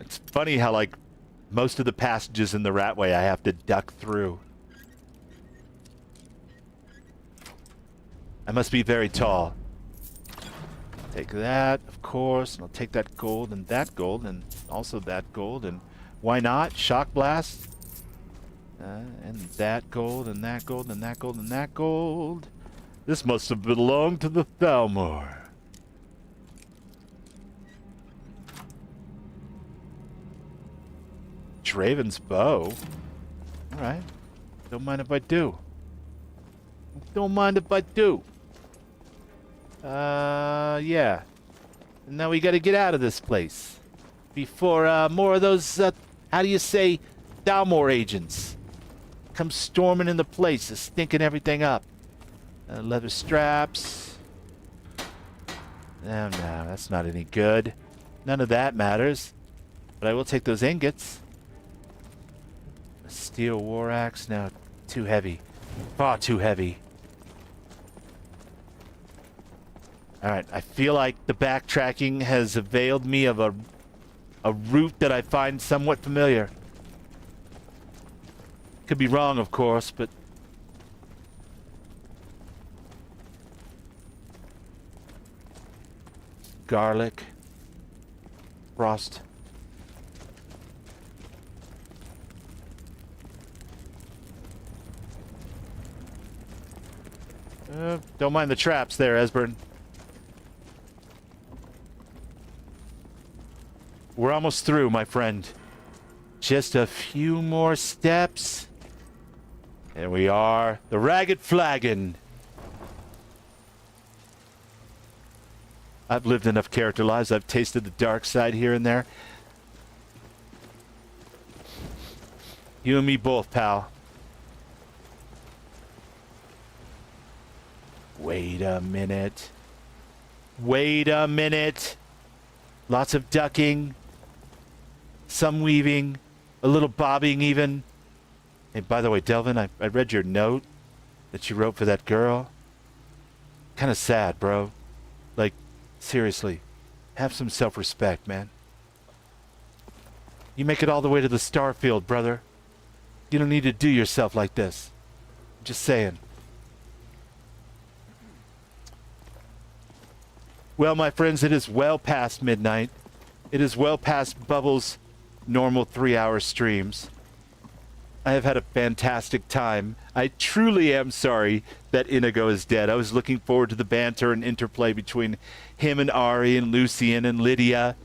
It's funny how, like, most of the passages in the Ratway I have to duck through. I must be very tall. Take that, of course, and I'll take that gold, and also that gold, and why not? Shock blast. And that gold, and that gold, and that gold, and that gold. This must have belonged to the Thalmor. Draven's bow. Alright. Don't mind if I do. Don't mind if I do. Yeah. And now we got to get out of this place before more of those, how do you say, Thalmor agents come storming in the place, stinking everything up. Leather straps. No, that's not any good. None of that matters. But I will take those ingots. A steel war axe. No, too heavy. Far too heavy. Alright, I feel like the backtracking has availed me of a route that I find somewhat familiar. Could be wrong, of course, but... Garlic. Frost. Don't mind the traps there, Esbern. We're almost through, my friend. Just a few more steps. And we are. The Ragged Flagon. I've lived enough character lives. I've tasted the dark side here and there. You and me both, pal. Wait a minute. Wait a minute. Lots of ducking. Some weaving. A little bobbing even. Hey, by the way, Delvin, I read your note that you wrote for that girl. Kind of sad, bro. Like, seriously. Have some self-respect, man. You make it all the way to the Starfield, brother. You don't need to do yourself like this. I'm just saying. Well, my friends, it is well past midnight. It is well past Bubbles' normal 3-hour streams. I have had a fantastic time. I truly am sorry that Inigo is dead. I was looking forward to the banter and interplay between him and Ari and Lucian and Lydia.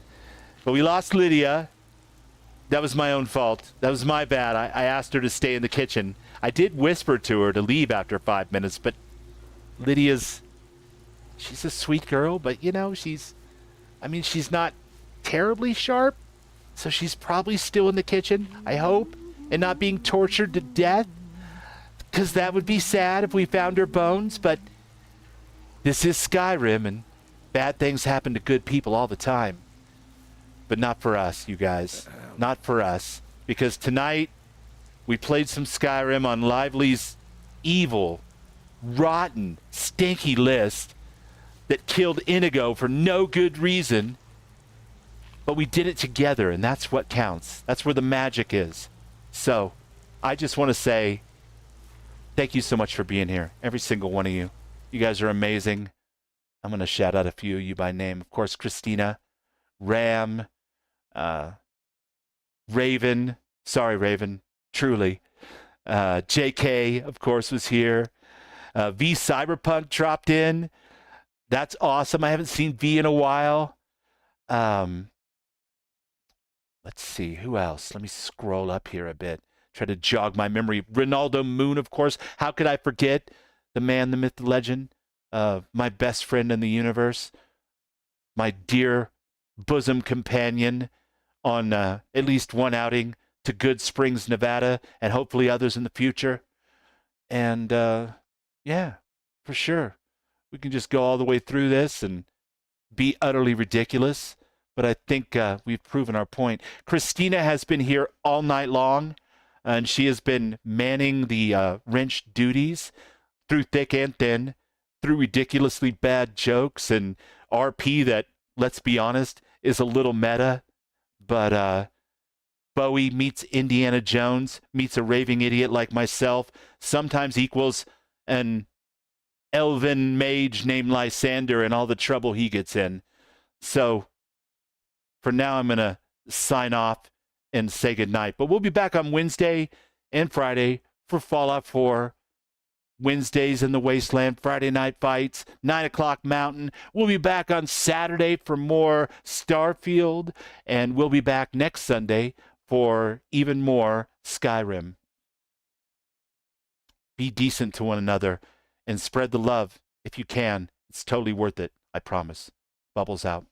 But we lost Lydia. That was my own fault. That was my bad. I asked her to stay in the kitchen. I did whisper to her to leave after 5 minutes, but Lydia's... She's a sweet girl, but, you know, she's not terribly sharp. So she's probably still in the kitchen, I hope, and not being tortured to death. Because that would be sad if we found her bones, but this is Skyrim, and bad things happen to good people all the time. But not for us, you guys. Not for us. Because tonight, we played some Skyrim on Lively's evil, rotten, stinky list that killed Inigo for no good reason. But we did it together, and that's what counts. That's where the magic is. So, I just want to say thank you so much for being here. Every single one of you. You guys are amazing. I'm going to shout out a few of you by name. Of course, Christina, Ram, Raven. Sorry, Raven. Truly. JK, of course, was here. V Cyberpunk dropped in. That's awesome. I haven't seen V in a while. Let's see. Who else? Let me scroll up here a bit. Try to jog my memory. Ronaldo Moon, of course. How could I forget? The man, the myth, the legend. My best friend in the universe. My dear bosom companion on at least one outing to Good Springs, Nevada, and hopefully others in the future. And yeah, for sure. We can just go all the way through this and be utterly ridiculous. But I think we've proven our point. Christina has been here all night long, and she has been manning the wrench duties through thick and thin, through ridiculously bad jokes and RP that, let's be honest, is a little meta. But Bowie meets Indiana Jones, meets a raving idiot like myself, sometimes equals an elven mage named Lysandor and all the trouble he gets in. So for now, I'm going to sign off and say goodnight. But we'll be back on Wednesday and Friday for Fallout 4. Wednesdays in the Wasteland, Friday night fights, 9 o'clock Mountain. We'll be back on Saturday for more Starfield. And we'll be back next Sunday for even more Skyrim. Be decent to one another and spread the love if you can. It's totally worth it, I promise. Bubbles out.